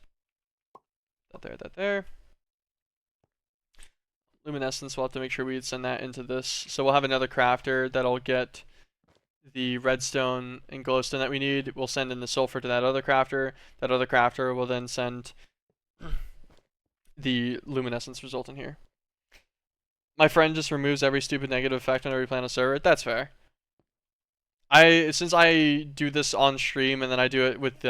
That there. Luminescence, we'll have to make sure we send that into this. So we'll have another crafter that'll get the redstone and glowstone that we need. We'll send in the sulfur to that other crafter. That other crafter will then send the luminescence result in here. My friend just removes every stupid negative effect on every planet server. That's fair. Since I do this on stream and then I do it with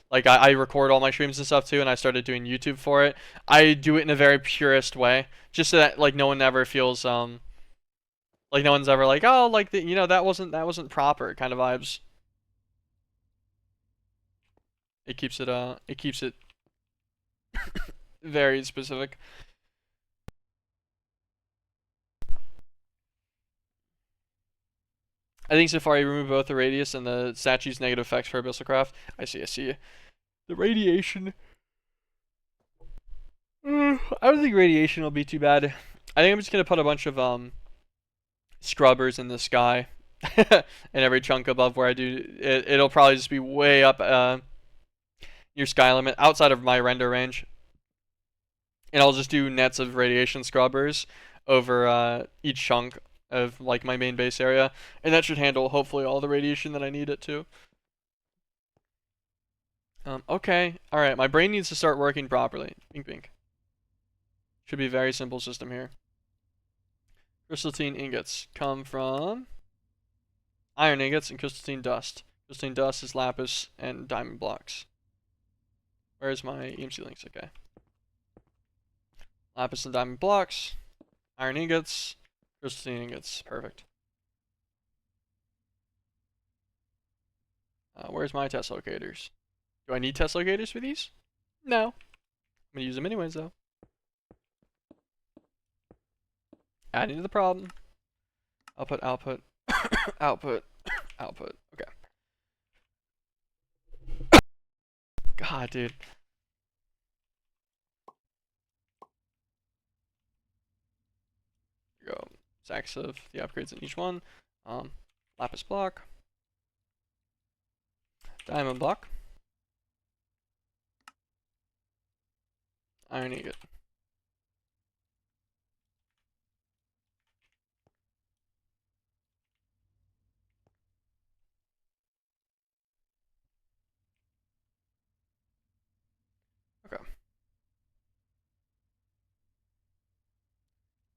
like I record all my streams and stuff too, and I started doing YouTube for it. I do it in a very purist way, just so that like no one ever feels like no one's ever like, oh, like the, that wasn't proper kind of vibes. It keeps it very specific. I think so far you remove both the radius and the statue's negative effects for MeatBallCraft. I see. The radiation. I don't think radiation will be too bad. I think I'm just gonna put a bunch of scrubbers in the sky, and every chunk above where I do it. It'll probably just be way up near sky limit, outside of my render range. And I'll just do nets of radiation scrubbers over each chunk of like my main base area, and that should handle hopefully all the radiation that I need it to. Okay, alright, my brain needs to start working properly. Pink. Should be a very simple system here. Crystalline ingots come from iron ingots and crystalline dust. Crystalline dust is lapis and diamond blocks. Where's my EMC links? Okay. Lapis and diamond blocks. Iron ingots, crystalline ingots. Perfect. Where's my test locators? Do I need test locators for these? No. I'm gonna use them anyways though. Adding to the problem. Output, output, output, output. Okay. God, dude. Here we go. Stacks of the upgrades in each one. Lapis block. Diamond block. Iron ingot. Okay.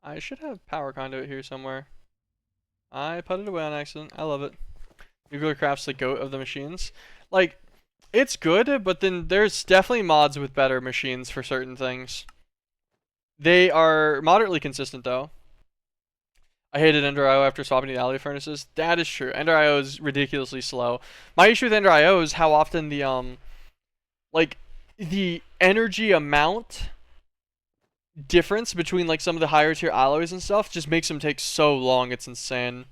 I should have power conduit here somewhere. I put it away on accident. I love it. MeatBallCraft's the goat of the machines. Like, it's good, but then there's definitely mods with better machines for certain things. They are moderately consistent though. I hated Ender IO after swapping the alley furnaces. That is true. Ender IO is ridiculously slow. My issue with Ender IO is how often the like the energy amount difference between like some of the higher tier alloys and stuff just makes them take so long. It's insane.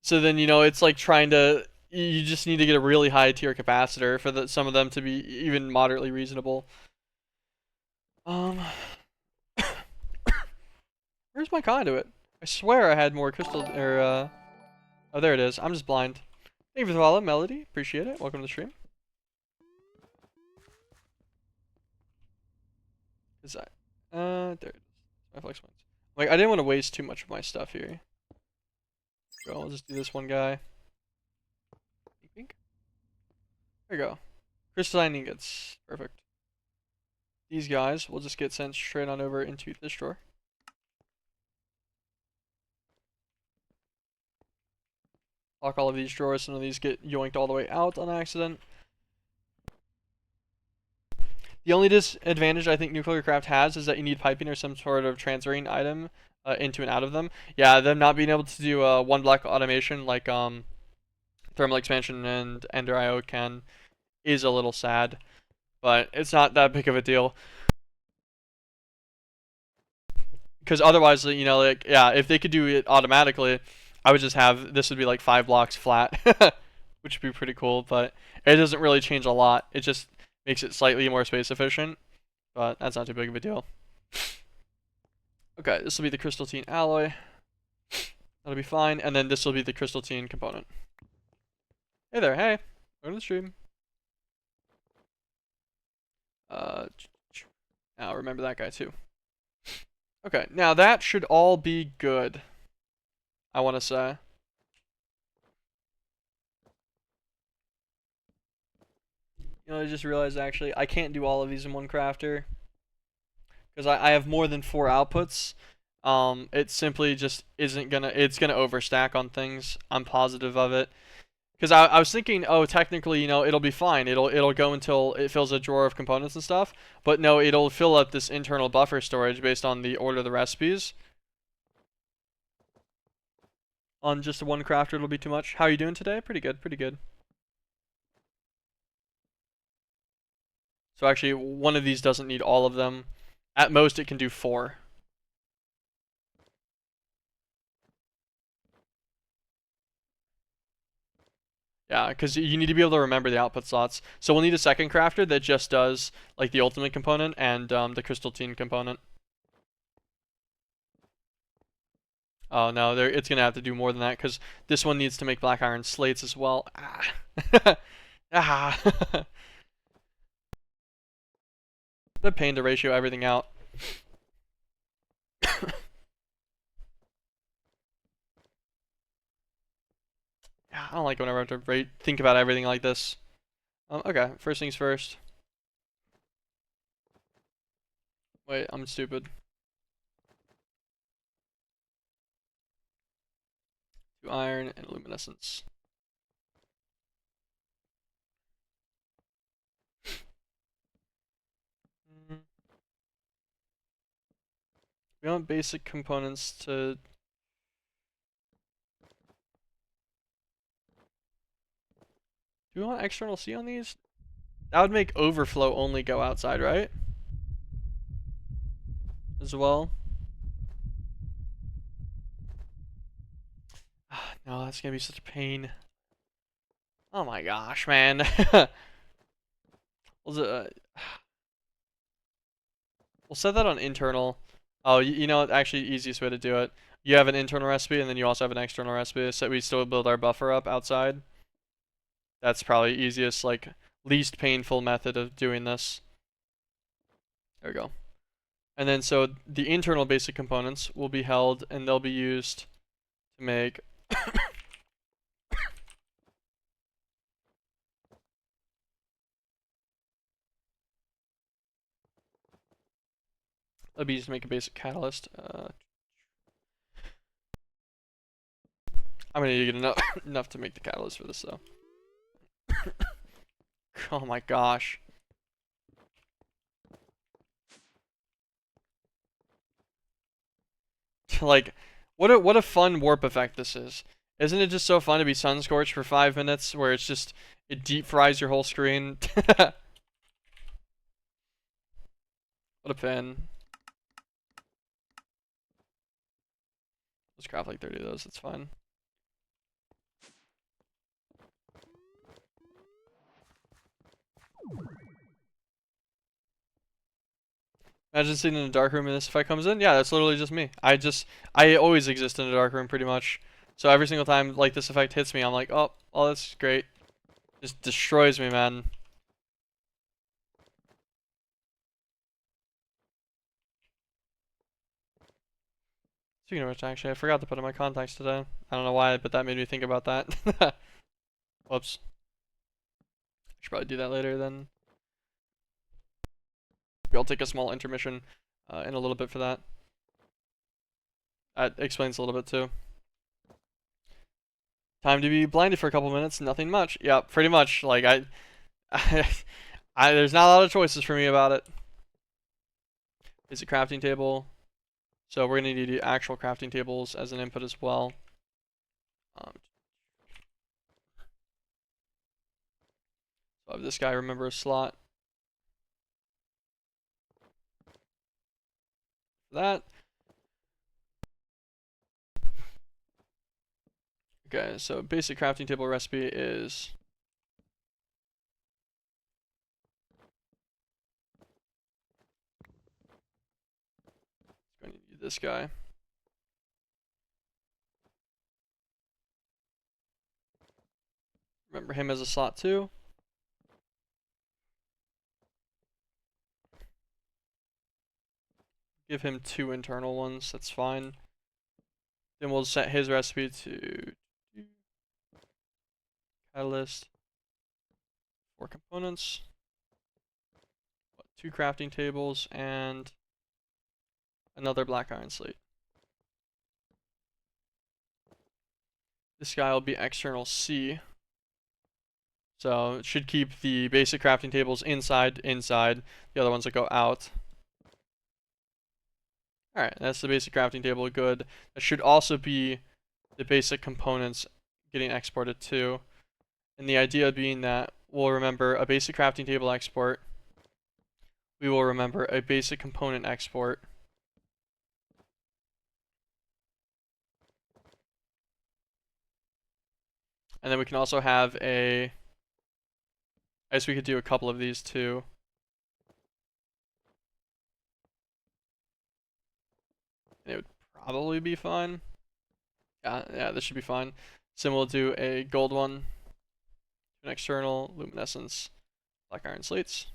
So then, you know, it's like trying to, you just need to get a really high tier capacitor for some of them to be even moderately reasonable. Where's my conduit? I swear I had more crystal, or, oh, there it is. I'm just blind. Thank you for the follow, Melody. Appreciate it. Welcome to the stream. Is that, there it is. My flex points. Like, I didn't want to waste too much of my stuff here. So I'll just do this one guy. There you go. Crystalline ingots. Perfect. These guys will just get sent straight on over into this drawer. Lock all of these drawers. Some of these get yoinked all the way out on accident. The only disadvantage I think MeatBallCraft has is that you need piping or some sort of transferring item into and out of them. Yeah, them not being able to do one block automation like thermal expansion and Ender IO can is a little sad, but it's not that big of a deal. Because otherwise, you know, like, yeah, if they could do it automatically, I would just have, this would be like 5 blocks flat, which would be pretty cool, but it doesn't really change a lot. It just makes it slightly more space efficient, but that's not too big of a deal. Okay, this will be the crystalline alloy. That'll be fine, and then this will be the crystalline component. Hey there, hey, welcome to the stream. Now remember that guy too. Okay, now that should all be good, I want to say. You know, I just realized actually I can't do all of these in one crafter because I have more than 4 outputs. It simply just isn't gonna, it's gonna overstack on things. I'm positive of it. Because I was thinking, oh, technically, you know, it'll be fine. It'll go until it fills a drawer of components and stuff. But no, it'll fill up this internal buffer storage based on the order of the recipes. On just one crafter, it'll be too much. How are you doing today? Pretty good, pretty good. So actually, one of these doesn't need all of them. At most, it can do 4. Yeah, because you need to be able to remember the output slots. So we'll need a second crafter that just does like the ultimate component and the crystalline component. Oh no, it's gonna have to do more than that because this one needs to make black iron slates as well. Ah. Ah. The pain to ratio everything out. Yeah, I don't like whenever I have to think about everything like this. Okay, first things first. Wait, I'm stupid. 2 iron and luminescence. We want basic components to... Do we want external C on these? That would make overflow only go outside, right? As well. No, that's gonna be such a pain. Oh my gosh, man. We'll set that on internal. Oh, you know, actually, easiest way to do it. You have an internal recipe, and then you also have an external recipe, so we still build our buffer up outside. That's probably easiest, like, least painful method of doing this. There we go. And then, so the internal basic components will be held, and they'll be used to make they'll be used to make a basic catalyst. I'm gonna need to get enough to make the catalyst for this, though. Oh my gosh. Like, what a fun warp effect this is. Isn't it just so fun to be sun scorched for 5 minutes where it's just, it deep fries your whole screen? What a pin. Let's craft like 30 of those, that's fine. Imagine sitting in a dark room and this effect comes in. Yeah, that's literally just me. I always exist in a dark room pretty much. So every single time like this effect hits me, I'm like, oh, that's great. Just destroys me, man. Speaking of which, actually, I forgot to put in my contacts today. I don't know why, but that made me think about that. Whoops. I should probably do that later then. I'll take a small intermission in a little bit for that. That explains a little bit too. Time to be blinded for a couple minutes, nothing much. Yeah, pretty much. Like, there's not a lot of choices for me about it. Is a crafting table. So we're going to need actual crafting tables as an input as well. So have this guy remember a slot. For that. Okay, so basic crafting table recipe is going to need this guy. Remember him as a slot too. Give him 2 internal ones, that's fine. Then we'll set his recipe to catalyst, 4 components, 2 crafting tables, and another black iron slate. This guy will be external C. So it should keep the basic crafting tables inside. The other ones will go out. Alright, that's the basic crafting table, good. That should also be the basic components getting exported too. And the idea being that we'll remember a basic crafting table export. We will remember a basic component export. And then we can also have I guess we could do a couple of these too. And it would probably be fine. Yeah, this should be fine. So we'll do a gold one, an external, luminescence, black iron slates.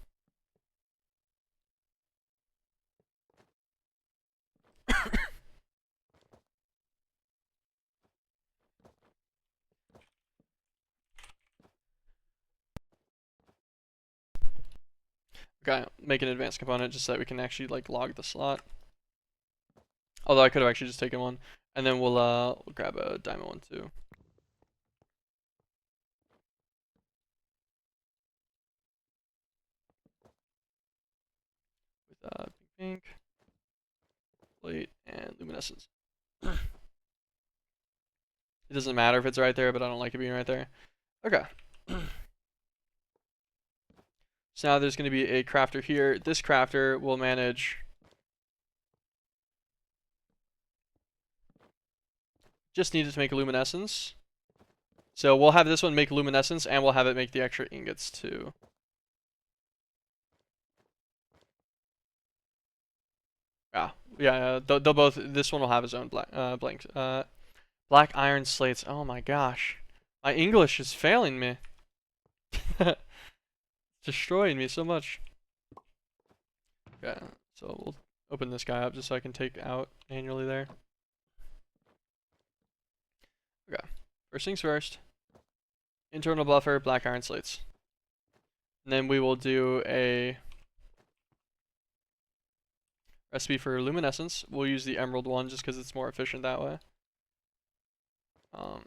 Okay, make an advanced component just so that we can actually like log the slot. Although I could have actually just taken one. And then we'll grab a diamond one too. With pink, plate, luminescence. It doesn't matter if it's right there, but I don't like it being right there. Okay. So now there's going to be a crafter here. This crafter will manage just needed to make luminescence. So we'll have this one make luminescence, and we'll have it make the extra ingots too. Yeah. They'll both. This one will have his own black iron slates. Oh my gosh, my English is failing me. Destroying me so much. Okay, so we'll open this guy up just so I can take out manually there. Okay, first things first. Internal buffer, black iron slates. And then we will do a recipe for luminescence. We'll use the emerald one just because it's more efficient that way. We'll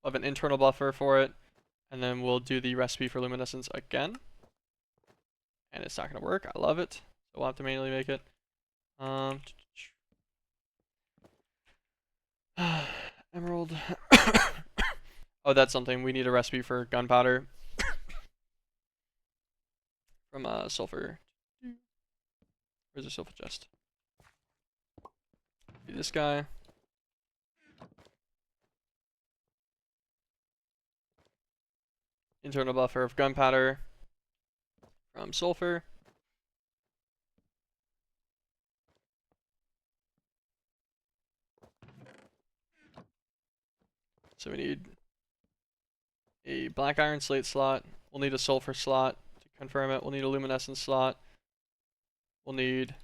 have an internal buffer for it. And then we'll do the recipe for luminescence again. And it's not going to work. I love it. So we'll have to manually make it. Emerald. Oh, that's something. We need a recipe for gunpowder. From sulfur. Where's the sulfur chest? Do this guy. Internal buffer of gunpowder from sulfur. So we need a black iron slate slot. We'll need a sulfur slot to confirm it. We'll need a luminescence slot. We'll need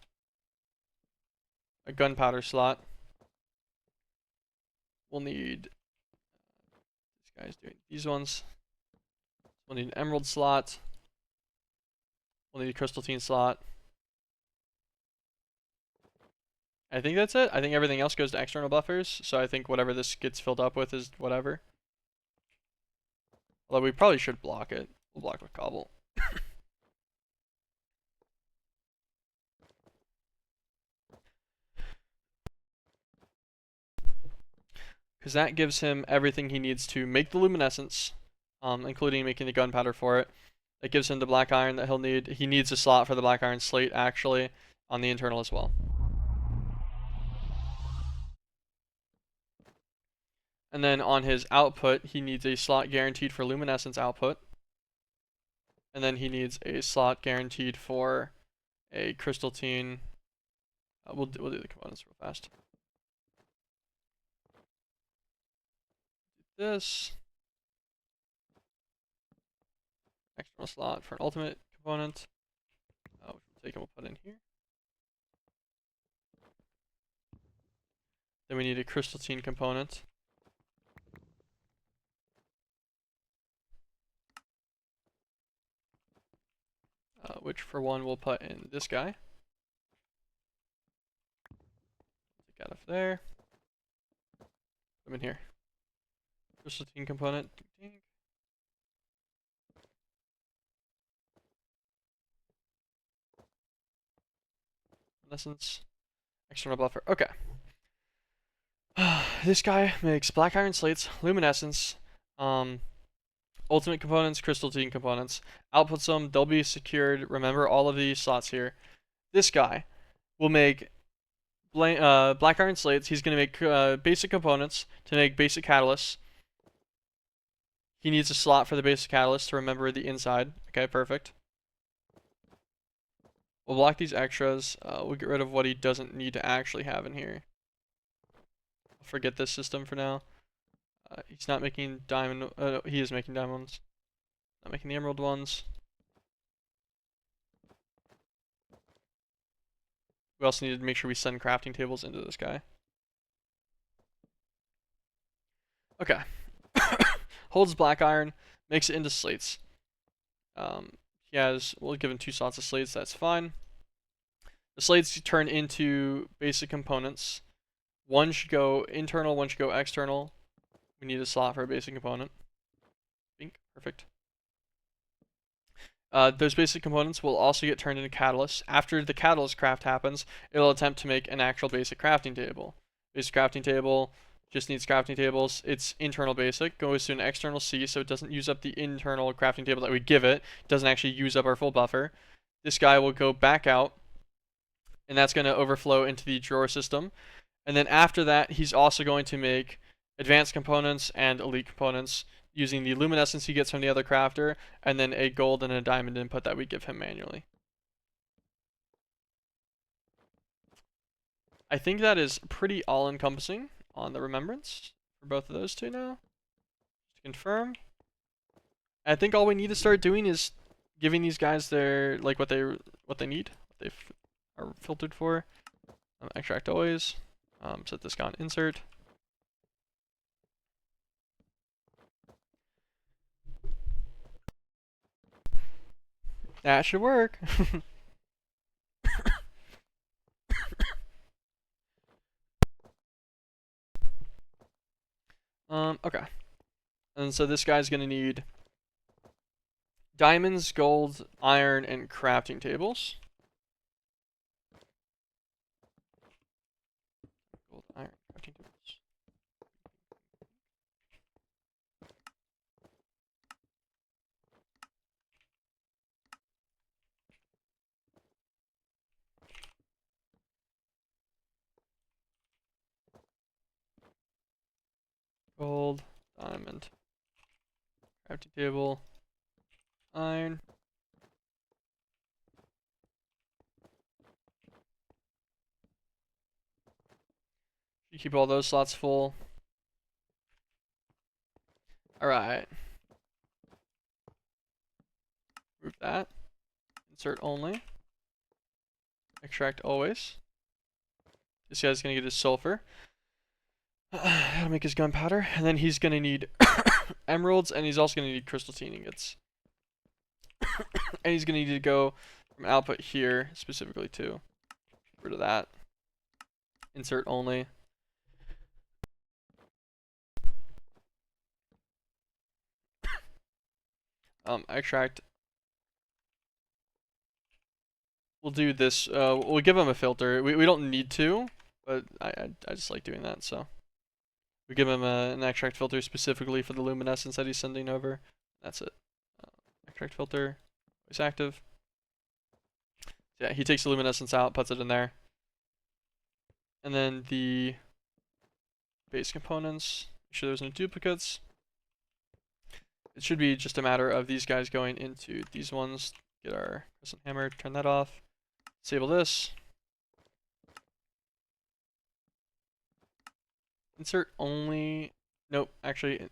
a gunpowder slot. We'll need this guy's doing these ones. We'll need an emerald slot. We'll need a crystalline slot. I think that's it. I think everything else goes to external buffers. So I think whatever this gets filled up with is whatever. Although we probably should block it. We'll block it with cobble. Because that gives him everything he needs to make the luminescence, including making the gunpowder for it. It gives him the black iron that he'll need. He needs a slot for the black iron slate, actually, on the internal as well. And then on his output, he needs a slot guaranteed for luminescence output. And then he needs a slot guaranteed for a crystalline. We'll do the components real fast. This. External slot for an ultimate component. Which we'll take and we'll put in here. Then we need a crystalline component. Which for one we'll put in this guy. Take out of there. Put him in here. Crystalline component. Luminescence. External buffer. Okay. This guy makes black iron slates, luminescence, ultimate components, crystalline components. Outputs them, they'll be secured. Remember all of these slots here. This guy will make black iron slates. He's going to make basic components to make basic catalysts. He needs a slot for the basic catalyst to remember the inside. Okay, perfect. We'll block these extras. We'll get rid of what he doesn't need to actually have in here. Forget this system for now. He's not making diamond. He is making diamonds. Not making the emerald ones. We also need to make sure we send crafting tables into this guy. Okay. Holds black iron, makes it into slates. We'll give him 2 slots of slates, that's fine. The slates turn into basic components. One should go internal, one should go external. We need a slot for a basic component. Perfect. those basic components will also get turned into catalysts. After the catalyst craft happens, it'll attempt to make an actual basic crafting table. Basic crafting table just needs crafting tables. It's internal basic, goes to an external C, so it doesn't use up the internal crafting table that we give it. It doesn't actually use up our full buffer. This guy will go back out, and that's going to overflow into the drawer system. And then after that, he's also going to make advanced components and elite components using the luminescence he gets from the other crafter, and then a gold and a diamond input that we give him manually. I think that is pretty all-encompassing on the remembrance for both of those two now. To confirm. I think all we need to start doing is giving these guys their what they need, what they are filtered for. Extract always. Set this guy on insert. That should work. Okay. And so this guy's gonna need diamonds, gold, iron, and crafting tables. Gold, iron, crafting tables. Gold, diamond, crafting table, iron. You keep all those slots full. Alright. Move that. Insert only. Extract always. This guy's gonna get his sulfur. That'll make his gunpowder. And then he's gonna need emeralds, and he's also gonna need crystalline ingots. And he's gonna need to go from output here specifically too. Get rid of that. Insert only. Extract. We'll do this. We'll give him a filter. We don't need to, but I just like doing that. So we give him an extract filter specifically for the luminescence that he's sending over. That's it. Extract filter is active. Yeah, he takes the luminescence out, puts it in there. And then the base components, make sure there's no duplicates. It should be just a matter of these guys going into these ones. Get our crescent hammer, turn that off. Disable this. Insert only. Nope, actually.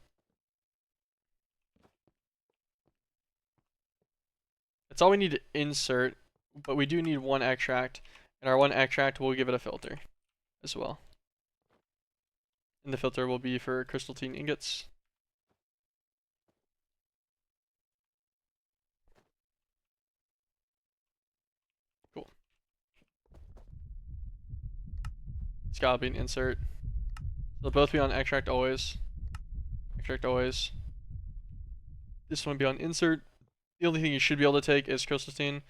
That's all we need to insert, but we do need one extract. And our one extract, we'll give it a filter as well. And the filter will be for crystalline ingots. Cool. It's gotta be an insert. They'll both be on extract always. Extract always. This one will be on insert. The only thing you should be able to take is crystalline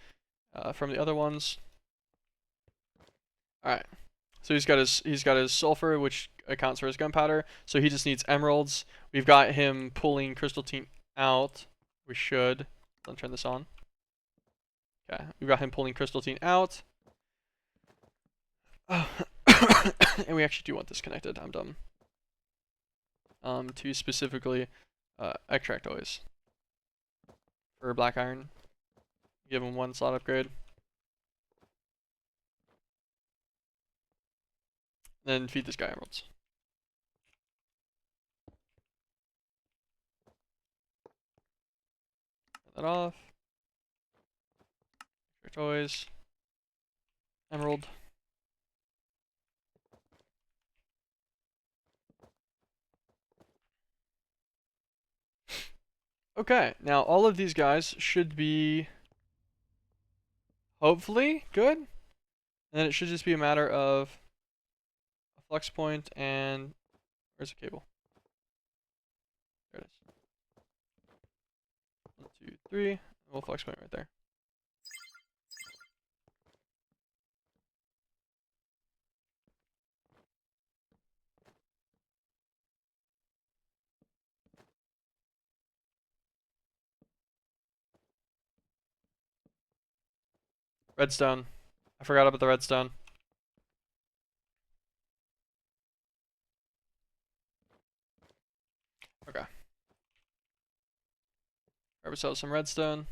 from the other ones. Alright. So he's got his sulfur, which accounts for his gunpowder. So he just needs emeralds. We've got him pulling crystalline out. We should. Let's turn this on. Okay. We've got him pulling crystalline out. Oh. And we actually do want this connected. I'm dumb. To specifically extract always. For black iron. Give him one slot upgrade. Then feed this guy emeralds. Turn that off. Extract always. Emerald. Okay, now all of these guys should be hopefully good. And then it should just be a matter of a flux point and where's the cable? There it is. 1, 2, 3. We'll flex point right there. Redstone. I forgot about the redstone. Okay. Grab ourselves some redstone.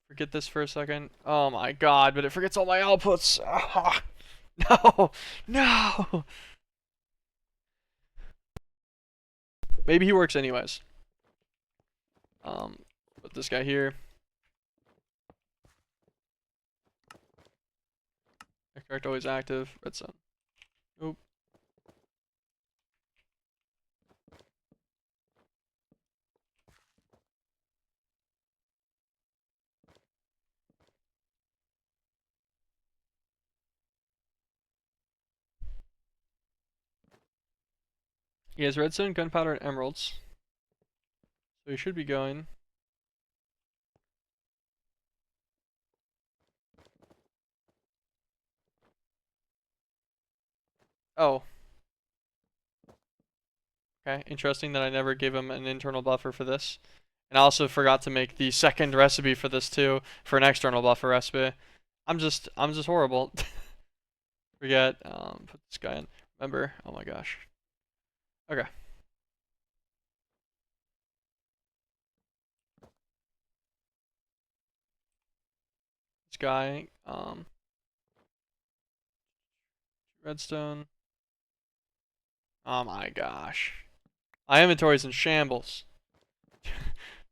Forget this for a second. Oh my god, but it forgets all my outputs. Ah, no, no. Maybe he works anyways. Put this guy here. Correct, always active. Redstone. Oop. He has redstone, gunpowder, and emeralds. So he should be going. Oh. Okay, interesting that I never gave him an internal buffer for this. And I also forgot to make the second recipe for this too, for an external buffer recipe. I'm just horrible. Forget, put this guy in. Remember, oh my gosh. Okay. This guy, redstone. Oh my gosh. My inventory's in shambles.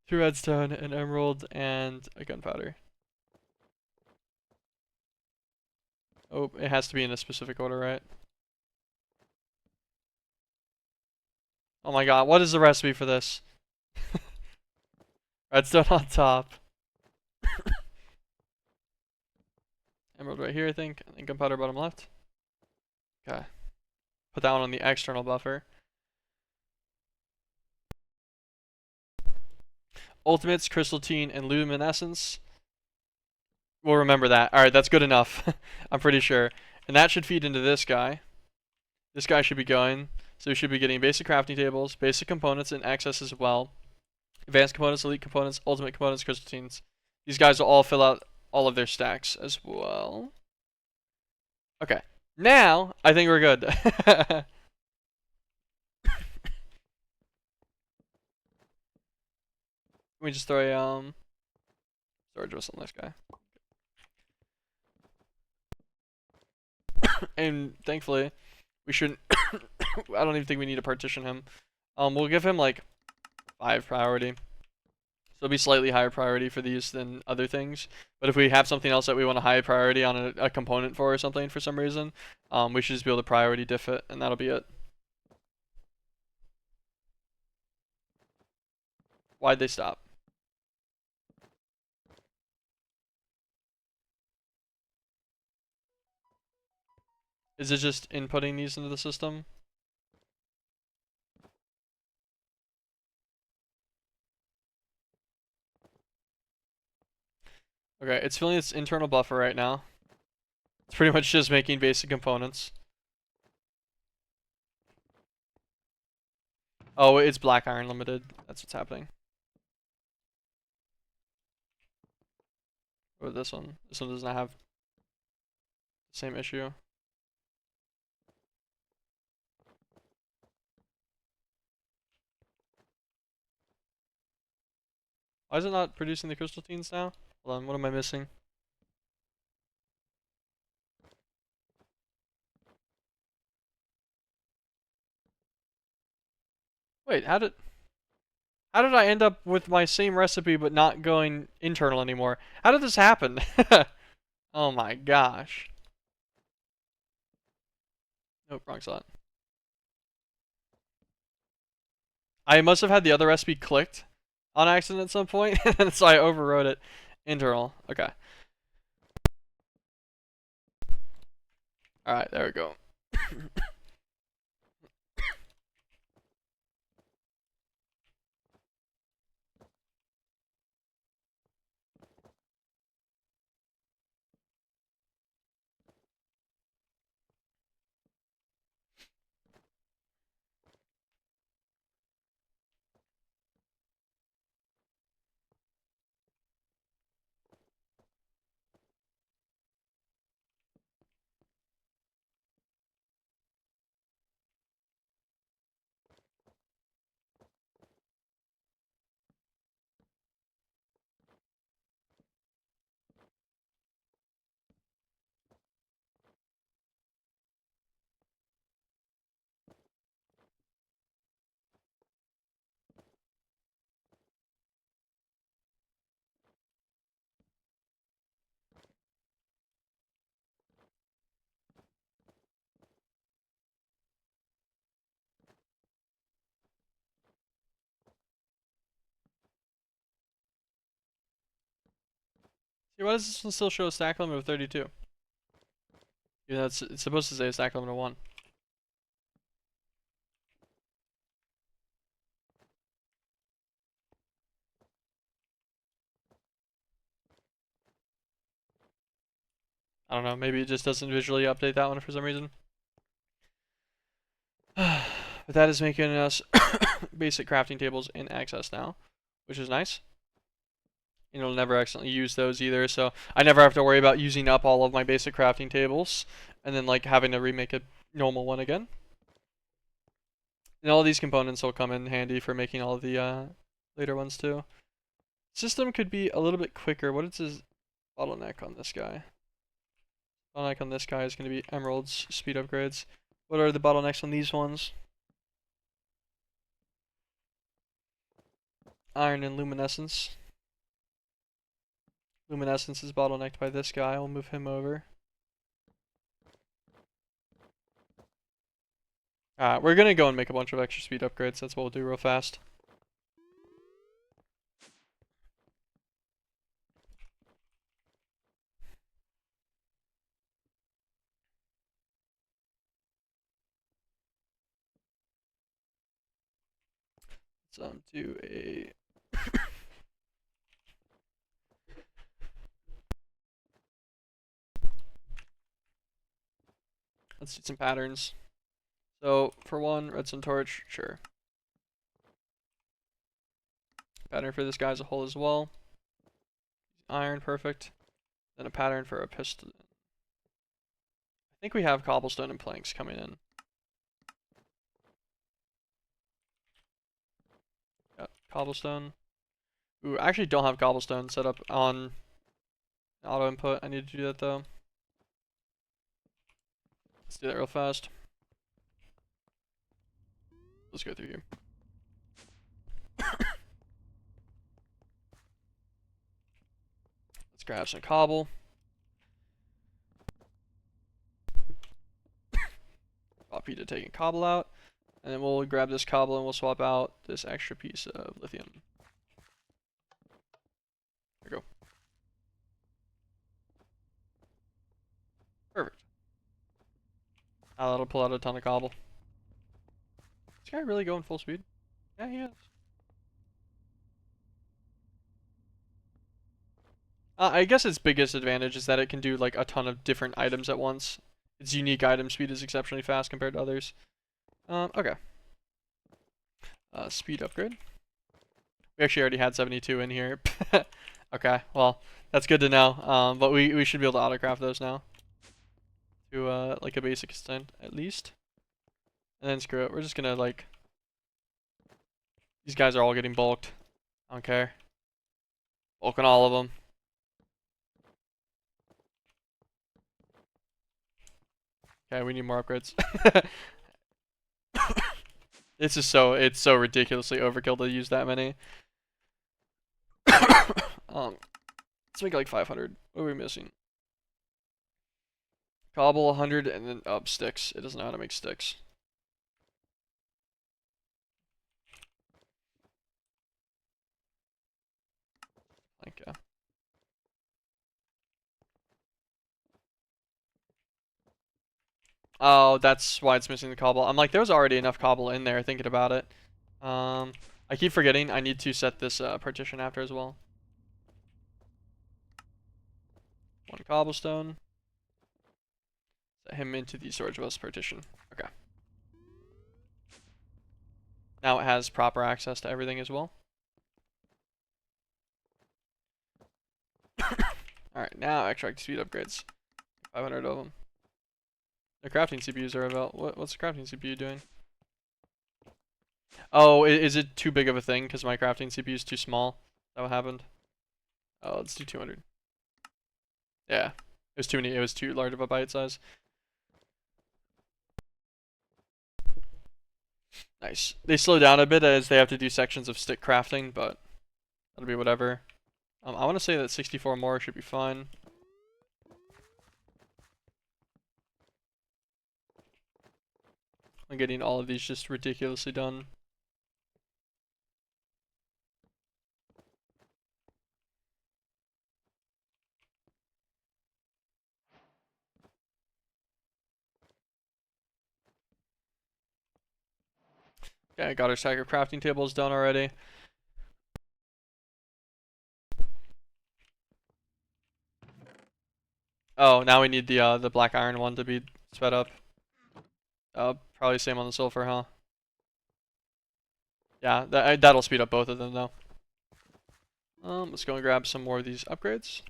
2 redstone, an emerald, and a gunpowder. Oh, it has to be in a specific order, right? Oh my god, what is the recipe for this? Redstone on top. Emerald right here, I think. And gunpowder bottom left. Okay. Put that one on the external buffer. Ultimates, crystalline, and luminescence. We'll remember that. Alright, that's good enough. I'm pretty sure. And that should feed into this guy. This guy should be going. So we should be getting basic crafting tables, basic components in excess as well. Advanced components, elite components, ultimate components, crystallines. These guys will all fill out all of their stacks as well. Okay. Now, I think we're good. Let me just throw a storage whistle on this guy. And thankfully, we shouldn't I don't even think we need to partition him. We'll give him like 5 priority. So it'll be slightly higher priority for these than other things. But if we have something else that we want a high priority on a component for or something for some reason, we should just be able to priority diff it, and that'll be it. Why'd they stop? Is it just inputting these into the system? Okay, it's filling its internal buffer right now. It's pretty much just making basic components. Oh, it's black iron limited. That's what's happening. Or this one. This one does not have the same issue. Why is it not producing the crystallines now? Hold on, what am I missing? Wait, how did I end up with my same recipe but not going internal anymore? How did this happen? Oh my gosh. Nope, wrong slot. I must have had the other recipe clicked on accident at some point, and so I overrode it. Internal. Okay. Alright, there we go. See, why does this one still show a stack limit of 32? Yeah, it's supposed to say a stack limit of 1. I don't know, maybe it just doesn't visually update that one for some reason. But that is making us basic crafting tables in access now, which is nice. And it'll never accidentally use those either, so I never have to worry about using up all of my basic crafting tables and then like having to remake a normal one again. And all these components will come in handy for making all of the later ones too. System could be a little bit quicker. What is his bottleneck on this guy? Bottleneck on this guy is going to be emeralds, speed upgrades. What are the bottlenecks on these ones? Iron and luminescence. Luminescence is bottlenecked by this guy. We'll move him over. We're going to go and make a bunch of extra speed upgrades. That's what we'll do real fast. Let's do a... Let's do some patterns. So, for one, redstone torch, sure. Pattern for this guy as a whole as well. Iron, perfect. Then a pattern for a piston. I think we have cobblestone and planks coming in. Got cobblestone. Ooh, I actually don't have cobblestone set up on auto input. I need to do that though. Let's do that real fast. Let's go through here. Let's grab some cobble. Copy to taking cobble out. And then we'll grab this cobble and we'll swap out this extra piece of lithium. There we go. Perfect. Now that'll pull out a ton of cobble. This guy really going full speed? Yeah, he is. I guess its biggest advantage is that it can do like a ton of different items at once. Its unique item speed is exceptionally fast compared to others. Okay. Speed upgrade. We actually already had 72 in here. Okay, well, that's good to know. But we should be able to autocraft those now. To like a basic extent, at least. And then screw it. We're just gonna like... These guys are all getting bulked. I don't care. Bulking all of them. Okay, we need more upgrades. It's so ridiculously overkill to use that many. Let's make like 500. What are we missing? Cobble 100 and then up sticks. It doesn't know how to make sticks. Okay. Oh, that's why it's missing the cobble. I'm like, there's already enough cobble in there, thinking about it. I keep forgetting I need to set this partition after as well. One cobblestone. Set him into the storage bus partition. Okay. Now it has proper access to everything as well. Alright, now extract speed upgrades. 500 of them. The crafting CPUs are about... What's the crafting CPU doing? Oh, is it too big of a thing because my crafting CPU is too small? Is that what happened? Oh, let's do 200. Yeah. It was too many. It was too large of a bite size. Nice. They slow down a bit as they have to do sections of stick crafting, but that'll be whatever. I want to say that 64 more should be fine. I'm getting all of these just ridiculously done. Okay, got our stack of crafting tables done already. Oh, now we need the black iron one to be sped up. Probably same on the sulfur, huh? Yeah, that'll speed up both of them though. Let's go and grab some more of these upgrades.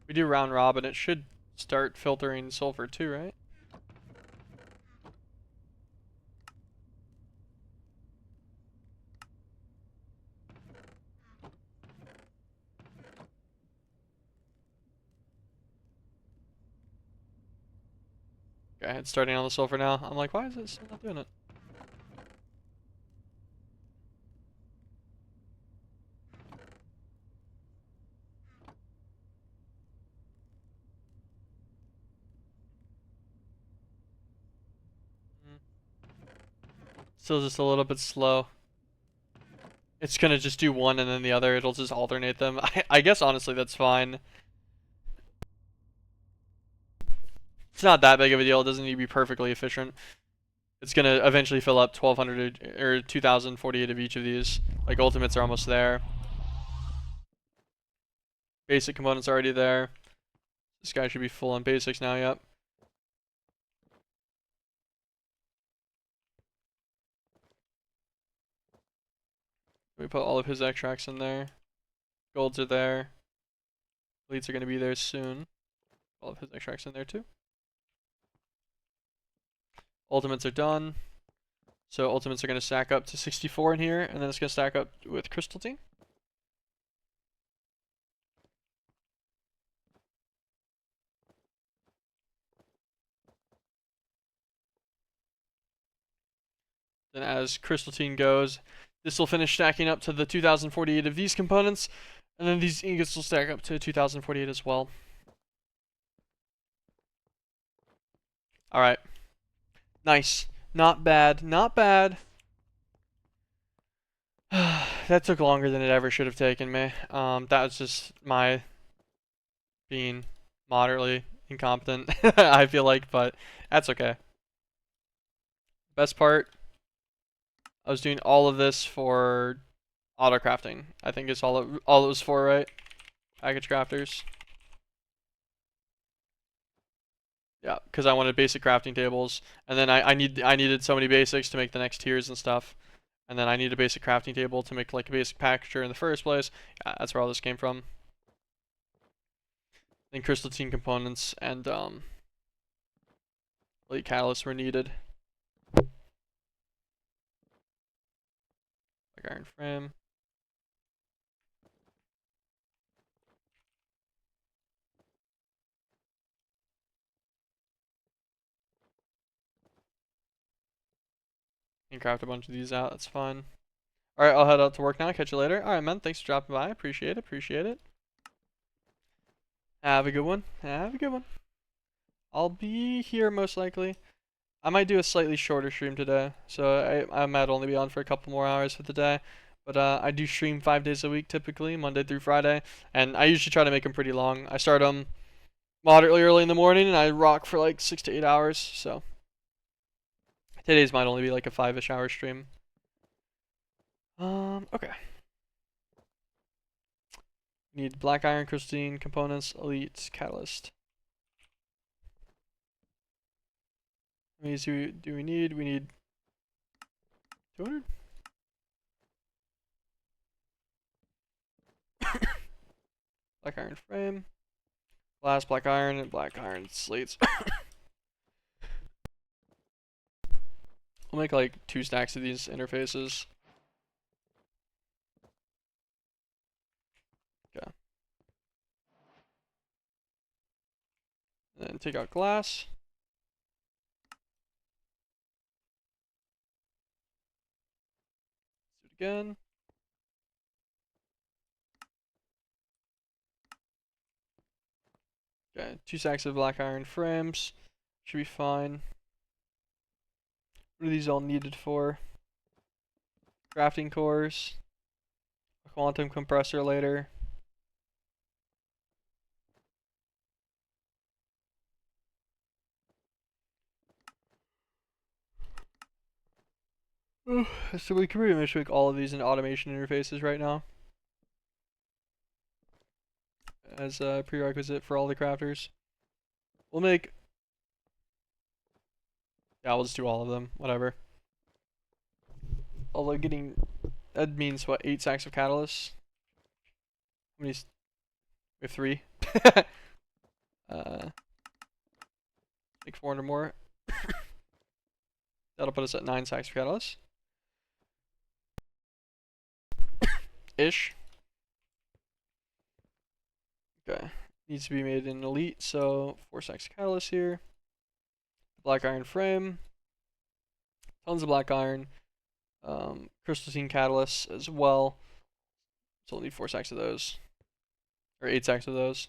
We do round robin, it should start filtering sulfur too, right? Okay, it's starting on the sulfur now. I'm like, why is it still not doing it? Still just a little bit slow. It's gonna just do one and then the other. It'll just alternate them. I guess honestly that's fine. It's not that big of a deal. It doesn't need to be perfectly efficient. It's gonna eventually fill up 1200 or 2048 of each of these. Like ultimates are almost there. Basic components are already there. This guy should be full on basics now, yep. We put all of his extracts in there. Golds are there. Elites are gonna be there soon. All of his extracts in there too. Ultimates are done. So ultimates are gonna stack up to 64 in here, and then it's gonna stack up with Crystal Team. Then as Crystalline goes, this will finish stacking up to the 2048 of these components, and then these ingots will stack up to 2048 as well. Alright. Nice. Not bad. Not bad. That took longer than it ever should have taken me. That was just my being moderately incompetent, I feel like, but that's okay. Best part, I was doing all of this for auto crafting. I think it's all it was for, right? Package crafters. Yeah, because I wanted basic crafting tables, and then I needed so many basics to make the next tiers and stuff, and then I need a basic crafting table to make like a basic packager in the first place. Yeah, that's where all this came from. Then crystalline components and elite catalysts were needed. Like iron frame. And craft a bunch of these out. That's fine. All right, I'll head out to work now. Catch you later. All right, man. Thanks for dropping by. Appreciate it. Appreciate it. Have a good one. Have a good one. I'll be here most likely. I might do a slightly shorter stream today, so I might only be on for a couple more hours for the day. But I do stream 5 days a week typically, Monday through Friday, and I usually try to make them pretty long. I start them moderately early in the morning, and I rock for like 6 to 8 hours. So today's might only be like a 5-ish hour stream. Okay. Need black iron, crystalline components, elite, catalyst. How many do we need? We need 200. Black iron frame, glass, black iron, and black iron slates. We'll make like 2 stacks of these interfaces. Okay. And then take out glass. Do it again. Okay, 2 stacks of black iron frames. Should be fine. What are these all needed for? Crafting cores. A quantum compressor later. So we can pretty much make all of these into automation interfaces right now as a prerequisite for all the crafters. We'll make... Yeah, we'll just do all of them. Whatever. Although getting... That means, what, 8 stacks of catalysts? How many... We have 3. Take 400 more. That'll put us at 9 stacks of catalysts. Ish. Okay. Needs to be made in elite, so 4 stacks of catalyst here. Black iron frame. Tons of black iron. Crystalline catalysts as well. So we'll need 4 stacks of those. Or 8 stacks of those.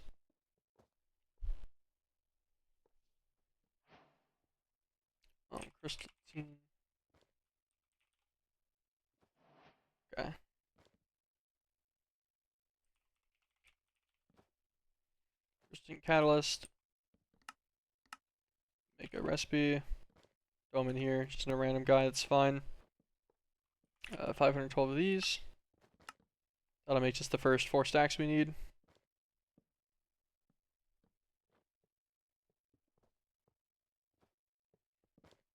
Crystalline. Okay. Crystalline catalyst. Make a recipe. Throw them in here. Just in a random guy, that's fine. 512 of these. That'll make just the first 4 stacks we need.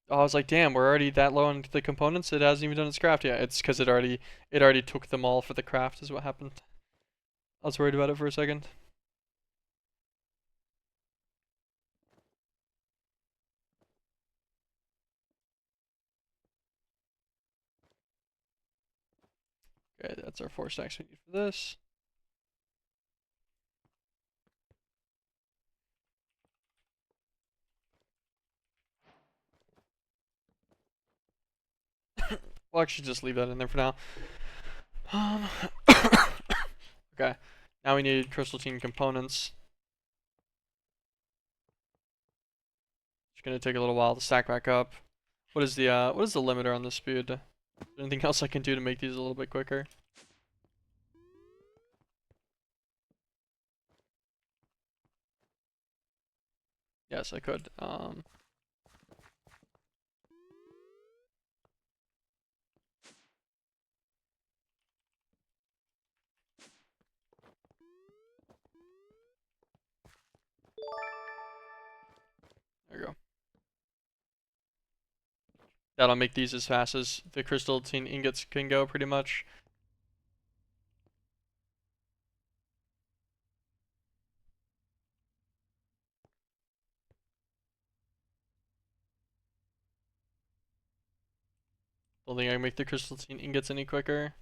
Oh, I was like, damn, we're already that low on the components. It hasn't even done its craft yet. It's because it already took them all for the craft is what happened. I was worried about it for a second. Okay, that's our 4 stacks we need for this. We'll actually just leave that in there for now. Okay, now we need crystalline components. It's gonna take a little while to stack back up. What is the limiter on this speed? Is there anything else I can do to make these a little bit quicker? Yes, I could. There we go. That'll make these as fast as the crystalline ingots can go, pretty much. Don't think I can make the crystalline ingots any quicker.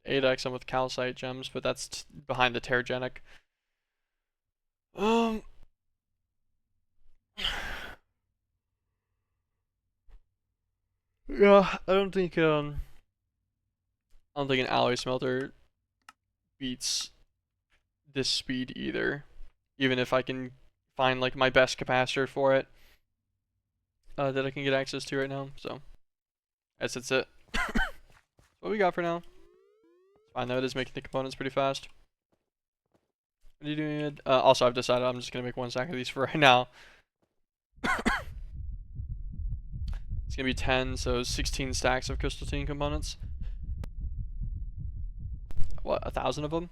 8x them with calcite gems, but that's behind the terragenic. Yeah, I don't think an alloy smelter beats this speed either. Even if I can find like my best capacitor for it that I can get access to right now. So that's it. What we got for now. It's fine though, it is making the components pretty fast. What are you doing? Also, I've decided I'm just gonna make 1 stack of these for right now. It's gonna be 10, so 16 stacks of crystalline components. What, 1,000 of them?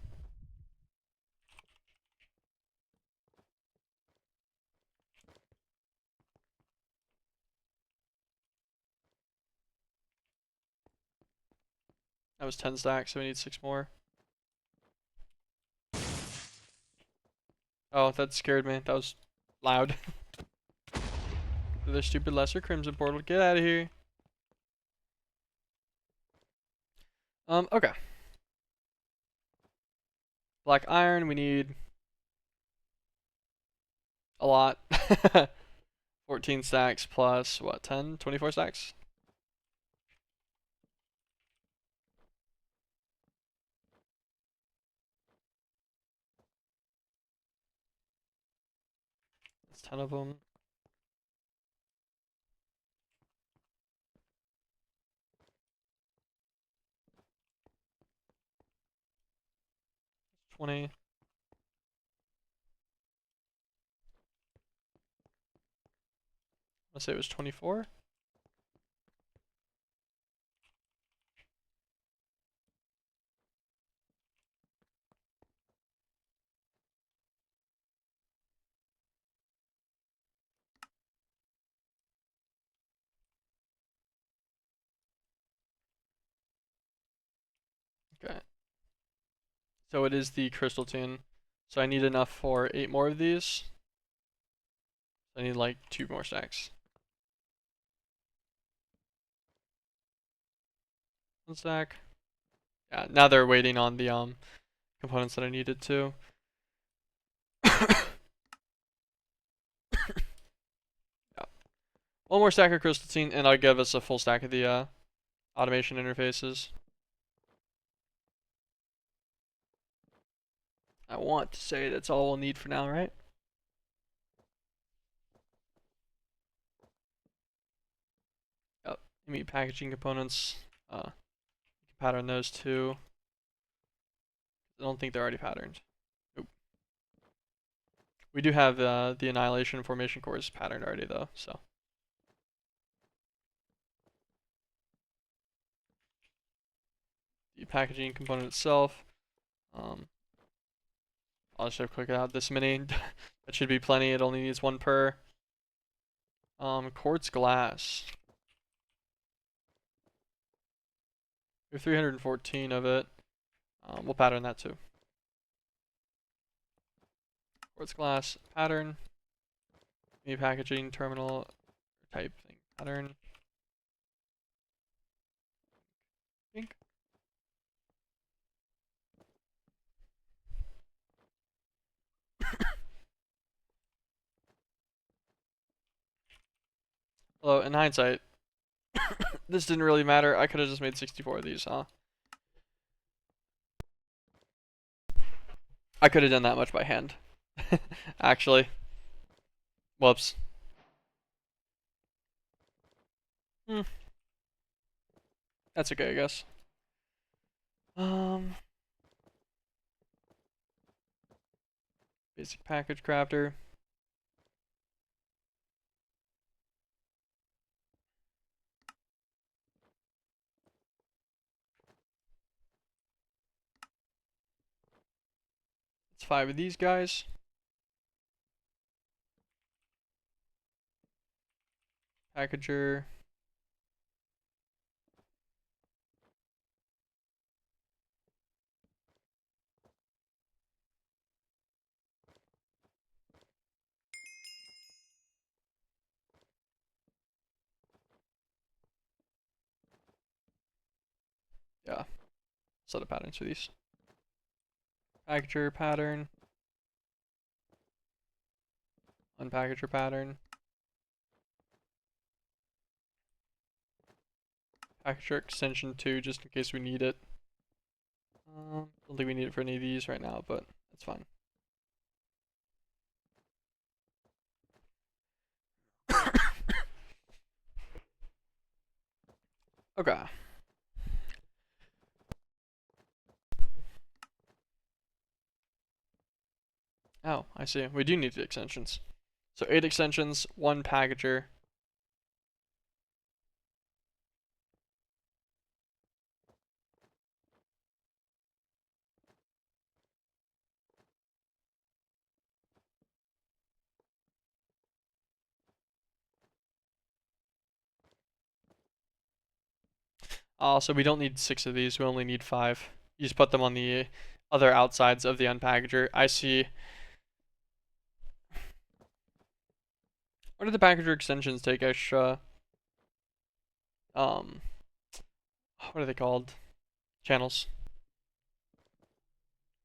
That was 10 stacks, so we need 6 more. Oh, that scared me. That was loud. The stupid lesser crimson portal. Get out of here. Okay. Black iron, we need a lot. 14 stacks plus, what, 10? 24 stacks? ton of them. $20. Let's say it was 24. Okay. So it is the crystal tin. So I need enough for 8 more of these. I need like 2 more stacks. 1 stack. Yeah, now they're waiting on the components that I needed to. Yeah. 1 more stack of crystal tin, and I'll give us a full stack of the automation interfaces. I want to say that's all we'll need for now, right? Yep. Meat packaging components. You can pattern those too. I don't think they're already patterned. Nope. We do have the annihilation formation cores patterned already though, so. The packaging component itself. I'll just have to click out this many. That should be plenty. It only needs 1 per. Quartz glass. We have 314 of it. We'll pattern that too. Quartz glass pattern. Meat packaging terminal type thing pattern. Pink. Although in hindsight, this didn't really matter. I could have just made 64 of these, huh? I could have done that much by hand. Actually. Whoops. That's okay, I guess. Basic package crafter. It's 5 of these guys. Packager. Yeah. Set of patterns for these. Packager pattern. Unpackager pattern. Packager extension 2, just in case we need it. Don't think we need it for any of these right now, but that's fine. Okay. Oh, I see. We do need the extensions. So 8 extensions, 1 packager. So we don't need 6 of these, we only need 5. You just put them on the other outsides of the unpackager. I see. What do the packager extensions take extra? What are they called? Channels.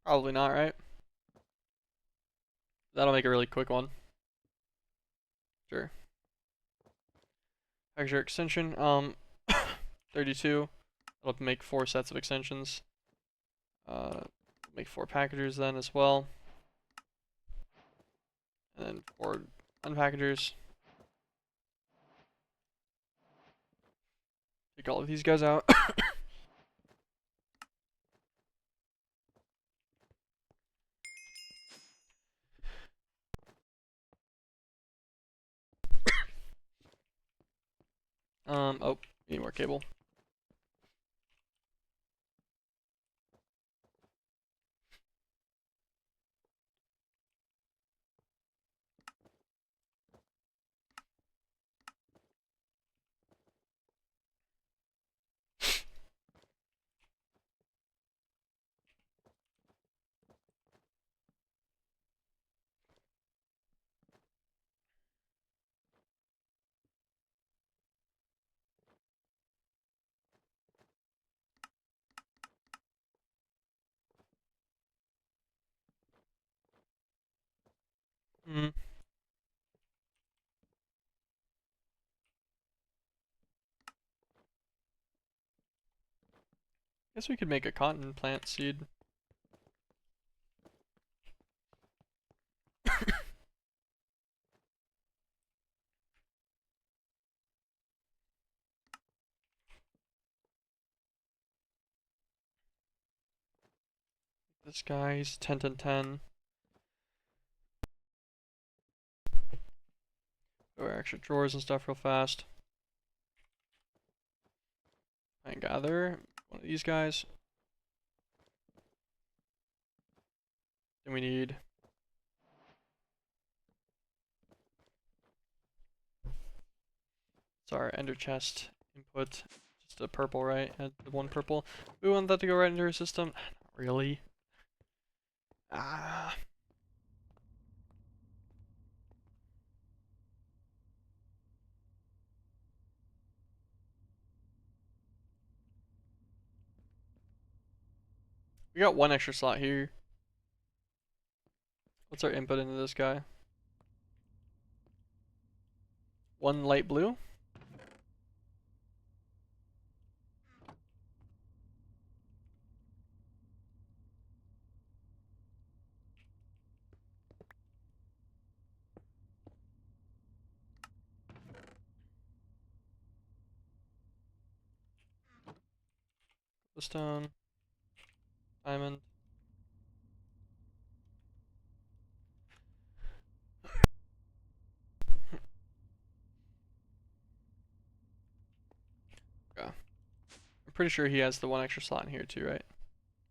Probably not, right? That'll make a really quick one. Sure. Packager extension, 32. That'll make 4 sets of extensions. Make 4 packagers then as well. And then 4 unpackagers. Take all of these guys out. Oh, need more cable. Hmm. Guess we could make a cotton plant seed. This guy's 10, 10, 10. Go extra drawers and stuff real fast. And gather one of these guys. Then we need it's our ender chest input. Just a purple, right? And the one purple. We want that to go right into our system. Not really. Ah. We got one extra slot here. What's our input into this guy? One light blue? The stone. Diamond. Okay. I'm pretty sure he has the one extra slot in here too, right?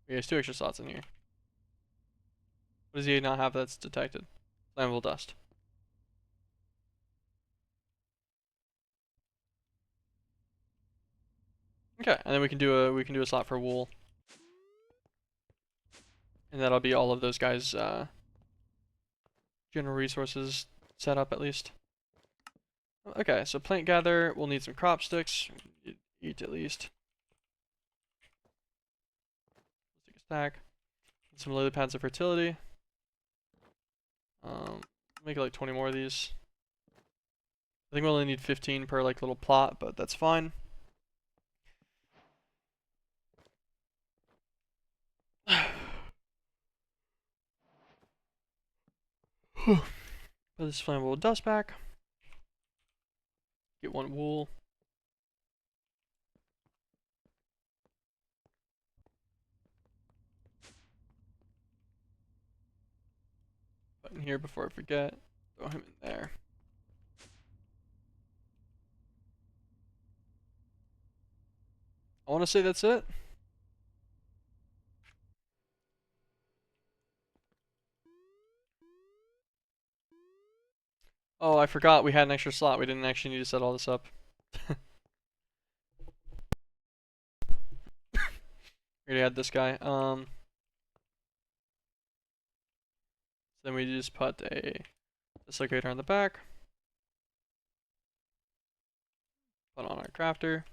He has two extra slots in here. What does he not have that's detected? Flammable dust. Okay, and then we can do a slot for wool. And that'll be all of those guys general resources set up at least. Okay, so plant gather, we'll need some crop sticks. Eat at least. Let's take a stack. Some lily pads of fertility. Make like 20 more of these. I think we only need 15 per like little plot, but that's fine. Put this flammable dust back. Get one wool. Put in here before I forget. Throw him in there. I want to say that's it. Oh, I forgot we had an extra slot. We didn't actually need to set all this up. We already had this guy. Then we just put a dislocator on the back. Put on our crafter.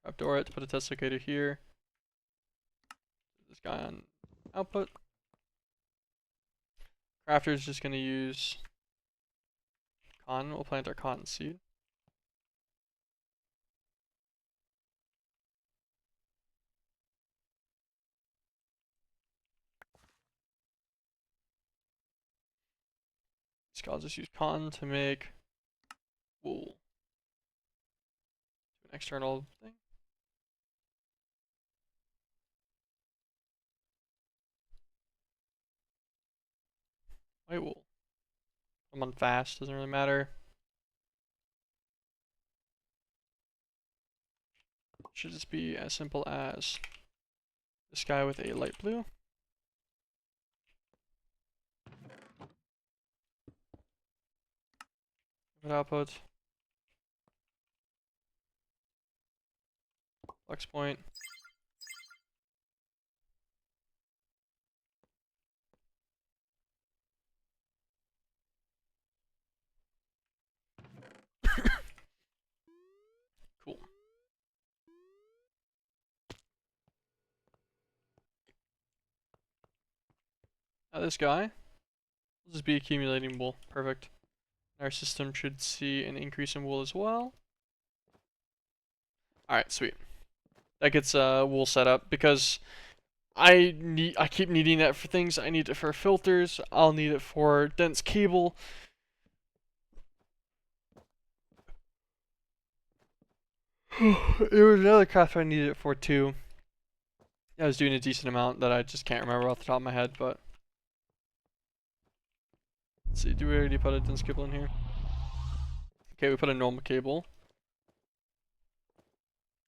Trapdoor it to put a dislocator here. This guy on output. Crafter is just going to use cotton. We'll plant our cotton seed. So I'll just use cotton to make wool. An external thing. White wool. I'm on fast, doesn't really matter. Should just be as simple as this guy with a light blue. Output. Flex point. Cool. Now this guy will just be accumulating wool. Perfect. Our system should see an increase in wool as well. Alright, sweet. That gets wool set up because I keep needing that for things. I need it for filters. I'll need it for dense cable. There was another craft I needed it for too. I was doing a decent amount that I just can't remember off the top of my head, but let's see, do we already put a dense cable in here? Okay, we put a normal cable.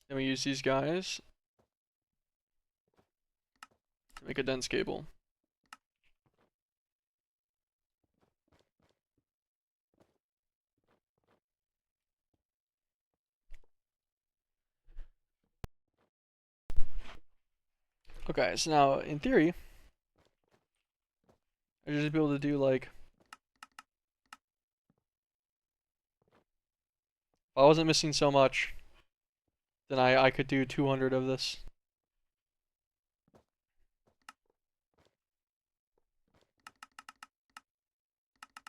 Then we use these guys to make a dense cable. Okay, so now in theory, I should just be able to do like, if I wasn't missing so much, then I could do 200 of this.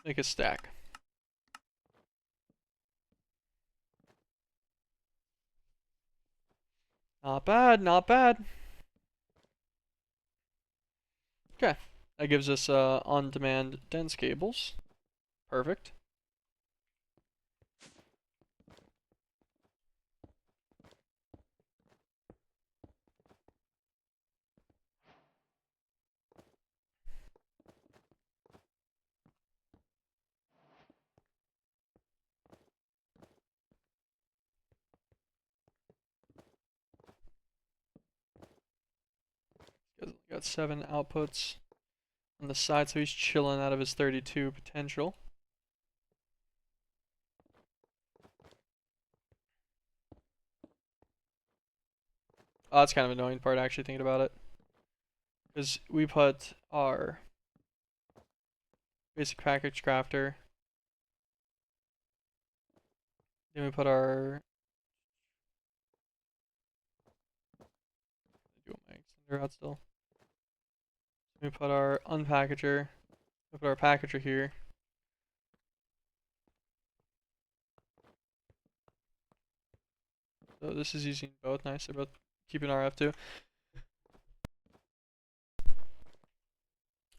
Make a stack. Not bad, not bad. Okay, that gives us on-demand dense cables. Perfect. Got 7 outputs on the side, so he's chilling out of his 32 potential. Oh, that's kind of annoying part actually thinking about it. Because we put our basic package crafter. Then we put our do my extender out still. We put our unpackager. We put our packager here. So this is using both. Nice. They're both keeping RF2.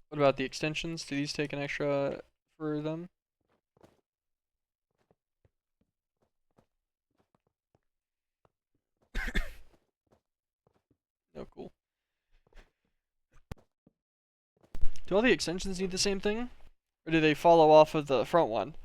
What about the extensions? Do these take an extra for them? No, cool. Do all the extensions need the same thing? Or do they follow off of the front one?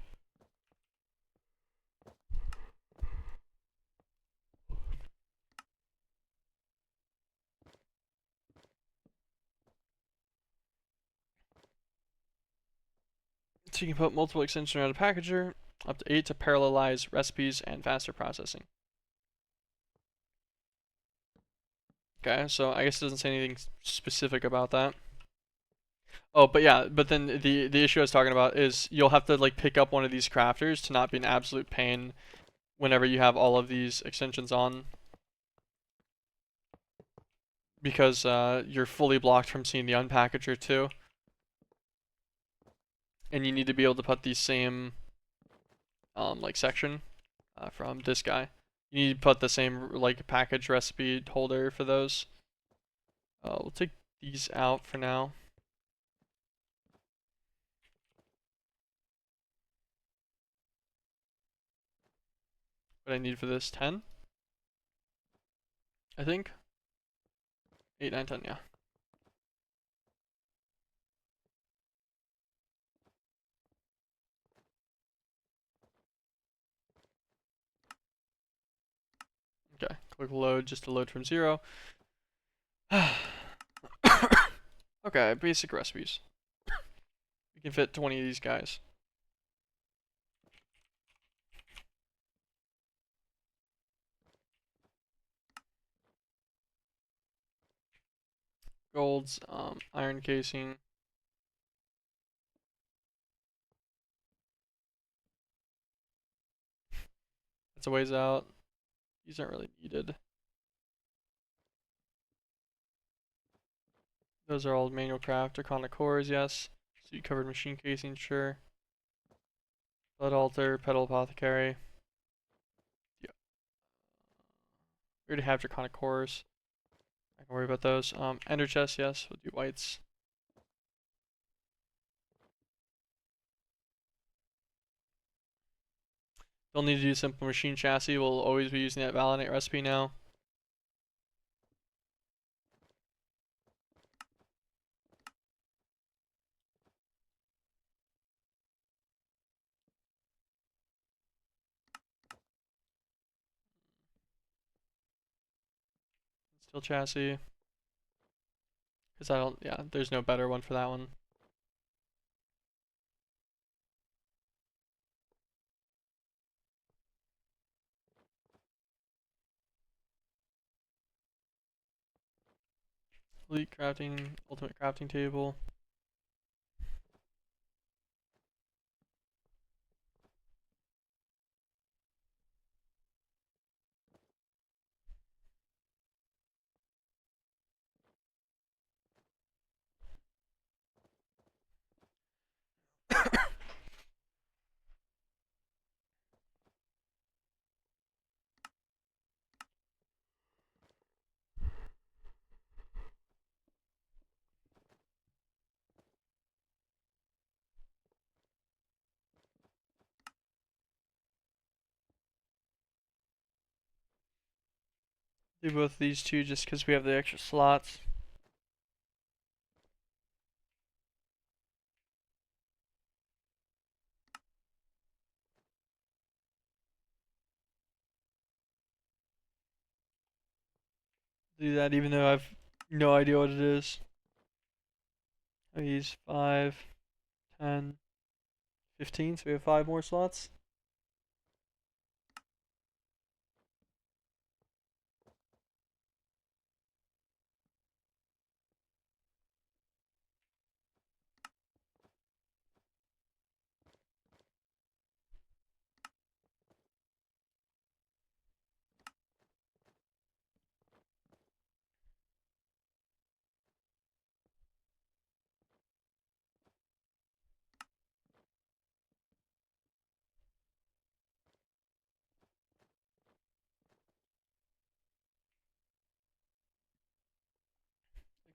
So you can put multiple extensions around a packager, up to 8 to parallelize recipes and faster processing. Okay, so I guess it doesn't say anything specific about that. Oh, but yeah, but then the issue I was talking about is you'll have to like pick up one of these crafters to not be an absolute pain whenever you have all of these extensions on. Because you're fully blocked from seeing the unpackager too. And you need to be able to put the same like section from this guy. You need to put the same like package recipe holder for those. We'll take these out for now. What I need for this, 10? I think. 8, 9, 10, yeah. Okay, click load just to load from 0. Okay, basic recipes. We can fit 20 of these guys. Golds, iron casing. That's a ways out. These aren't really needed. Those are all manual craft. Draconic cores, yes. So you covered machine casing, sure. Blood altar, pedal apothecary. Yeah. We already have draconic cores. I can worry about those. Ender chest, yes. We'll do whites. They'll need to do simple machine chassis. We'll always be using that validate recipe now. Steel chassis. Because I don't, yeah, there's no better one for that one. Elite crafting, ultimate crafting table. Do both of these two just because we have the extra slots. Do that even though I've no idea what it is. These 5, 10, 15, so we have 5 more slots.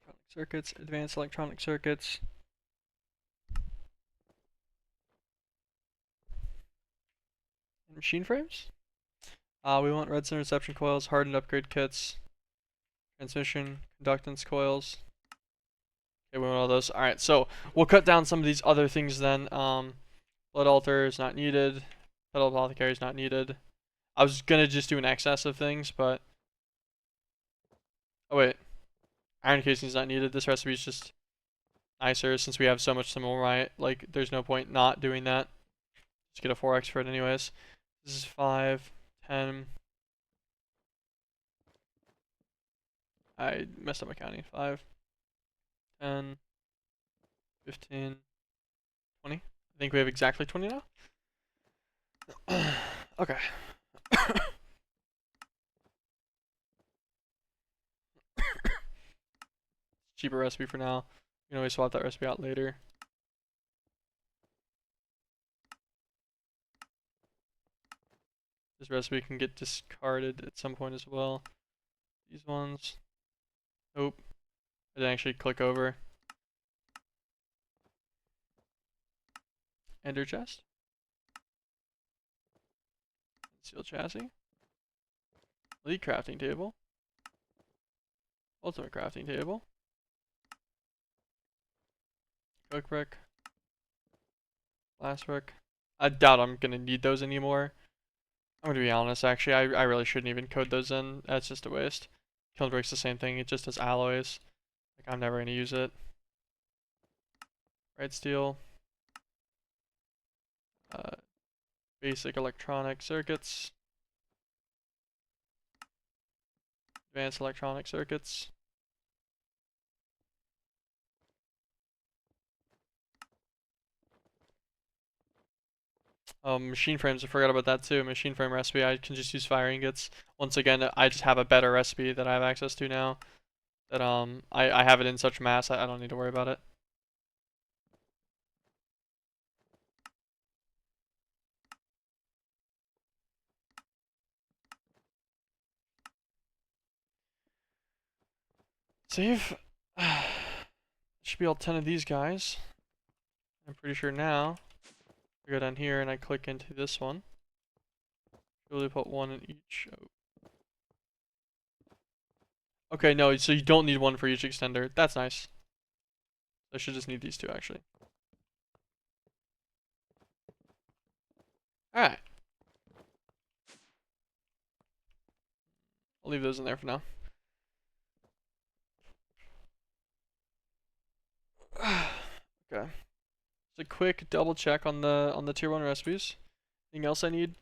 Electronic circuits, advanced electronic circuits. And machine frames? We want redstone reception coils, hardened upgrade kits, transmission, conductance coils. Okay, we want all those. Alright, so we'll cut down some of these other things then. Blood altar is not needed. Pedal apothecary is not needed. I was gonna just do an excess of things, but... Oh wait. Iron casing is not needed. This recipe is just nicer since we have so much samurai. Like, there's no point not doing that. Just get a 4x for it anyways. This is 5, 10. I messed up my counting. 5, 10, 15, 20. I think we have exactly 20 now. Okay. Cheaper recipe for now. You can always swap that recipe out later. This recipe can get discarded at some point as well. These ones. Nope. I didn't actually click over. Ender chest. Steel chassis. Elite crafting table. Ultimate crafting table. Cook brick. Glass brick. I doubt I'm gonna need those anymore. I'm gonna be honest, actually, I really shouldn't even code those in. That's just a waste. Kiln brick's the same thing, it just has alloys. Like, I'm never gonna use it. Red steel. Uh, basic electronic circuits. Advanced electronic circuits. Machine frames, I forgot about that too. Machine frame recipe, I can just use fire ingots. Once again, I just have a better recipe that I have access to now. That I have it in such mass, I don't need to worry about it. Save. Should be all 10 of these guys. I'm pretty sure now. I go down here and I click into this one. Really put one in each. Oh. Okay, no, so you don't need one for each extender. That's nice. I should just need these two actually. Alright. I'll leave those in there for now. Okay. Just a quick double check on the tier 1 recipes. Anything else I need?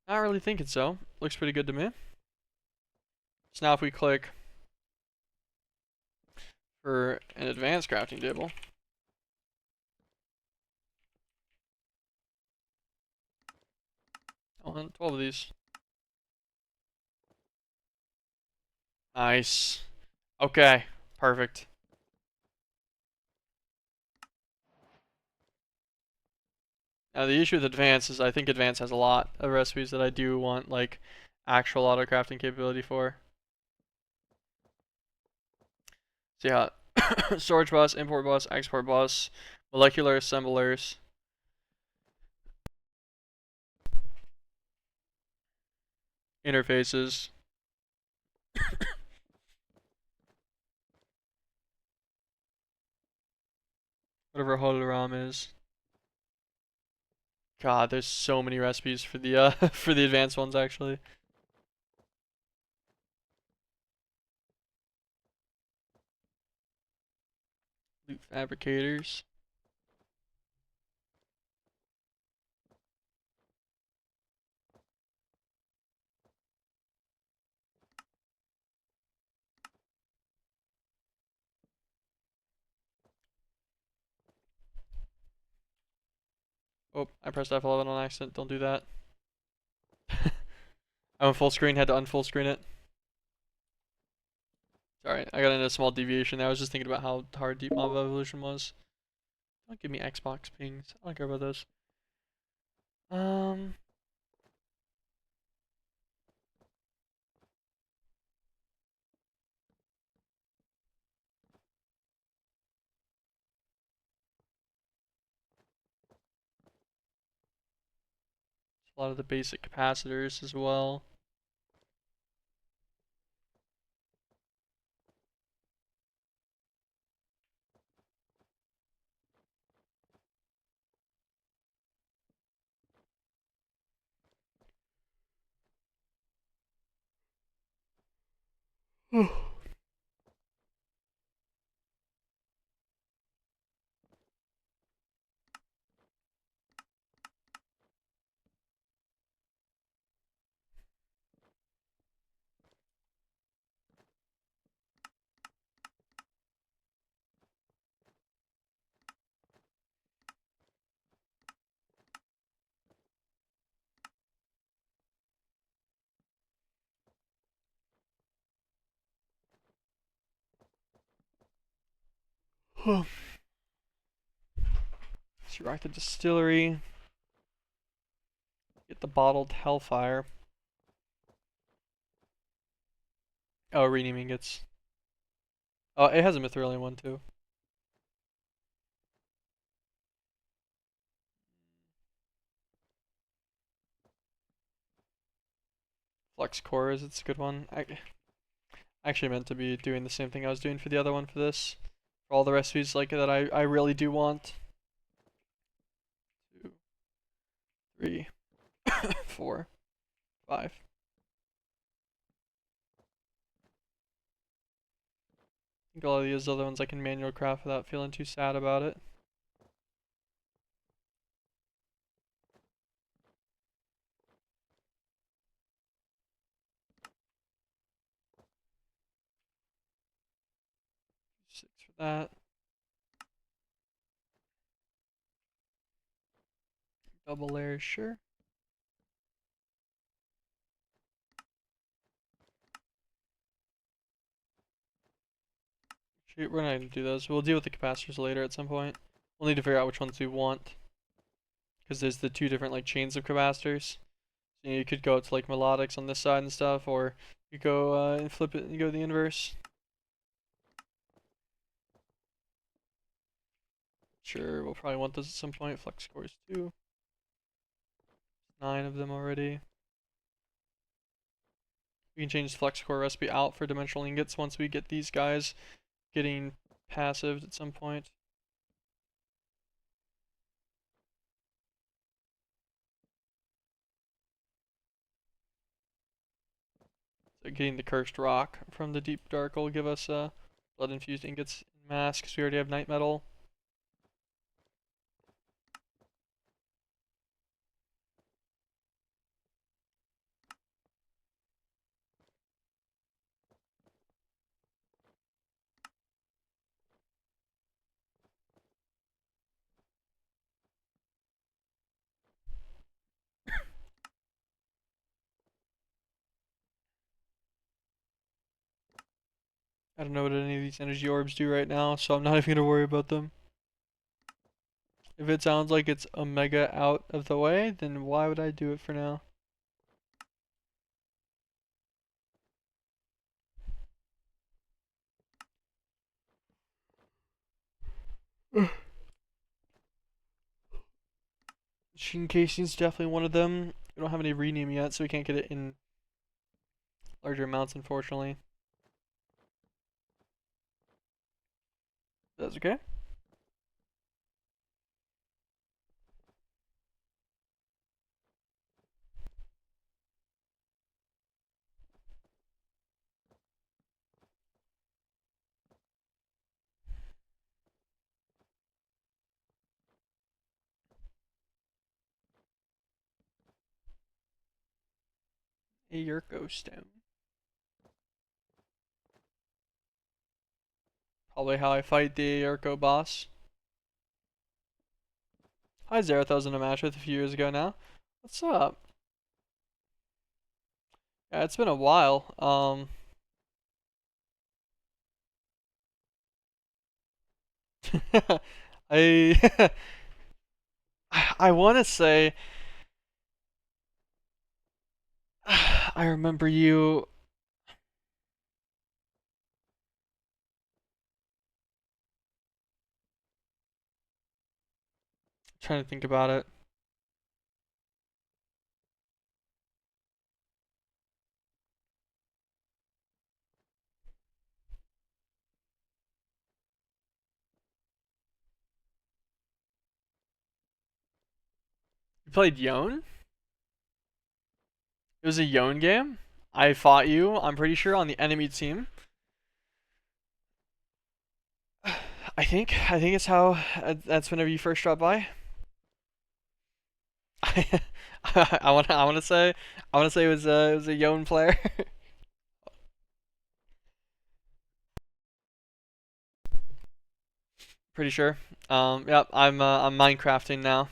Not really thinking so. Looks pretty good to me. So now if we click for an advanced crafting table. I want 12 of these. Nice. Okay, perfect. Now the issue with advanced is I think advanced has a lot of recipes that I do want like actual auto crafting capability for. So yeah, storage bus, import bus, export bus, molecular assemblers, interfaces. Whatever hologram is. God, there's so many recipes for the for the advanced ones actually. Loot fabricators. Oh, I pressed F11 on accident. Don't do that. I went full screen, had to unfull screen it. Sorry, I got into a small deviation there. I was just thinking about how hard Deep Mob Evolution was. Don't give me Xbox pings. I don't care about those. Um, a lot of the basic capacitors as well. Let's rock the distillery. Get the bottled Hellfire. Oh, renaming ingots. Oh, it has a Mithrilian one too. Flux cores, it's a good one. I actually meant to be doing the same thing I was doing for the other one for this. For all the recipes like that I really do want. 2, 3, 4, 5. I think all of these other ones I can manual craft without feeling too sad about it. Six for that. Double layers, sure. Shoot, we're not gonna do those. We'll deal with the capacitors later at some point. We'll need to figure out which ones we want. Because there's the two different like chains of capacitors. So, you could go to like melodics on this side and stuff, or you go and flip it and you go the inverse. Sure, we'll probably want those at some point. Flex cores too. 9 of them already. We can change the flex core recipe out for dimensional ingots once we get these guys getting passive at some point. So getting the cursed rock from the deep dark will give us blood infused ingots in mass because we already have night metal. I don't know what any of these energy orbs do right now, so I'm not even gonna worry about them. If it sounds like it's Omega out of the way, then why would I do it for now? Machine casing's definitely one of them. We don't have any rename yet, so we can't get it in larger amounts, unfortunately. That's okay. A Yurko stone. Probably how I fight the Yurko boss. Hi Zerath, I was in a match with a few years ago now. What's up? Yeah, it's been a while. I I want to say I remember you. Trying to think about it. You played Yone? It was a Yone game. I fought you, I'm pretty sure, on the enemy team. I think it's how that's whenever you first drop by. I want to say it was a Yone player. Pretty sure. Yep, I'm Minecrafting now.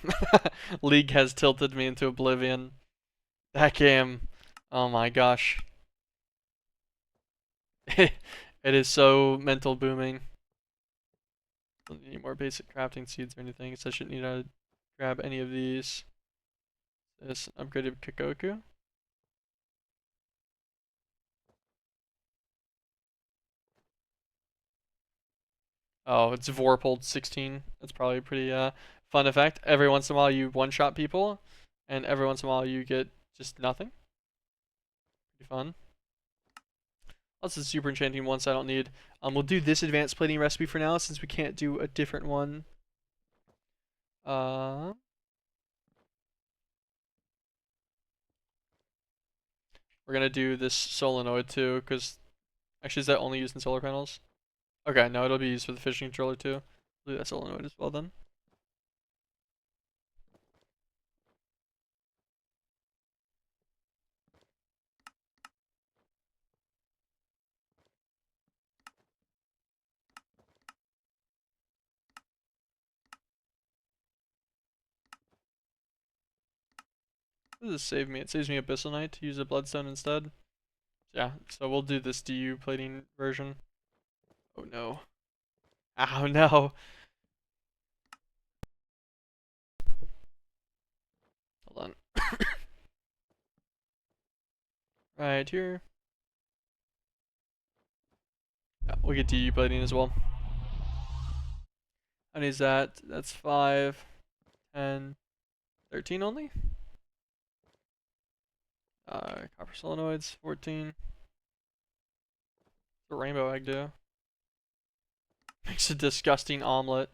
League has tilted me into oblivion. That game, oh my gosh. It is so mental booming. Don't need any more basic crafting seeds or anything, so I shouldn't need to grab any of these. This upgraded Kikoku. Oh, it's Vorpal 16. That's probably a pretty fun effect. Every once in a while you one-shot people, and every once in a while you get just nothing. Pretty fun. Lots of super enchanting ones I don't need. We'll do this advanced plating recipe for now since we can't do a different one. We're gonna do this solenoid too, because actually is that only used in solar panels? Okay, no, it'll be used for the fishing controller too. We'll do that solenoid as well then. What does this save me? It saves me Abyssal Knight to use a Bloodstone instead. Yeah, so we'll do this DU plating version. Oh no. Oh no. Hold on. Right here. Yeah, we'll get DU plating as well. How many is that? That's 5, 10, 13 only? Copper solenoids, 14. The rainbow egg do? Makes a disgusting omelet.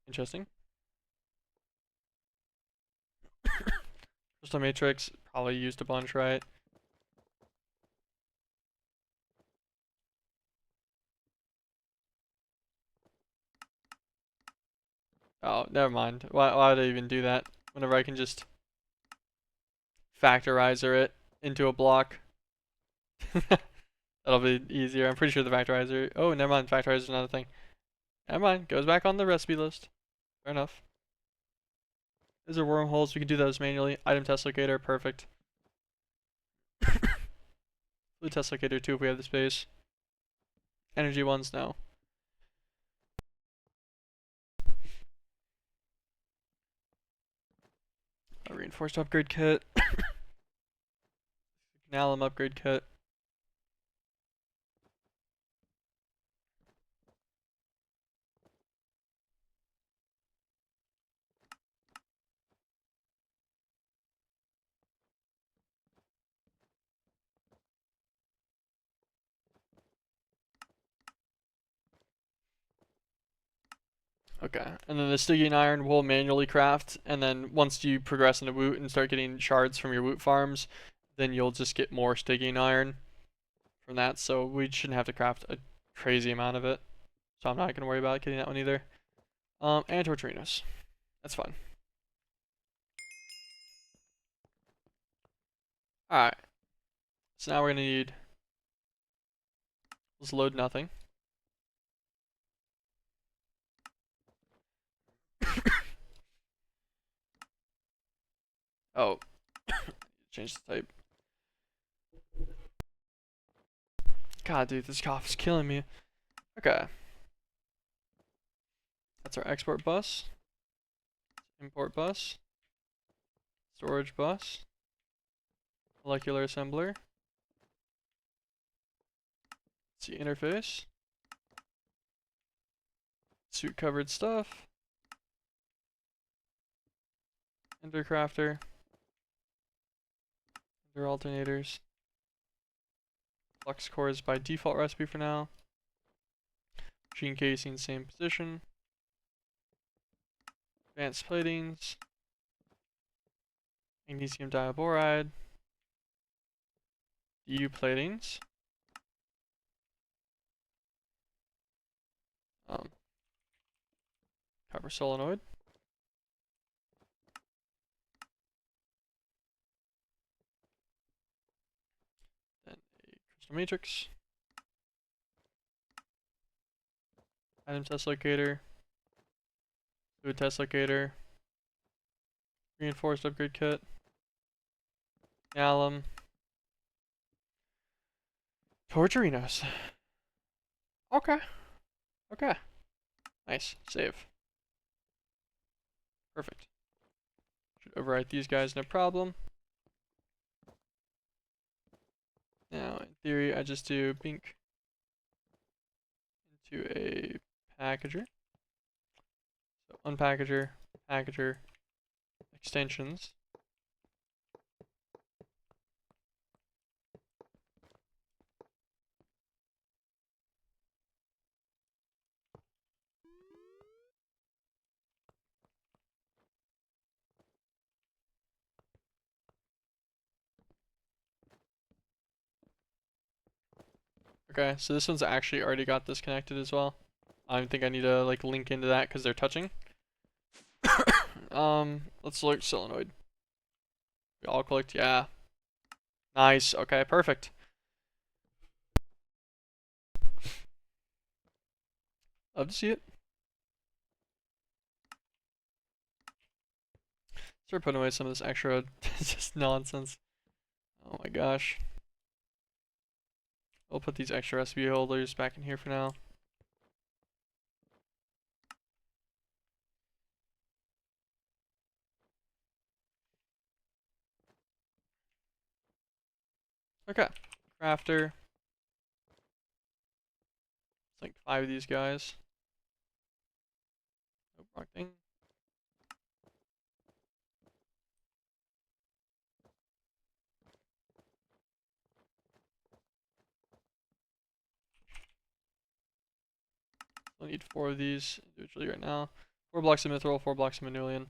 Interesting. Crystal Matrix, probably used a bunch, right? Oh, never mind. Why would I even do that? Whenever I can just factorizer it into a block. That'll be easier. I'm pretty sure the factorizer. Oh, never mind. Factorizer's another thing. Never mind. Goes back on the recipe list. Fair enough. These are wormholes. We can do those manually. Item test locator. Perfect. Blue test locator too if we have the space. Energy ones, no. A reinforced upgrade kit. Alum upgrade kit. Okay, and then the Stygian iron we'll manually craft, and then once you progress into Woot and start getting shards from your Woot farms, then you'll just get more Stygian iron from that, so we shouldn't have to craft a crazy amount of it. So I'm not going to worry about getting that one either. And Tortrinos. That's fine. Alright, so now we're going to need... Let's load nothing. Oh, change the type. God, dude, this cough is killing me. Okay. That's our export bus. Import bus. Storage bus. Molecular assembler. Let's see, interface. Suit covered stuff. Ender crafter. Ender alternators. Flux cores by default recipe for now. Machine casing, same position. Advanced platings. Magnesium diboride. DU platings. Copper solenoid. Then a crystal matrix. Item test locator. Fluid test locator. Reinforced upgrade kit. Alum. Torturinos. Okay. Okay. Nice. Save. Perfect. Should overwrite these guys, no problem. Now, in theory, I just do bink into a packager. So unpackager, packager, extensions. Okay, so this one's actually already got disconnected as well. I don't think I need to like link into that because they're touching. Let's look solenoid. We all clicked, yeah. Nice. Okay, perfect. Love to see it. Start putting away some of this extra just nonsense. Oh my gosh. We'll put these extra recipe holders back in here for now. Okay. Crafter. It's like 5 of these guys. Oh, wrong thing. I'll need 4 of these individually right now. 4 blocks of mithril, 4 blocks of manulian.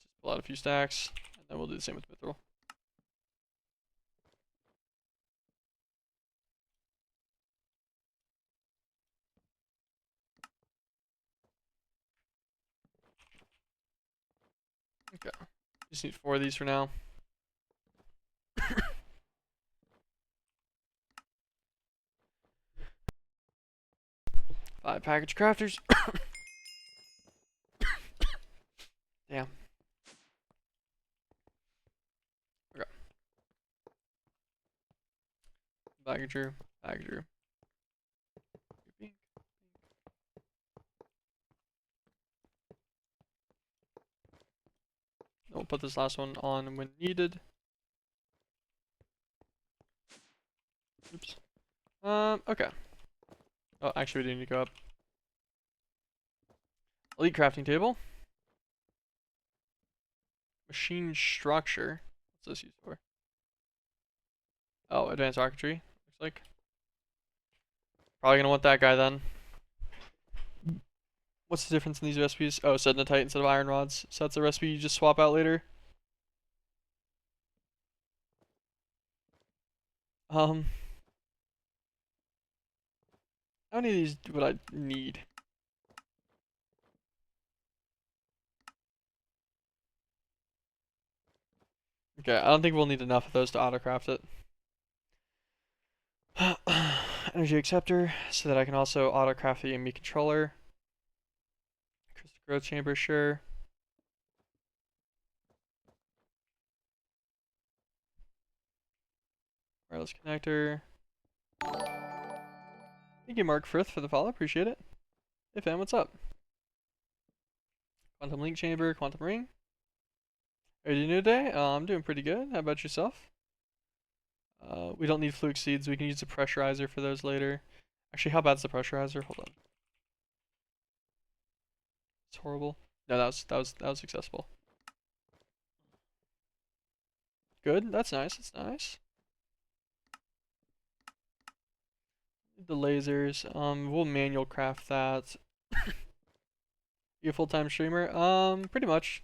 Just pull out a few stacks, and then we'll do the same with mithril. Okay. Just need 4 of these for now. 5 package crafters. Damn. Okay. Packager, packager. We'll put this last one on when needed. Oops. Okay. Oh, actually we do need to go up. Elite crafting table. Machine structure. What's this used for? Oh, advanced archery. Looks like. Probably gonna want that guy then. What's the difference in these recipes? Oh, sedentite instead of iron rods. So that's a recipe you just swap out later. How many of these would I need? Okay, I don't think we'll need enough of those to autocraft it. Energy acceptor, so that I can also autocraft the ME controller. Crystal growth chamber, sure. Wireless connector. Thank you, Mark Frith, for the follow. Appreciate it. Hey, fam, what's up? Quantum link chamber, quantum ring. Are you new today? I'm doing pretty good. How about yourself? We don't need fluke seeds. We can use the pressurizer for those later. Actually, how bad's the pressurizer? Hold on. It's horrible. No, that was successful. Good. That's nice. That's nice. The lasers. We'll manual craft that. You a full-time streamer? Pretty much.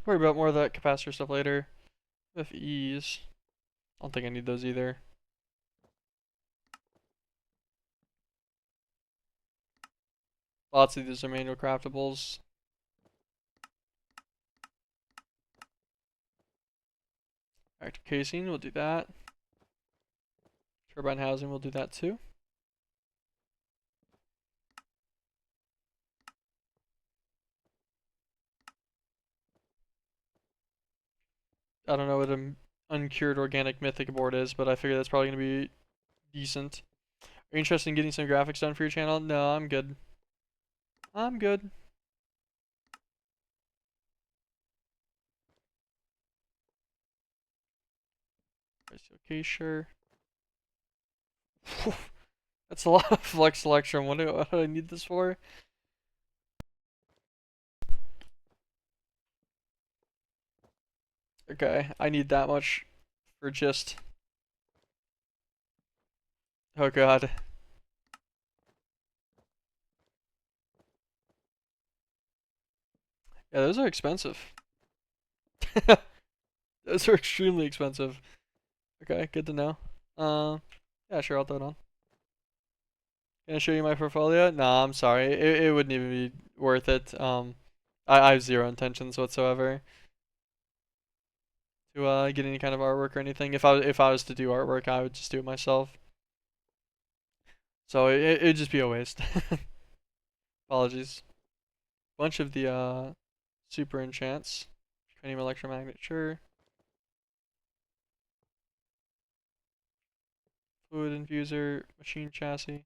Worry about more of that capacitor stuff later. FEs. I don't think I need those either. Lots of these are manual craftables. Active casing, we'll do that. Turbine housing, we'll do that too. I don't know what an uncured organic mythic board is, but I figure that's probably gonna be decent. Are you interested in getting some graphics done for your channel? No, I'm good. I'm good. Okay, sure. That's a lot of flex selection. What do I need this for? Okay, I need that much for just... Oh god. Yeah, those are expensive. Those are extremely expensive. Okay, good to know. Yeah, sure, I'll throw it on. Can I show you my portfolio? No, I'm sorry. It wouldn't even be worth it. I have zero intentions whatsoever to get any kind of artwork or anything. If I was to do artwork, I would just do it myself. So it'd just be a waste. Apologies. Bunch of the super enchants. Cranium electromagnet, sure. Fluid infuser, machine chassis.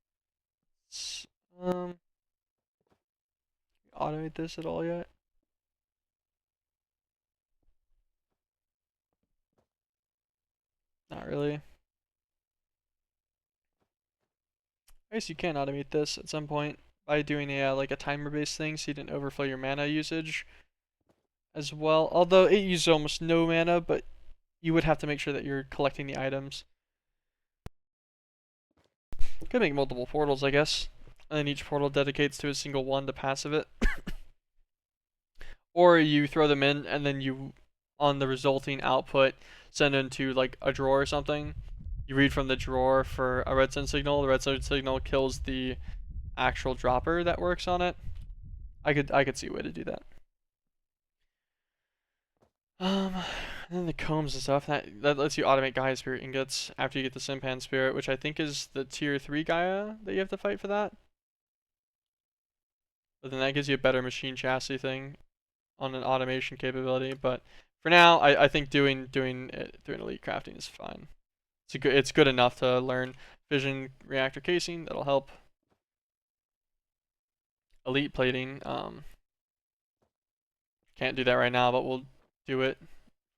Um, automate this at all yet? Not really. I guess you can automate this at some point by doing a like a timer based thing so you didn't overflow your mana usage as well. Although it uses almost no mana, but you would have to make sure that you're collecting the items. Could make multiple portals, I guess. And then each portal dedicates to a single one to passive it. Or you throw them in and then you, on the resulting output, send into like a drawer or something. You read from the drawer for a redstone signal. The redstone signal kills the actual dropper that works on it. I could see a way to do that. And then the combs and stuff that lets you automate Gaia Spirit ingots after you get the Simpan Spirit, which I think is the tier 3 Gaia that you have to fight for that. But then that gives you a better machine chassis thing on an automation capability. But for now, I think doing it through an elite crafting is fine. It's good enough to learn fission reactor casing. That'll help. Elite plating. Can't do that right now, but we'll do it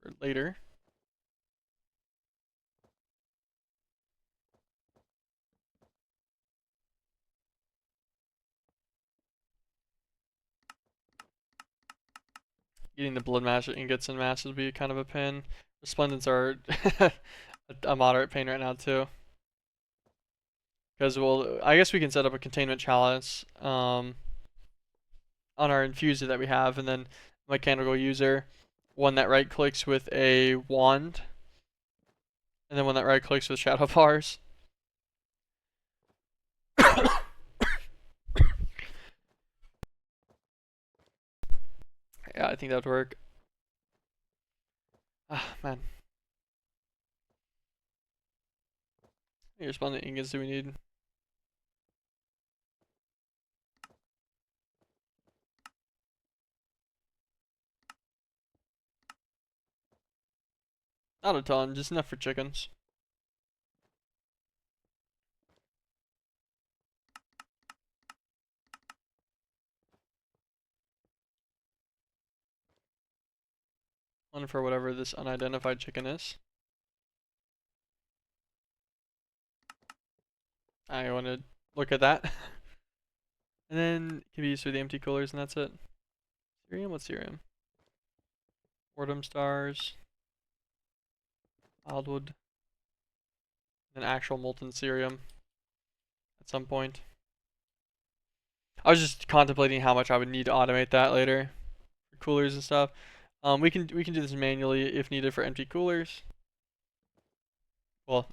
for later. Getting the blood mash ingots and mass would be kind of a pain. Resplendents are a moderate pain right now too. Because I guess we can set up a containment chalice on our infuser that we have, and then mechanical user, one that right clicks with a wand, and then one that right clicks with shadow bars. Yeah, I think that would work. Ah, man. How many resplendent ingots do we need? Not a ton, just enough for chickens. One for whatever this unidentified chicken is. I want to look at that. And then it can be used for the empty coolers, and that's it. Cerium? What's cerium? Boredom stars. Wildwood. And actual molten cerium at some point. I was just contemplating how much I would need to automate that later for coolers and stuff. We can do this manually if needed for empty coolers. Well,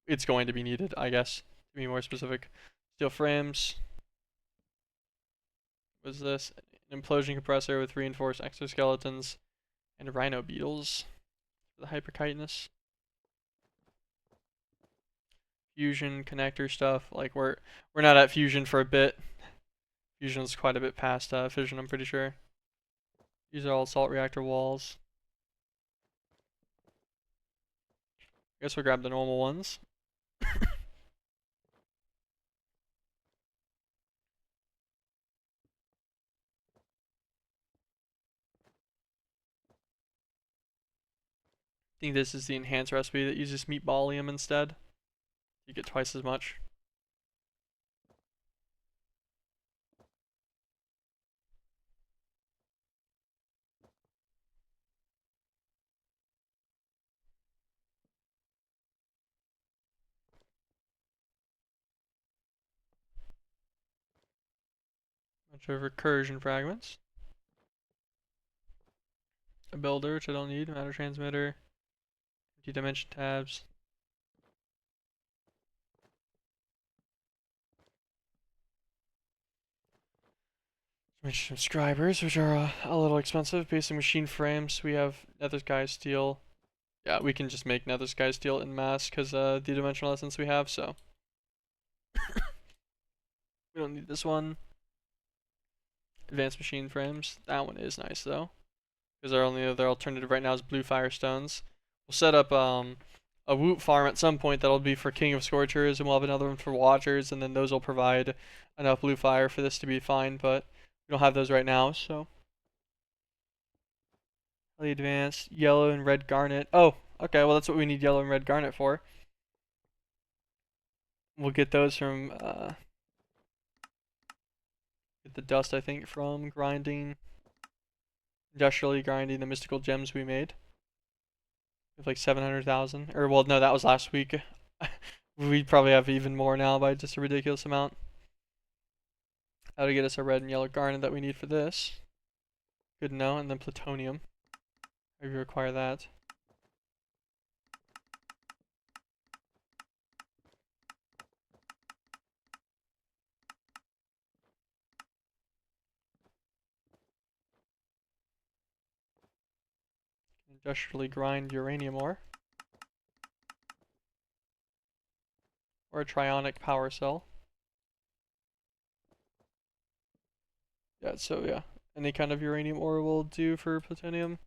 it's going to be needed, I guess, to be more specific. Steel frames. What is this? An implosion compressor with reinforced exoskeletons and rhino beetles for the hyperchitinous. Fusion connector stuff. Like we're not at fusion for a bit. Fusion's quite a bit past fission, I'm pretty sure. These are all salt reactor walls. Guess we'll grab the normal ones. I think this is the enhanced recipe that uses MeatBallium instead. You get twice as much. Bunch of recursion fragments. A builder, which I don't need. Matter transmitter. Empty dimension tabs. Subscribers, which are a little expensive. Basic machine frames. We have nether sky steel. Yeah, we can just make nether sky steel in mass because the dimensional essence we have, so. We don't need this one. Advanced machine frames. That one is nice though, because our only other alternative right now is blue firestones. We'll set up a Woot farm at some point that'll be for King of Scorchers, and we'll have another one for Watchers, and then those will provide enough blue fire for this to be fine, but we don't have those right now, so. Highly advanced, yellow and red garnet. Oh, okay, well that's what we need yellow and red garnet for. We'll get those from, get the dust, I think, from grinding, industrially grinding the mystical gems we made. We have like 700,000, or well, no, that was last week. We probably have even more now by just a ridiculous amount. How to get us a red and yellow garnet that we need for this. Good to know, and then plutonium. How do you require that? Industrially grind uranium ore. Or a trionic power cell. Yeah, so yeah. Any kind of uranium ore will do for plutonium.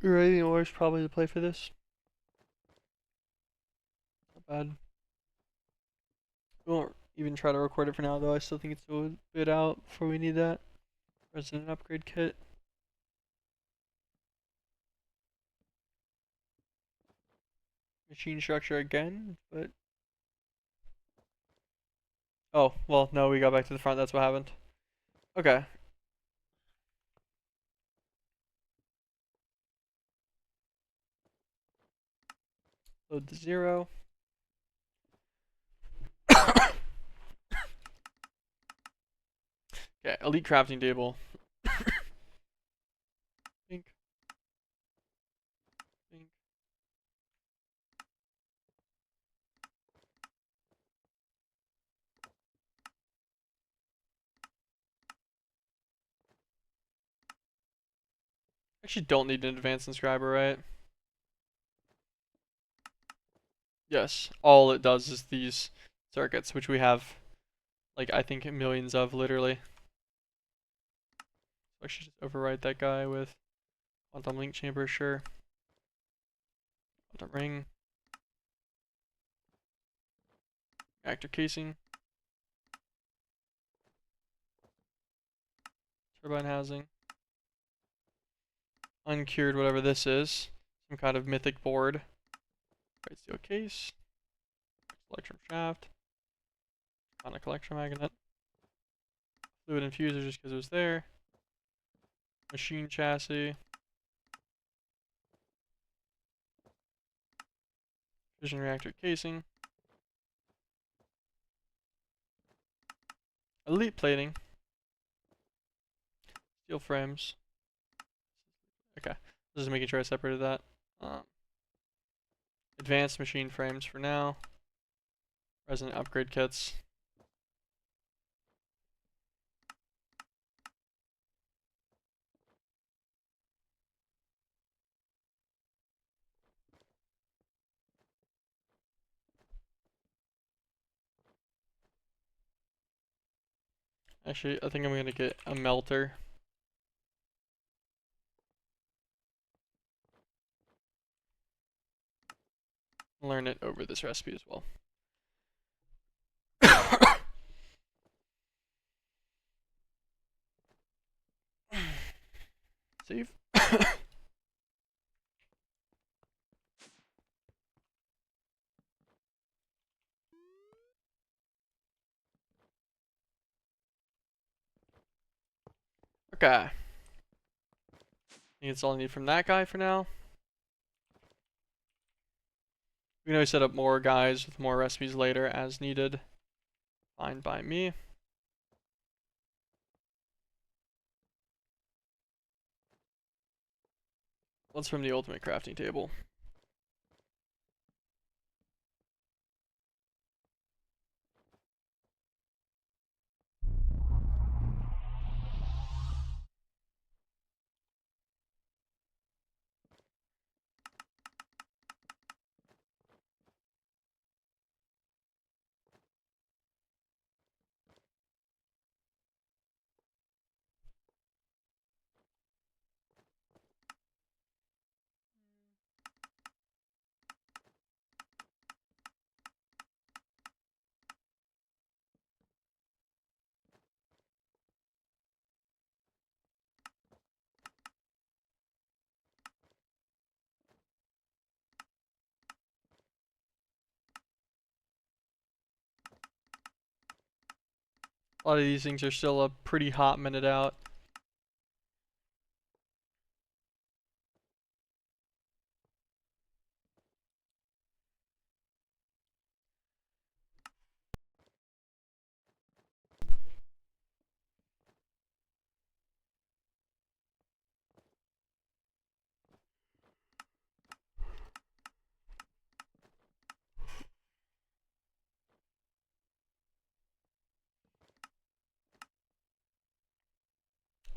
Uranium ore is probably the play for this. Not bad. We won't even try to record it for now, though. I still think it's a bit out before we need that. Resident upgrade kit. Machine structure again, but. Oh, well, no, we got back to the front. That's what happened. Okay. Load to 0. Okay, elite crafting table. Think. Think. Actually, don't need an advanced inscriber, right? Yes. All it does is these circuits, which we have, like, I think millions of, literally. So I should just override that guy with quantum link chamber, sure. Quantum ring. Reactor casing. Turbine housing. Uncured, whatever this is. Some kind of mythic board. Right steel case. Electrum shaft. On a collection magnet. Fluid infuser just because it was there. Machine chassis. Fission reactor casing. Elite plating. Steel frames. Okay. Just making sure I separated that. Advanced machine frames for now. Resident upgrade kits. Actually, I think I'm gonna get a melter. Learn it over this recipe as well. Save. Okay. I think that's all I need from that guy for now. We can always set up more guys with more recipes later as needed. Fine by me. What's from the ultimate crafting table? A lot of these things are still a pretty hot minute out.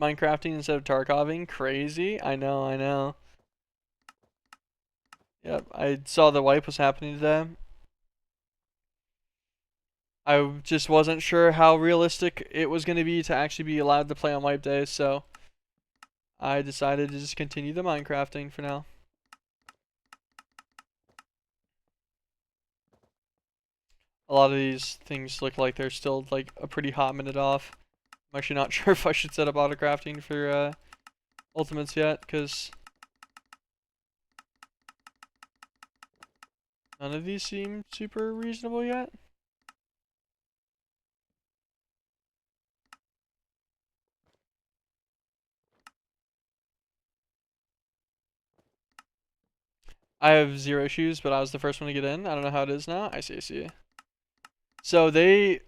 Minecrafting instead of Tarkoving? Crazy. I know, I know. Yep, I saw the wipe was happening today. I just wasn't sure how realistic it was going to be to actually be allowed to play on wipe days, so I decided to just continue the Minecrafting for now. A lot of these things look like they're still like a pretty hot minute off. I'm actually not sure if I should set up auto crafting for ultimates yet, because none of these seem super reasonable yet. I have 0 issues, but I was the first one to get in. I don't know how it is now. I see, I see. So they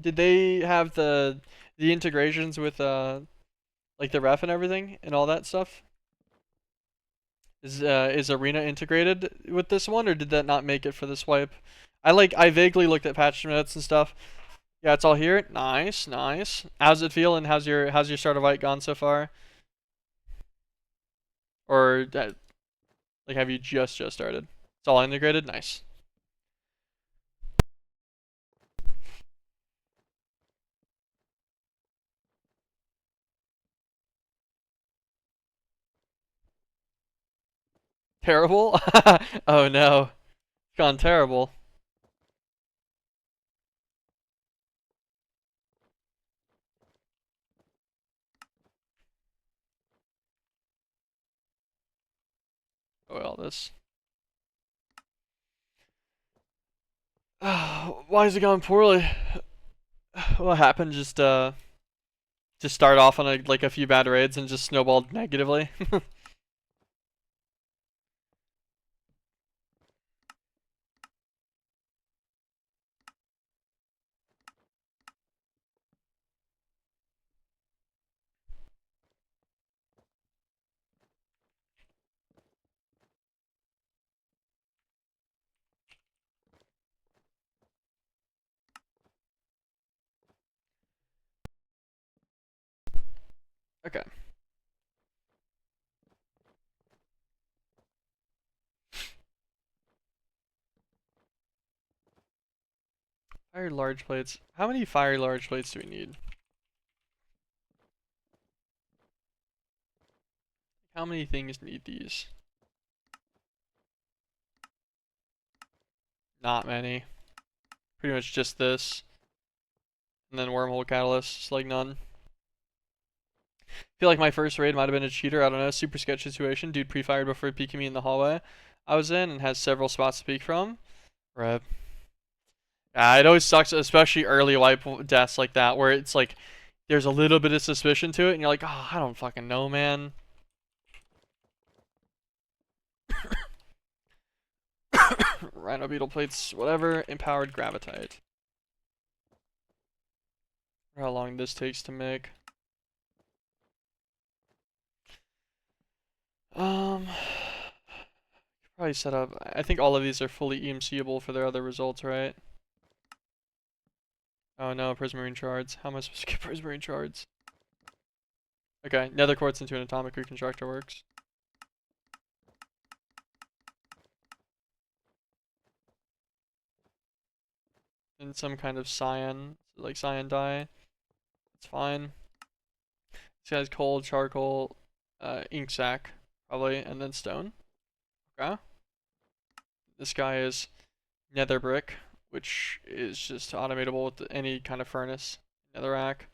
did they have the integrations with like the ref and everything and all that stuff? Is Arena integrated with this one, or did that not make it for this wipe? I vaguely looked at patch notes and stuff. Yeah, it's all here. Nice, nice. How's it feel, and how's your start of White gone so far? Or like have you just started? It's all integrated. Nice. Terrible. Oh no, it's gone terrible. Oh well, this. Why is it going poorly? What happened? Just start off on like a few bad raids and just snowballed negatively. Okay. Fire large plates. How many fire large plates do we need? How many things need these? Not many. Pretty much just this. And then wormhole catalyst, like none. Feel like my first raid might have been a cheater. I don't know. Super sketch situation. Dude pre-fired before peeking me in the hallway I was in and has several spots to peek from. Rip. Yeah, it always sucks, especially early wipe deaths like that, where it's like there's a little bit of suspicion to it, and you're like, oh, I don't fucking know, man. Rhino beetle plates, whatever. Empowered gravitite. How long this takes to make. Probably set up. I think all of these are fully EMCable for their other results, right? Oh no, prismarine shards. How am I supposed to get prismarine shards? Okay, nether quartz into an atomic reconstructor works. And some kind of cyan, like cyan dye. It's fine. This guy's coal, charcoal, ink sac, probably, and then stone. Okay. This guy is nether brick, which is just automatable with any kind of furnace. Netherrack,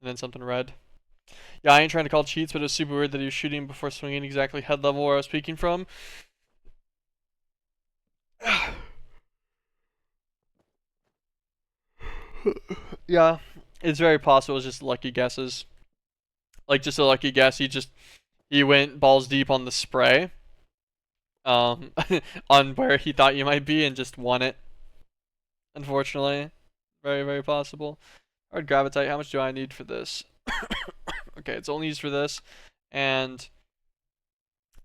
and then something red. Yeah, I ain't trying to call cheats, but it was super weird that he was shooting before swinging exactly head level where I was peeking from. Yeah, it's very possible it's just lucky guesses. Like, just a lucky guess. He went balls deep on the spray. On where he thought you might be and just won it. Unfortunately. Very, very possible. Alright, gravitite, how much do I need for this? Okay, it's only used for this and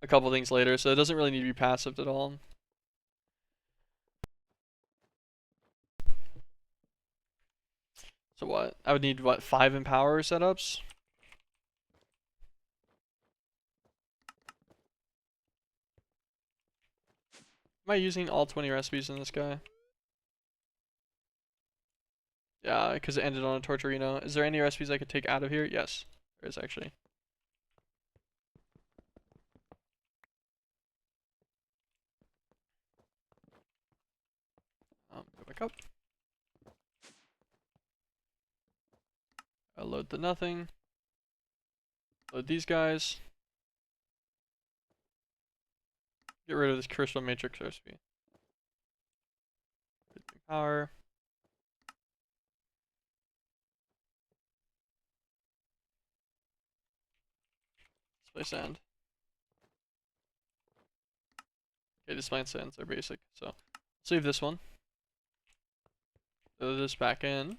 a couple things later, so it doesn't really need to be passive at all. So what? I would need, what, 5 empower setups? Am I using all 20 recipes in this guy? Yeah, because it ended on a Torturino. Is there any recipes I could take out of here? Yes, there is actually. Go back up. I'll load the nothing. Load these guys. Get rid of this crystal matrix recipe. Power. Display sand. Okay, display sands are basic, so save this one. Throw this back in.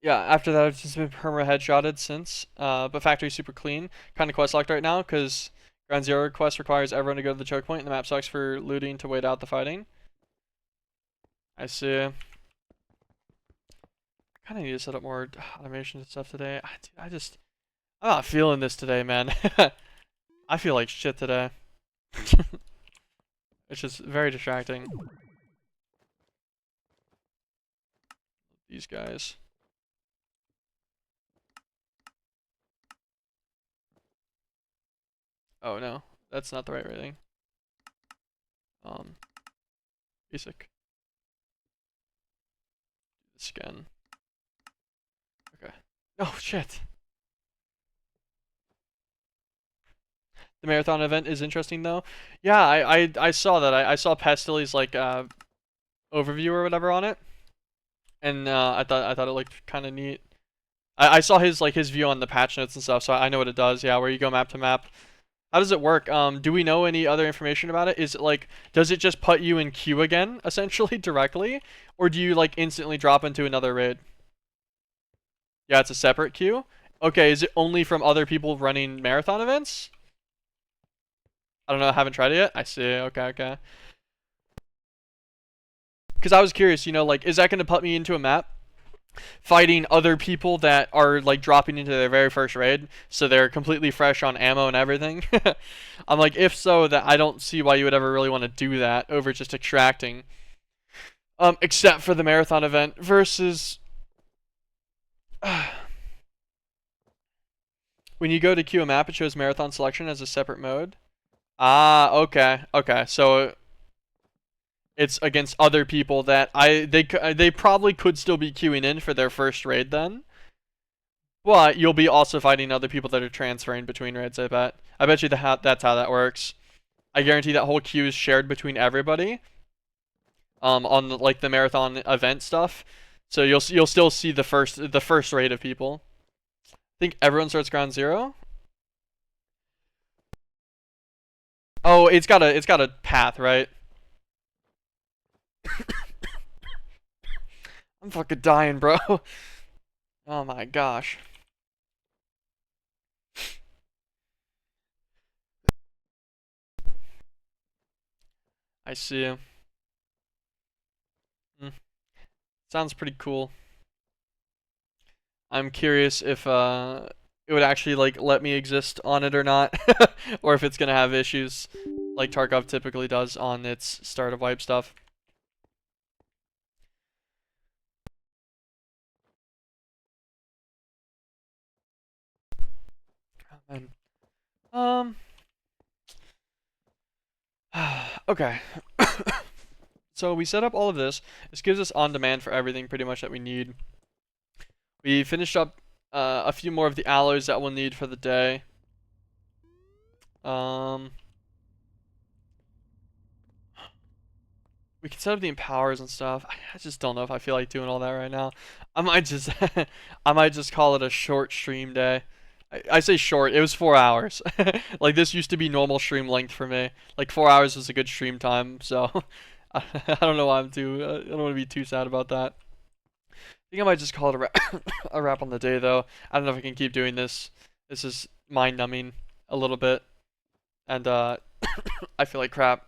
Yeah, after that I've just been perma headshotted since, but factory's super clean. Kind of quest locked right now, because Ground Zero quest requires everyone to go to the choke point, and the map sucks for looting to wait out the fighting. I see. Kind of need to set up more automation and stuff today. I'm not feeling this today, man. I feel like shit today. It's just very distracting. These guys. Oh no, that's not the right rating. Basic. Scan. Okay. Oh shit. The marathon event is interesting though. Yeah, I saw that. I saw Pestili's like overview or whatever on it, and I thought it looked kind of neat. I saw his view on the patch notes and stuff, so I know what it does. Yeah, where you go map to map. How does it work? Do we know any other information about it? Is it like, does it just put you in queue again, essentially, directly? Or do you like instantly drop into another raid? Yeah, it's a separate queue. Okay, is it only from other people running marathon events? I don't know, I haven't tried it yet. I see, okay. Because I was curious, you know, like, is that going to put me into a map fighting other people that are like dropping into their very first raid, so they're completely fresh on ammo and everything? I'm like, if so, that I don't see why you would ever really want to do that over just extracting. Except for the marathon event versus when you go to queue a map, it shows marathon selection as a separate mode. Ah, okay, okay. So it's against other people that they probably could still be queuing in for their first raid then. But you'll be also fighting other people that are transferring between raids, I bet. I bet you that's how that works. I guarantee that whole queue is shared between everybody. On like the marathon event stuff. So you'll still see the first raid of people. I think everyone starts ground zero. Oh, it's got a path, right? I'm fucking dying, bro. Oh my gosh. I see. Sounds pretty cool. I'm curious if it would actually like let me exist on it or not, or if it's gonna have issues like Tarkov typically does on its start of wipe stuff. And okay. So we set up all of this. This gives us on demand for everything pretty much that we need. We finished up a few more of the alloys that we'll need for the day. We can set up the empowers and stuff. I just don't know if I feel like doing all that right now. I might just I might just call it a short stream day. I say short, it was 4 hours. Like this used to be normal stream length for me. Like 4 hours was a good stream time, so I don't know why I don't want to be too sad about that. I think I might just call it a wrap on the day though. I don't know if I can keep doing this. This is mind numbing a little bit. And I feel like crap.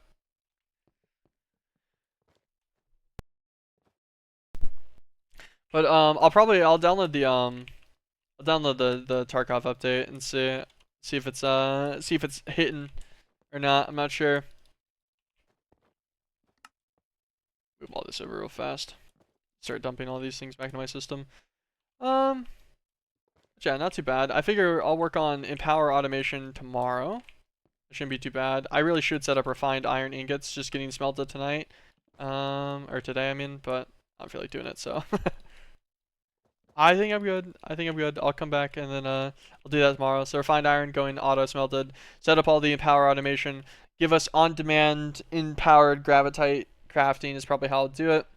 But I'll download the Tarkov update and see if it's hitting or not. I'm not sure. Move all this over real fast. Start dumping all these things back into my system. Yeah, not too bad. I figure I'll work on Empower automation tomorrow. It shouldn't be too bad. I really should set up refined iron ingots just getting smelted tonight. Or today, I mean, but I don't feel like doing it, so. I think I'm good. I'll come back and then I'll do that tomorrow. So refined iron going auto smelted. Set up all the Empower automation. Give us on-demand empowered gravitite crafting is probably how I'll do it.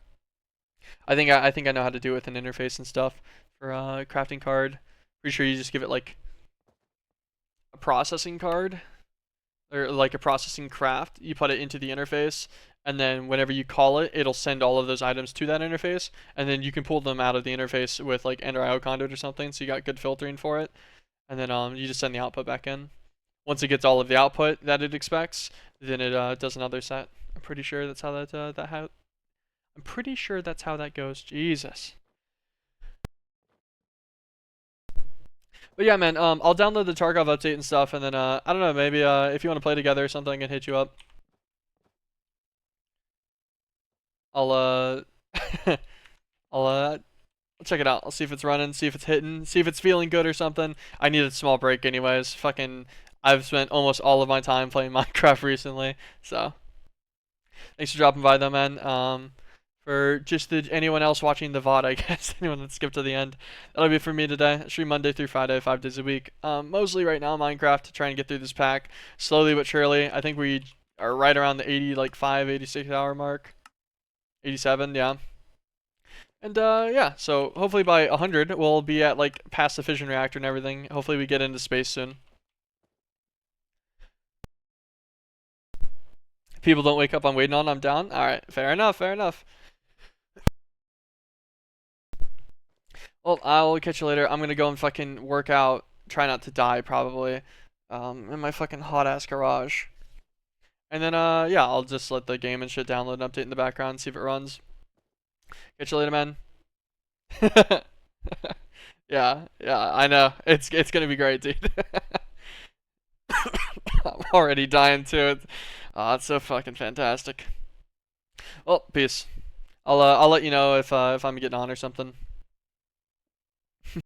I think I know how to do it with an interface and stuff for crafting card. Pretty sure you just give it like a processing card or like a processing craft. You put it into the interface, and then whenever you call it, it'll send all of those items to that interface, and then you can pull them out of the interface with like Ender IO conduit or something. So you got good filtering for it, and then you just send the output back in. Once it gets all of the output that it expects, then it does another set. I'm pretty sure that's how I'm pretty sure that's how that goes. Jesus. But yeah, man, I'll download the Tarkov update and stuff, and then, I don't know, maybe, if you want to play together or something, I can hit you up. I'll, I'll check it out. I'll see if it's running, see if it's hitting, see if it's feeling good or something. I need a small break anyways. Fucking, I've spent almost all of my time playing Minecraft recently, so. Thanks for dropping by though, man. For just anyone else watching the VOD, I guess, anyone that skipped to the end. That'll be it for me today. I stream Monday through Friday, 5 days a week. Mostly right now Minecraft to try and get through this pack. Slowly but surely. I think we are right around the 86 hour mark. 87, yeah. And yeah, so hopefully by 100 we'll be at like past the fission reactor and everything. Hopefully we get into space soon. People don't wake up, I'm waiting on, I'm down. Alright, fair enough, fair enough. Well, I'll catch you later. I'm gonna go and fucking work out. Try not to die, probably. In my fucking hot ass garage. And then, yeah, I'll just let the game and shit download and update in the background, see if it runs. Catch you later, man. Yeah, I know. It's gonna be great, dude. I'm already dying to it. Oh, it's so fucking fantastic. Well, peace. I'll let you know if I'm getting on or something.